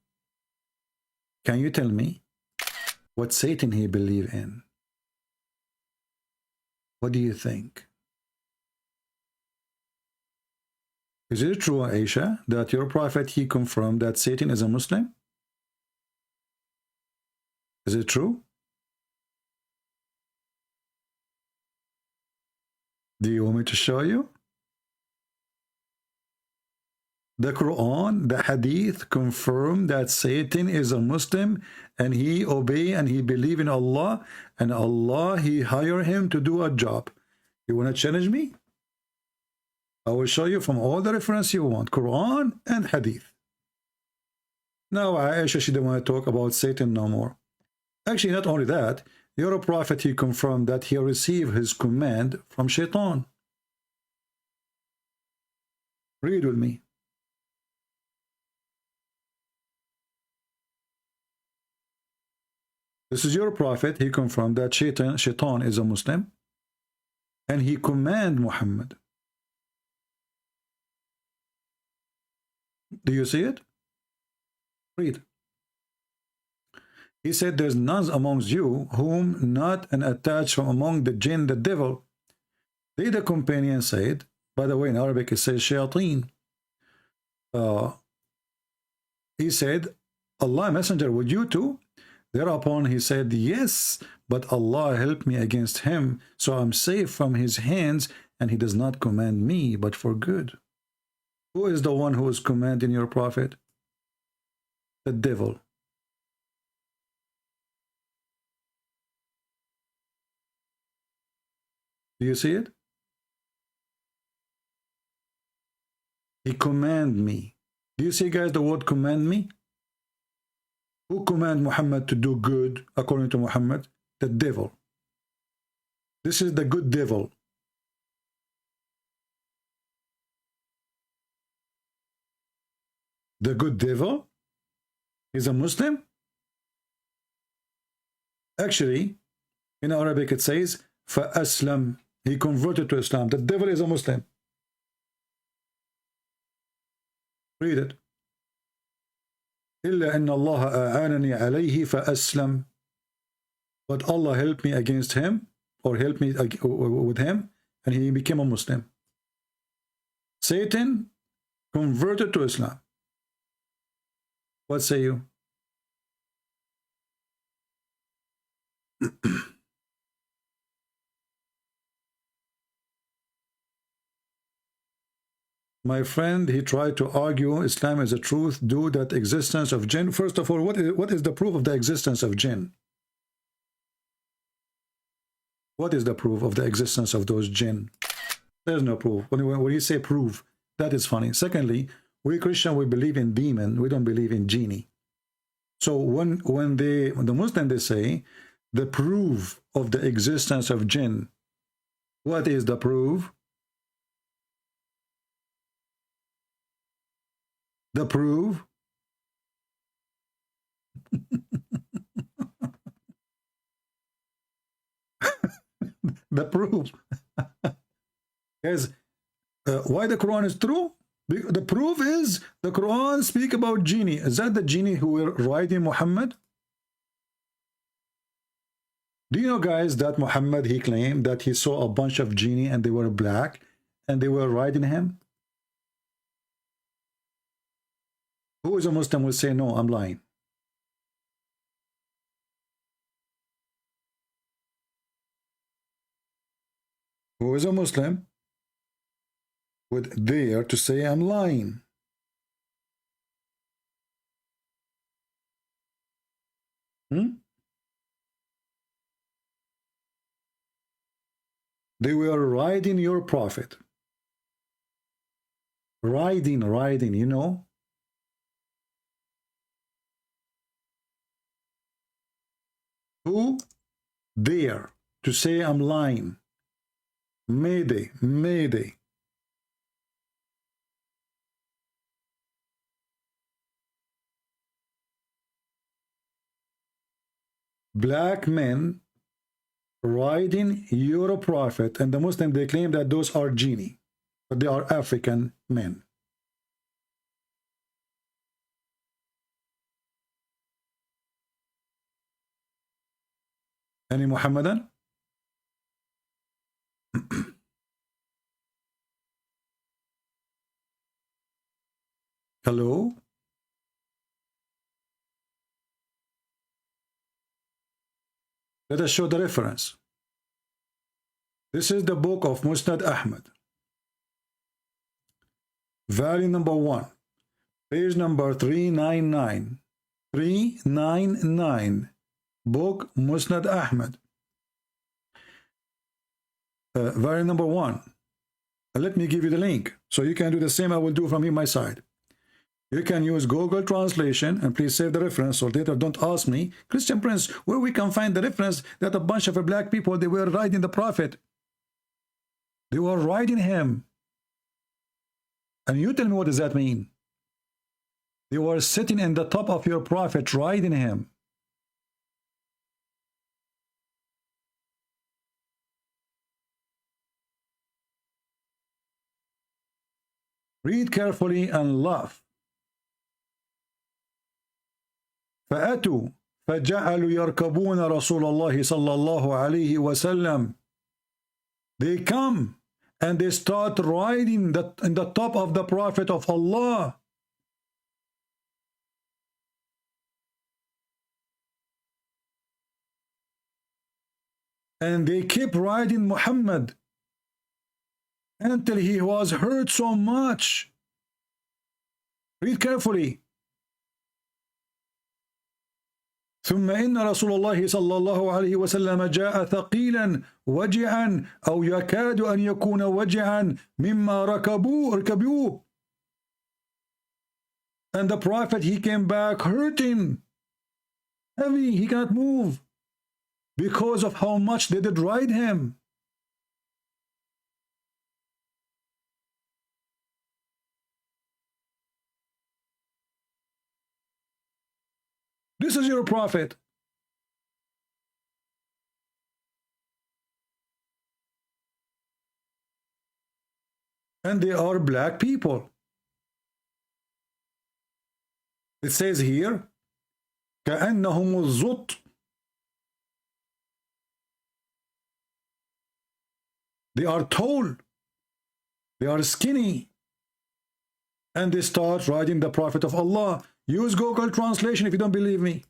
can you tell me what Satan he believe in? What do you think? Is it true, Aisha, that your prophet he confirmed that Satan is a Muslim? Is it true? Do you want me to show you? The Quran, the Hadith confirm that Satan is a Muslim and he obey and he believe in Allah, and Allah he hire him to do a job. You want to challenge me? I will show you from all the reference you want, Quran and Hadith. Now Aisha, she don't want to talk about Satan no more. Actually, not only that, your prophet he confirmed that he received his command from Shaitan. Read with me. This is your prophet. He confirmed that Shaitan is a Muslim, and he command Muhammad. Do you see it? Read. He said, "There's none amongst you whom not an attached from among the jinn, the devil." They, the companion, said. By the way, in Arabic it says shayateen. He said, "Allah Messenger, would you too?" Thereupon he said, "Yes, but Allah helped me against him, so I'm safe from his hands, and he does not command me, but for good." Who is the one who is commanding your prophet? The devil. Do you see it? He command me. Do you see, guys, the word command me? Who command Muhammad to do good according to Muhammad? The devil. This is the good devil. The good devil is a Muslim? Actually, in Arabic it says, فَأَسْلَمْ. He converted to Islam. The devil is a Muslim. Read it. إِلَّا إِنَّ اللَّهَ أَعَانَنِي عَلَيْهِ فَأَسْلَمْ. But Allah helped me against him, or helped me with him, and he became a Muslim. Satan converted to Islam. What say you? My friend, he tried to argue Islam is a truth due that existence of jinn. First of all, what is the proof of the existence of jinn? What is the proof of the existence of those jinn? There's no proof. When you say proof, that is funny. Secondly, we Christian, we believe in demon. We don't believe in genie. So when the Muslim, they say the proof of the existence of jinn, what is the proof? The proof? The proof. Guys, why the Quran is true? The proof is the Quran speak about genie. Is that the genie who were riding Muhammad? Do you know, guys, that Muhammad, he claimed that he saw a bunch of genie and they were black and they were riding him? Who is a Muslim will say, no, I'm lying? Who is a Muslim would dare to say I'm lying? They were riding your prophet. Riding, you know? Who dare to say I'm lying, mayday, mayday. Black men riding your prophet, and the Muslim, they claim that those are genie, but they are African men. Any Muhammadan? Hello? Let us show the reference. This is the book of Musnad Ahmed. Volume number 1. Page number 399. 399. Book Musnad Ahmed. Volume number 1. Let me give you the link. So you can do the same I will do from here my side. You can use Google Translation, and please save the reference so later don't ask me, Christian Prince, where we can find the reference that a bunch of black people, they were riding the prophet. They were riding him. And you tell me, what does that mean? They were sitting in the top of your prophet, riding him. Read carefully and laugh. فأتوا فجعلوا يركبون رسول الله صلى الله عليه وسلم. They come and they start riding in the top of the Prophet of Allah. And they keep riding Muhammad until he was hurt so much. Read carefully. ثم إن رسول الله صلى الله عليه وسلم جاء ثقيلا وجعا أو يكاد أن يكون وجعا مما ركبوه. And the Prophet, he came back hurting, heavy, he cannot move because of how much they did ride him. This is your prophet. And they are black people. It says here, كأنهم الزط. They are tall. They are skinny. And they start riding the Prophet of Allah. Use Google Translation if you don't believe me.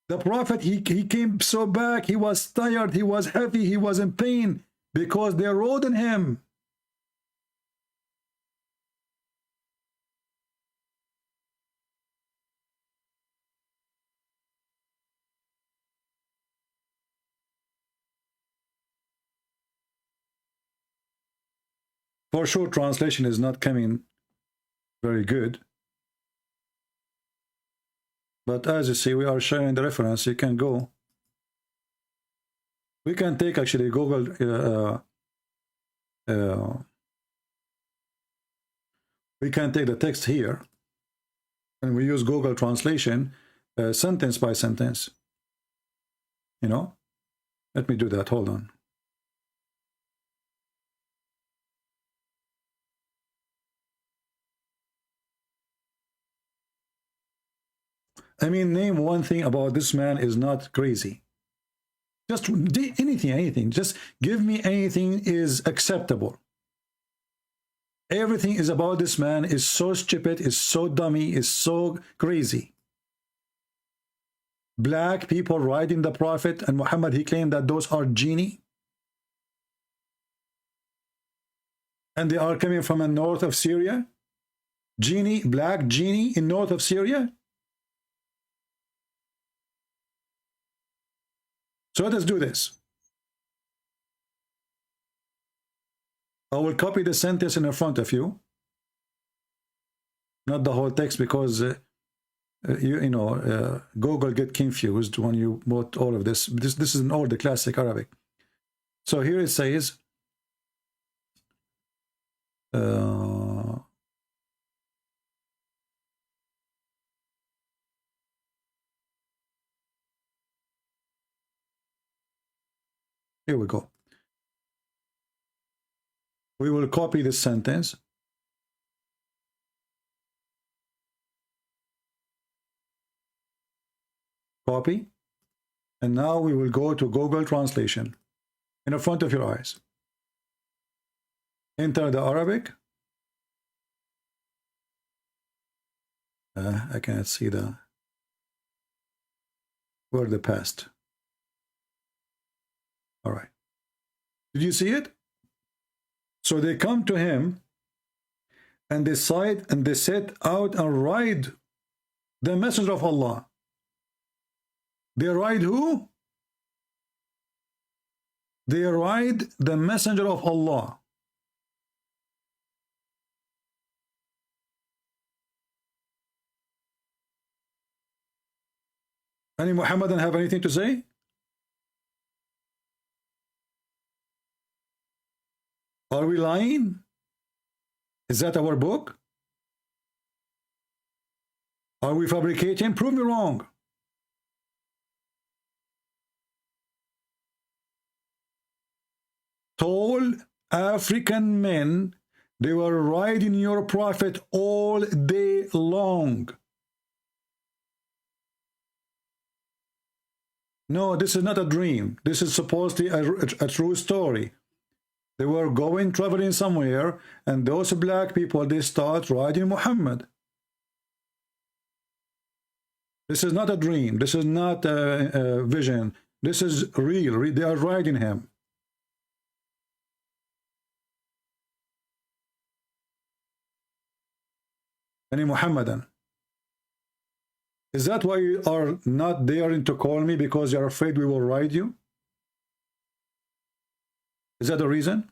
The Prophet, he came so back, he was tired, he was heavy, he was in pain because they rode on him. For sure, translation is not coming very good. But as you see, we are sharing the reference. You can go. We can take actually Google. We can take the text here, and we use Google Translation, sentence by sentence. You know, let me do that. Hold on. I mean, name one thing about this man is not crazy. Just anything. Just give me anything is acceptable. Everything is about this man is so stupid, is so dummy, is so crazy. Black people riding the Prophet, and Muhammad, he claimed that those are genie. And they are coming from the north of Syria. Genie, black genie in north of Syria. So let us do this. I will copy the sentence in front of you, not the whole text, because Google get confused when you bought all of this. This is an old classic Arabic. So here it says, here we go. We will copy this sentence. Copy. And now we will go to Google Translation in front of your eyes. Enter the Arabic. I cannot see the word the past. All right. Did you see it? So they come to him and they set out and ride the messenger of Allah. They ride who? They ride the messenger of Allah. Any Muhammadan have anything to say? Are we lying? Is that our book? Are we fabricating? Prove me wrong. Tall African men, they were riding your prophet all day long. No, this is not a dream. This is supposedly a true story. They were traveling somewhere, and those black people, they start riding Muhammad. This is not a dream. This is not a vision. This is real. They are riding him. Any Muhammadan? Is that why you are not daring to call me, because you're afraid we will ride you? Is that the reason?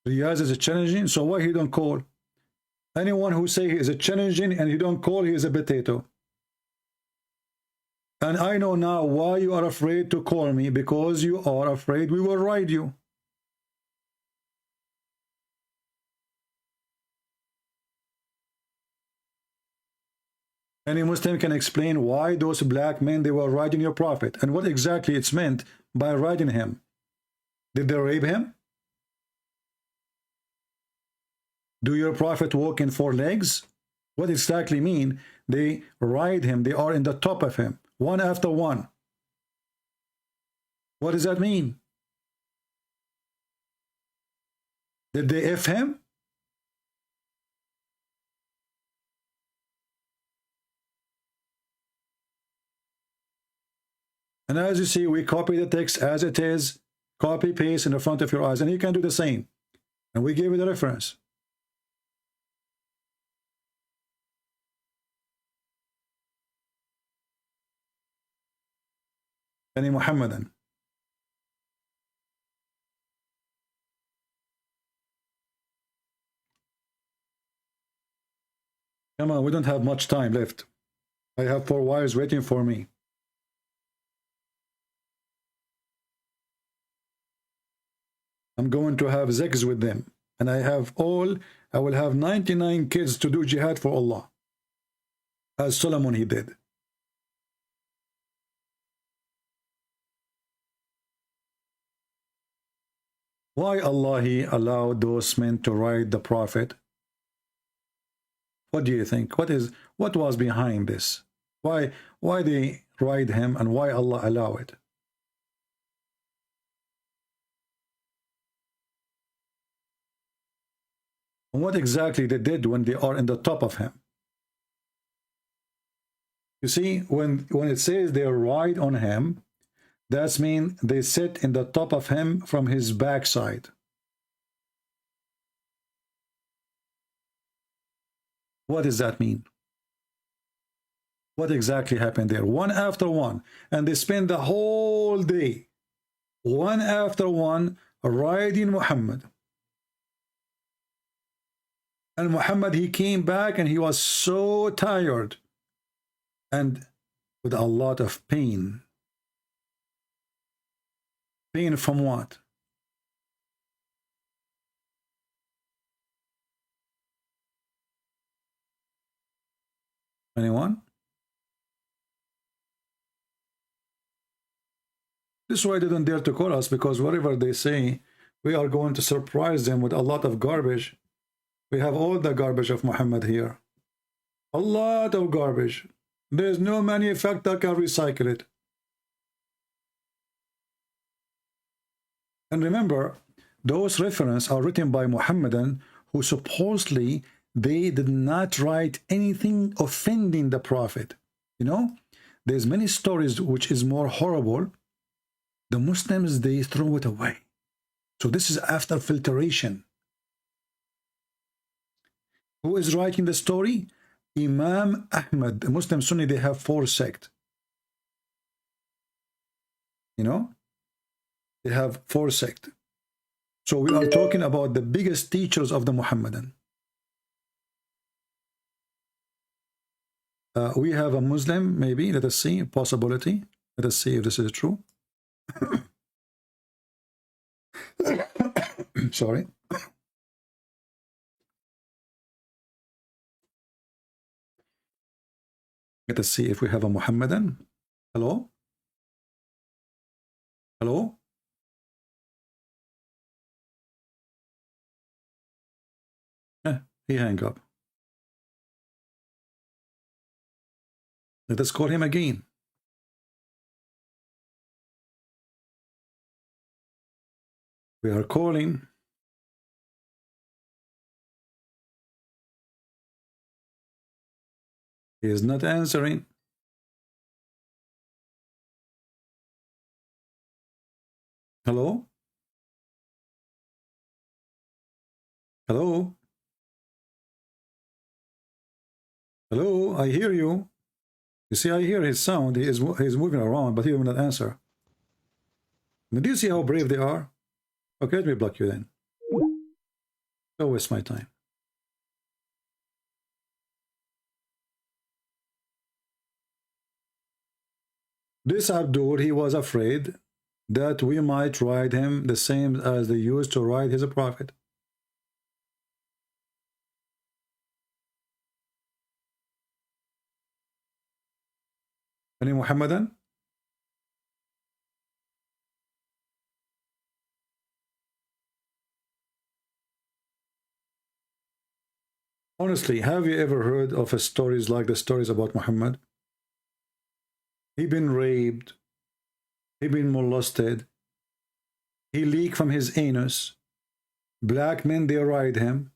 Riyaz is a challenging, so why he don't call? Anyone who say he is a challenging and he don't call, he is a potato. And I know now why you are afraid to call me, because you are afraid we will ride you. Any Muslim can explain why those black men, they were riding your prophet, and what exactly it's meant by riding him. Did they rape him? Do your prophet walk in 4 legs? What exactly mean they ride him? They are in the top of him, one after one. What does that mean? Did they F him? And as you see, we copy the text as it is, copy, paste in the front of your eyes, and you can do the same. And we give you the reference. Any Muhammadan? Come on, we don't have much time left. I have 4 wives waiting for me. I'm going to have sex with them, and I will have 99 kids to do jihad for Allah, as Solomon he did. Why Allah he allowed those men to ride the prophet? What do you think? What was behind this? Why they ride him, and why Allah allow it? And what exactly they did when they are in the top of him? You see, when it says they ride on him, that means they sit in the top of him from his backside. What does that mean? What exactly happened there? One after one. And they spend the whole day, one after one, riding Muhammad. And Muhammad, he came back and he was so tired and with a lot of pain. Pain from what? Anyone? This is why they don't dare to call us, because whatever they say, we are going to surprise them with a lot of garbage. We have all the garbage of Muhammad here. A lot of garbage. There's no manufacturer that can recycle it. And remember, those references are written by Muhammadan who supposedly they did not write anything offending the Prophet. You know, there's many stories which is more horrible. The Muslims, they throw it away. So this is after filtration. Who is writing the story? Imam Ahmed. The Muslim Sunni, they have 4 sects. You know? They have 4 sects. So we are talking about the biggest teachers of the Muhammadan. We have a Muslim, maybe. Let us see. Possibility. Let us see if this is true. Sorry. Let us see if we have a Muhammadan. Hello? Hello? He hang up. Let us call him again. We are calling. He is not answering. Hello? Hello? Hello? I hear you. You see, I hear his sound. He is moving around, but he will not answer. But do you see how brave they are? Okay, let me block you then. Don't waste my time. This Abdul, he was afraid that we might ride him the same as they used to ride his prophet. Any Muhammadan? Honestly, have you ever heard of stories like the stories about Muhammad? He been raped, he been molested, he leaked from his anus, black men, they ride him,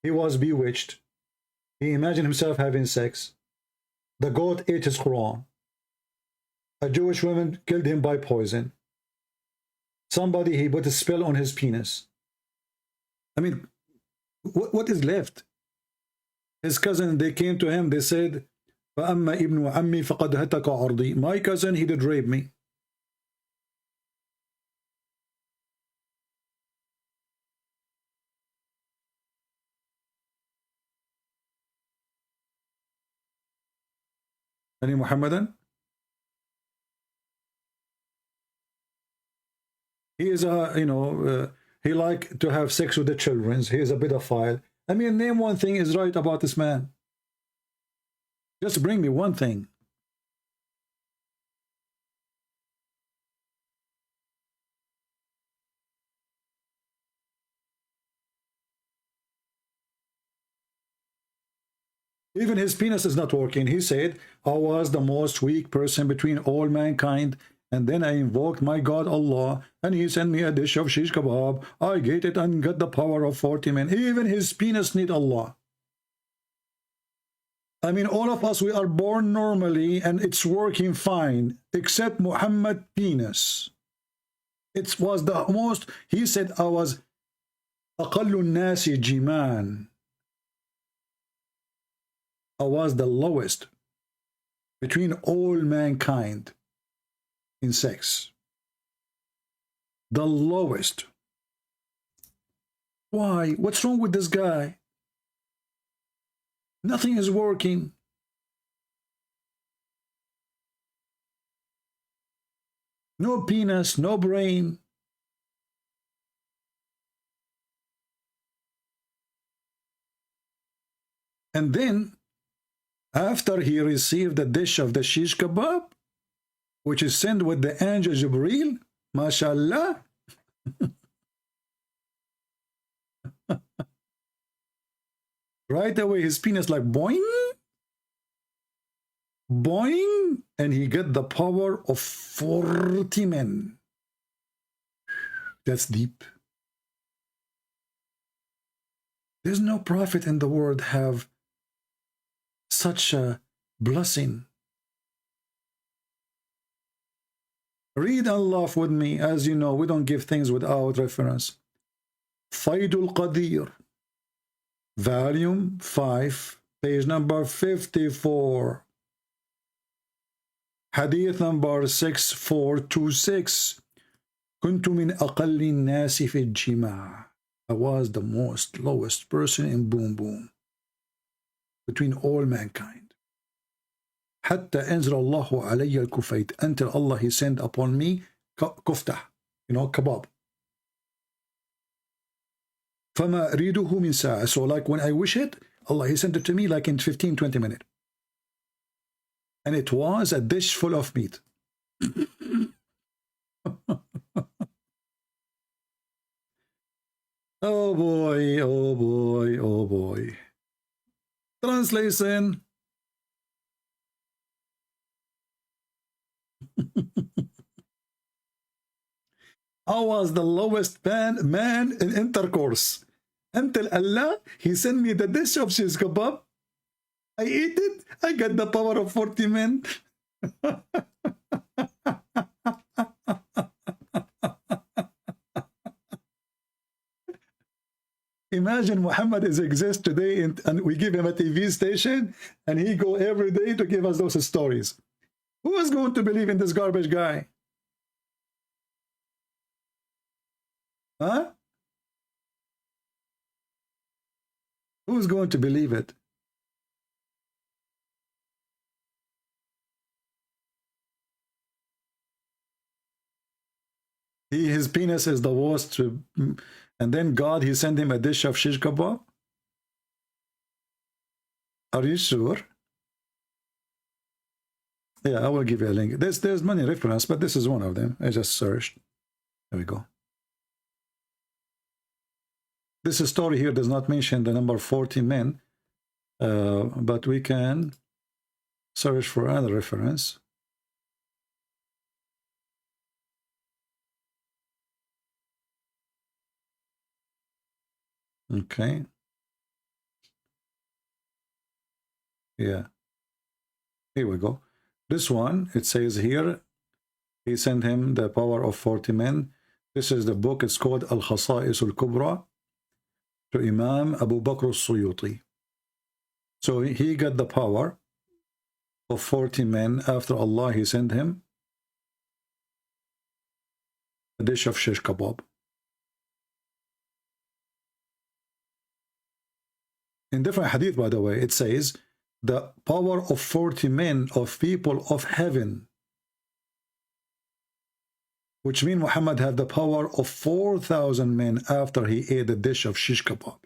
he was bewitched, he imagined himself having sex, the goat ate his Quran, a Jewish woman killed him by poison, somebody, he put a spell on his penis. I mean, what is left? His cousin, they came to him, they said, فَأَمَّا إِبْنُ عَمِّي فَقَدْ هَتَكَ عَرْضِي. My cousin, he did rape me. Any Muhammadan? He is a, you know, he like to have sex with the children. He is a pedophile. I mean, name one thing is right about this man. Just bring me one thing. Even his penis is not working. He said, I was the most weak person between all mankind, and then I invoked my God Allah, and he sent me a dish of shish kebab. I ate it and got the power of 40 men. Even his penis need Allah. I mean, all of us, we are born normally, and it's working fine, except Muhammad penis. It was the most, he said, I was أقل الناس جمان. I was the lowest between all mankind in sex. The lowest. Why? What's wrong with this guy? Nothing is working. No penis, no brain. And then, after he received the dish of the shish kebab, which is sent with the angel Jibreel, mashallah, right away his penis like boing, boing, and he get the power of 40 men. That's deep. There's no prophet in the world have such a blessing. Read and laugh with me. As you know, we don't give things without reference. Faidul Qadir, volume 5, page number 54. Hadith number 6426. كنت من أقل الناس في الجماع. I was the most lowest person in boom boom between all mankind. حتى أنزل الله علي الكفيت, until Allah he sent upon me كفتة, kebab. فما أريده من ساعة. So like when I wish it, Allah he sent it to me like in 15-20 minutes. And it was a dish full of meat. Oh boy, oh boy, oh boy. Translation. I was the lowest man in intercourse until Allah he sent me the dish of shish kebab. I eat it, I got the power of 40 men. Imagine Muhammad exists today and we give him a TV station and he go every day to give us those stories. Who is going to believe in this garbage guy? Huh? Who's going to believe it? His penis is the worst, and then God, he sent him a dish of shish kebab? Are you sure? Yeah, I will give you a link. There's many references, but this is one of them. I just searched. There we go. This story here does not mention the number 40 men, but we can search for another reference. Okay. Yeah. Here we go. This one, it says here, he sent him the power of 40 men. This is the book. It's called Al-Khasa'is Al-Kubra to Imam Abu Bakr al-Suyuti. So he got the power of 40 men after Allah, he sent him a dish of shish kebab. In different hadith, by the way, it says the power of 40 men of people of heaven, which means Muhammad had the power of 4,000 men after he ate a dish of shish kebab.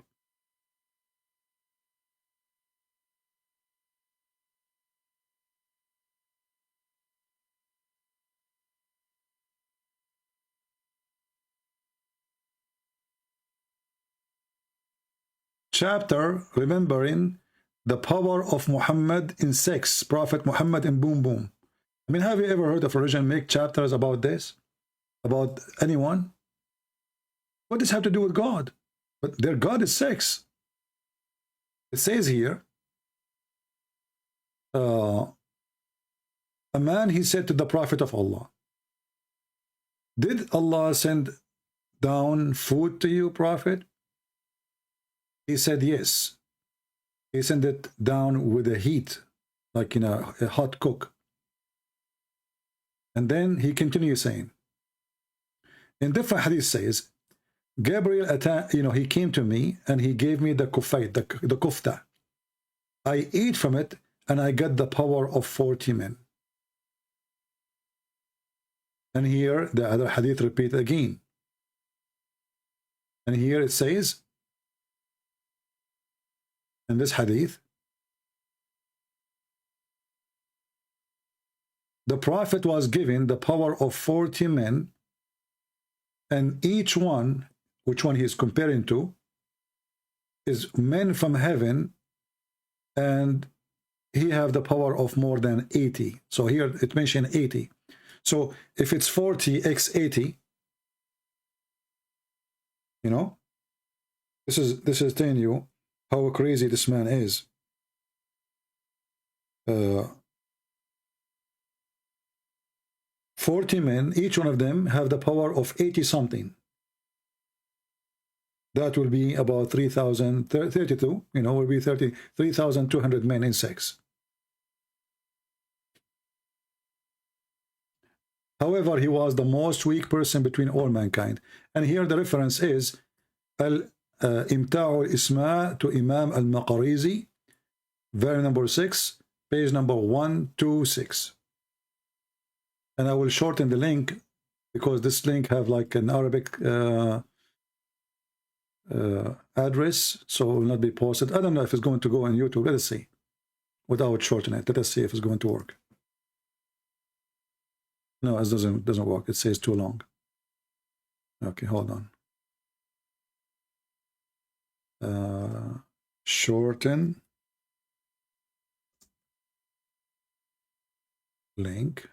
Chapter remembering the power of Muhammad in sex, Prophet Muhammad in boom boom. I mean, have you ever heard of religion make chapters about this? About anyone? What does this have to do with God? But their God is sex. It says here, a man, he said to the Prophet of Allah, did Allah send down food to you, Prophet? He said, yes. he sent it down with a heat, like in a hot cook. And then he continues saying, in different hadith says, Gabriel attacked, he came to me and he gave me the kufayt, the kufta. I ate from it and I got the power of 40 men. And here the other hadith repeat again. And here it says, in this hadith, the Prophet was given the power of 40 men, and each one, which one he is comparing to, is men from heaven, and he have the power of more than 80. So here it mentioned 80. So if it's 40 x 80, this is telling you how crazy this man is. 40 men, each one of them have the power of 80 something. That will be about 3,032, will be 3,200 men in sex. However, he was the most weak person between all mankind. And here the reference is Imta'u al-Isma to Imam al-Maqarizi, volume number 6, page number 126. And I will shorten the link because this link have like an Arabic address, so it will not be posted. I don't know if it's going to go on YouTube. Let us see. Without shortening it, let us see if it's going to work. No, it doesn't work. It says too long. Okay, hold on. Shorten link.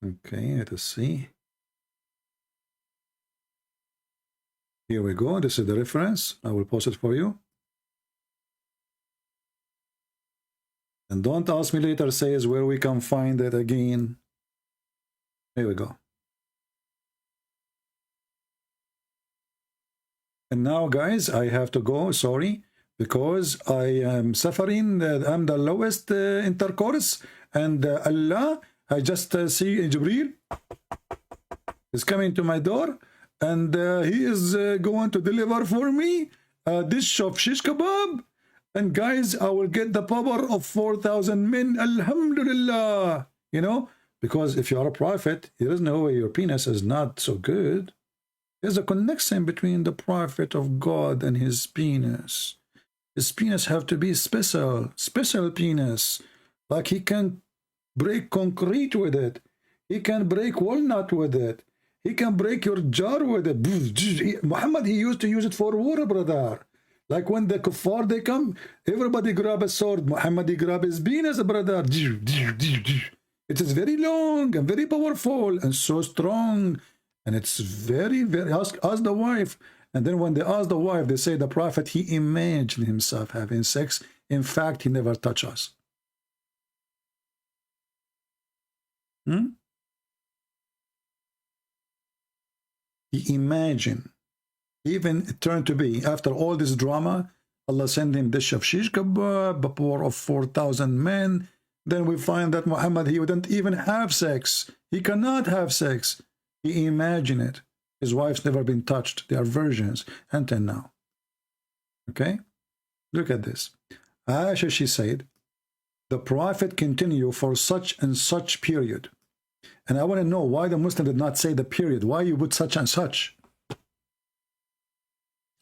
Okay, let us see. Here we go. This is the reference. I will post it for you. And don't ask me later, says where we can find it again. Here we go. And now, guys, I have to go, sorry, because I am suffering. I'm the lowest intercourse, and Allah, I just see Jibreel is coming to my door, and he is going to deliver for me a dish of shish kebab. And guys, I will get the power of 4,000 men, alhamdulillah. Because if you are a prophet, there is no way your penis is not so good. There's a connection between the prophet of God and his penis. His penis have to be special penis. Like he can break concrete with it. He can break walnut with it. He can break your jar with it. Muhammad, he used to use it for war, brother. Like when the kuffar, they come, everybody grab a sword. Muhammad, he grab his penis, brother. It is very long and very powerful and so strong. And it's very, very, ask the wife. And then when they ask the wife, they say the prophet, he imagined himself having sex. In fact, he never touched us. He imagined. Even it turned to be, after all this drama, Allah sent him dish of shish kebab, a power of 4,000 men. Then we find that Muhammad, he wouldn't even have sex. He cannot have sex. He imagined it. His wife's never been touched. They are virgins until now. Okay? Look at this. Aisha, she said, the Prophet continued for such and such period. And I want to know why the Muslim did not say the period. Why you put such and such?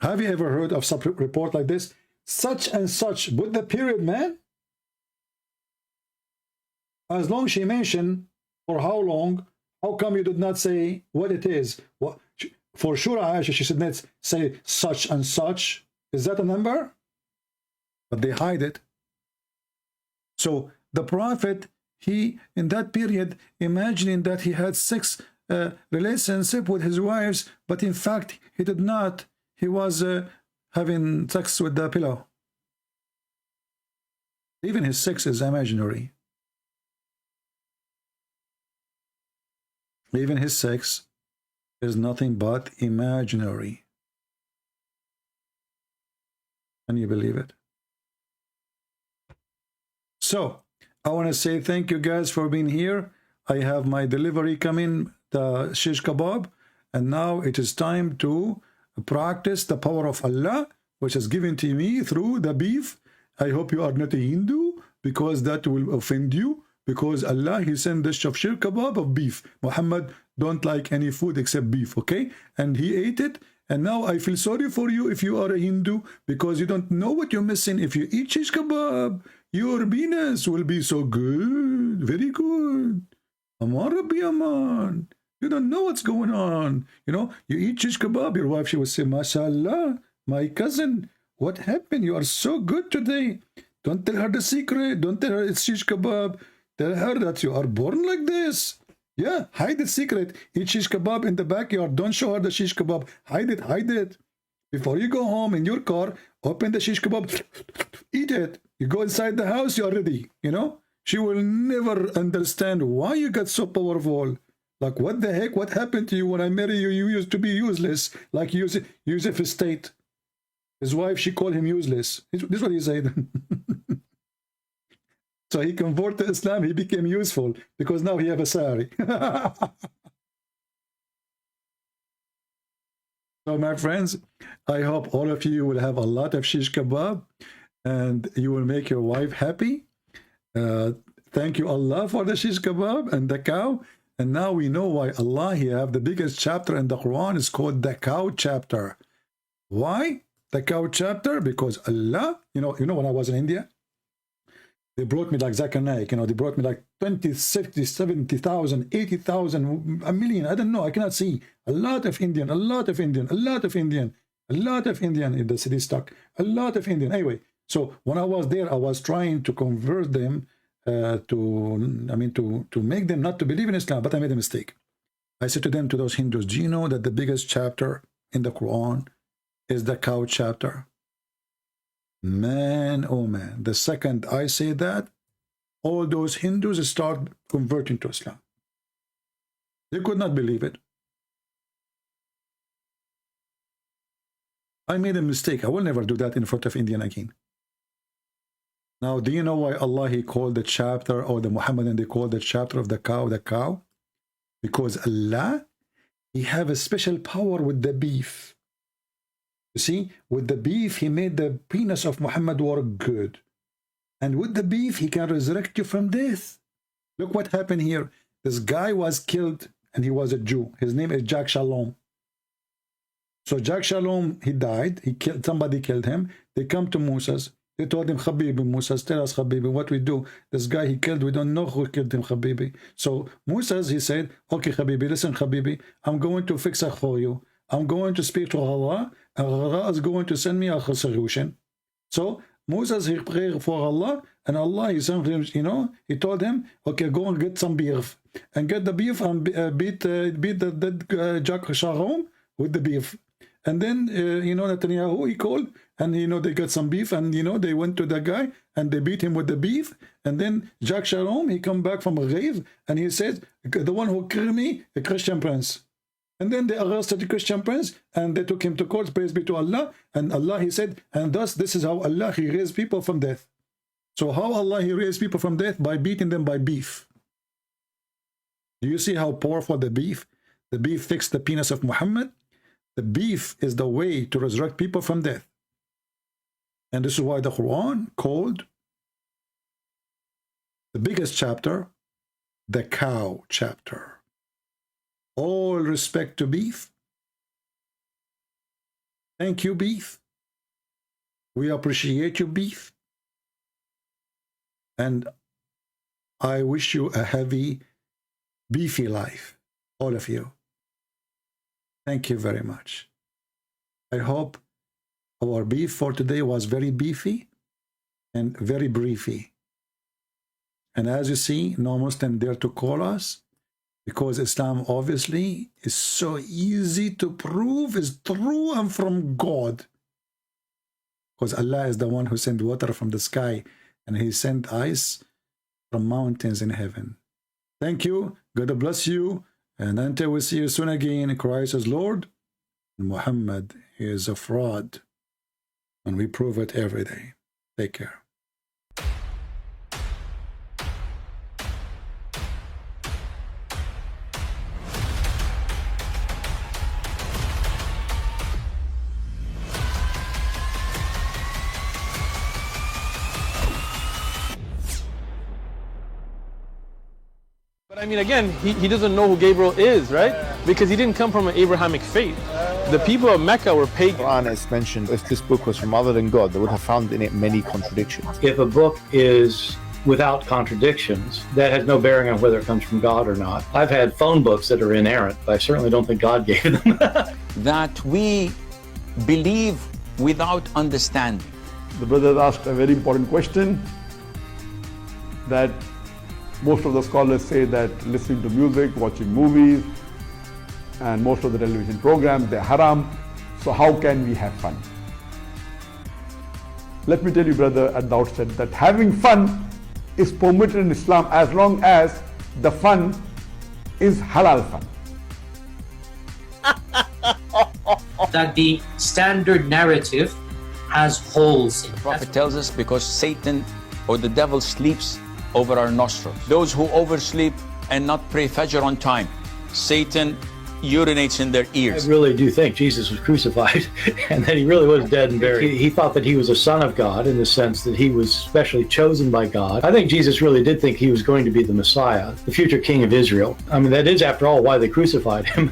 Have you ever heard of some report like this? Such and such. Put the period, man. As long as she mentioned for how long, how come you did not say what it is? What, for sure, Aisha, she said, let's say such and such. Is that a number? But they hide it. So the Prophet, he, in that period, imagining that he had sex relationship with his wives, but in fact, he did not. He was having sex with the pillow. Even his sex is imaginary. Even his sex is nothing but imaginary. Can you believe it? So, I want to say thank you guys for being here. I have my delivery coming, the shish kebab, and now it is time to practice the power of Allah, which is given to me through the beef. I hope you are not a Hindu, because that will offend you, because Allah, He sent the shish kebab of beef. Muhammad don't like any food except beef, okay? And he ate it, and now I feel sorry for you if you are a Hindu, because you don't know what you're missing. If you eat shish kebab, your penis will be so good, very good. Aman Rabbi Aman. You don't know what's going on. You know, you eat shish kebab, your wife, she will say, MashaAllah, my cousin, what happened? You are so good today. Don't tell her the secret. Don't tell her it's shish kebab. Tell her that you are born like this. Yeah, hide the secret. Eat shish kebab in the backyard. Don't show her the shish kebab. Hide it, hide it. Before you go home in your car, open the shish kebab, eat it. You go inside the house, you're ready, you know? She will never understand why you got so powerful. Like, what the heck? What happened to you when I married you? You used to be useless, like Yusuf State. His wife, she called him useless. This is what he said. So he converted to Islam, he became useful, because now he have a sari. So my friends, I hope all of you will have a lot of shish kebab, and you will make your wife happy. Thank you Allah for the shish kebab and the cow. And now we know why Allah, He have the biggest chapter in the Quran is called the cow chapter. Why the cow chapter? Because Allah, you know when I was in India, they brought me like Zakir Naik, they brought me like 20, 60, 70,000, 80,000, a million, I don't know, I cannot see. A lot of Indian, a lot of Indian, a lot of Indian, a lot of Indian in the city stock, a lot of Indian. Anyway, so when I was there, I was trying to convert them to make them not to believe in Islam, but I made a mistake. I said to them, to those Hindus, do you know that the biggest chapter in the Quran is the cow chapter? Man, oh man, the second I say that, all those Hindus start converting to Islam. They could not believe it. I made a mistake. I will never do that in front of Indian again. Now, do you know why Allah, He called the chapter, or the Muhammadan, they called the chapter of the cow? Because Allah, He have a special power with the beef. You see, with the beef, He made the penis of Muhammad work good. And with the beef, He can resurrect you from death. Look what happened here. This guy was killed, and he was a Jew. His name is Jack Shalom. So Jack Shalom, he died. Somebody killed him. They come to Moses. They told him, Habibi, Moses, tell us, Habibi, what we do. This guy he killed, we don't know who killed him, Habibi. So Moses, he said, okay, Habibi, listen, Habibi, I'm going to fix it for you. I'm going to speak to Allah, and Allah is going to send me a solution. So Moses, he prayed for Allah, and Allah, he sent him, he told him, okay, go and get some beef. And get the beef and beat the dead Jack Shalom with the beef. And then, Netanyahu, he called, and, they got some beef, and, they went to the guy, and they beat him with the beef. And then Jack Shalom, he come back from a grave, and he said, the one who killed me, a Christian prince. And then they arrested the Christian prince, and they took him to court, praise be to Allah. And Allah, He said, and thus, this is how Allah, He raised people from death. So how Allah, He raised people from death? By beating them by beef. Do you see how powerful the beef? The beef fixed the penis of Muhammad. The beef is the way to resurrect people from death. And this is why the Quran called the biggest chapter the cow chapter. All respect to beef. Thank you, beef. We appreciate you, beef. And I wish you a heavy, beefy life, all of you. Thank you very much. I hope our beef for today was very beefy and very briefy. And as you see, no Muslim dare to call us, because Islam obviously is so easy to prove is true and from God. Because Allah is the one who sent water from the sky, and He sent ice from mountains in heaven. Thank you. God bless you. And until we see you soon again, Christ is Lord, and Muhammad is a fraud. And we prove it every day. Take care. But I mean, again, he doesn't know who Gabriel is, right? Because he didn't come from an Abrahamic faith. The people of Mecca were pagan. Quran is mentioned. If this book was from other than God, they would have found in it many contradictions. If a book is without contradictions, that has no bearing on whether it comes from God or not. I've had phone books that are inerrant, but I certainly don't think God gave them. That we believe without understanding. The brother asked a very important question that most of the scholars say that listening to music, watching movies, and most of the television programs, they're haram. So how can we have fun? Let me tell you, brother, at the outset that having fun is permitted in Islam as long as the fun is halal fun. That the standard narrative has holes in it. The Prophet tells us because Satan or the devil sleeps over our nostrils. Those who oversleep and not pray Fajr on time, Satan urinates in their ears. I really do think Jesus was crucified and that he really was dead and buried. He thought that he was a son of God in the sense that he was specially chosen by God. I think Jesus really did think he was going to be the Messiah, the future king of Israel. I mean, that is, after all, why they crucified him,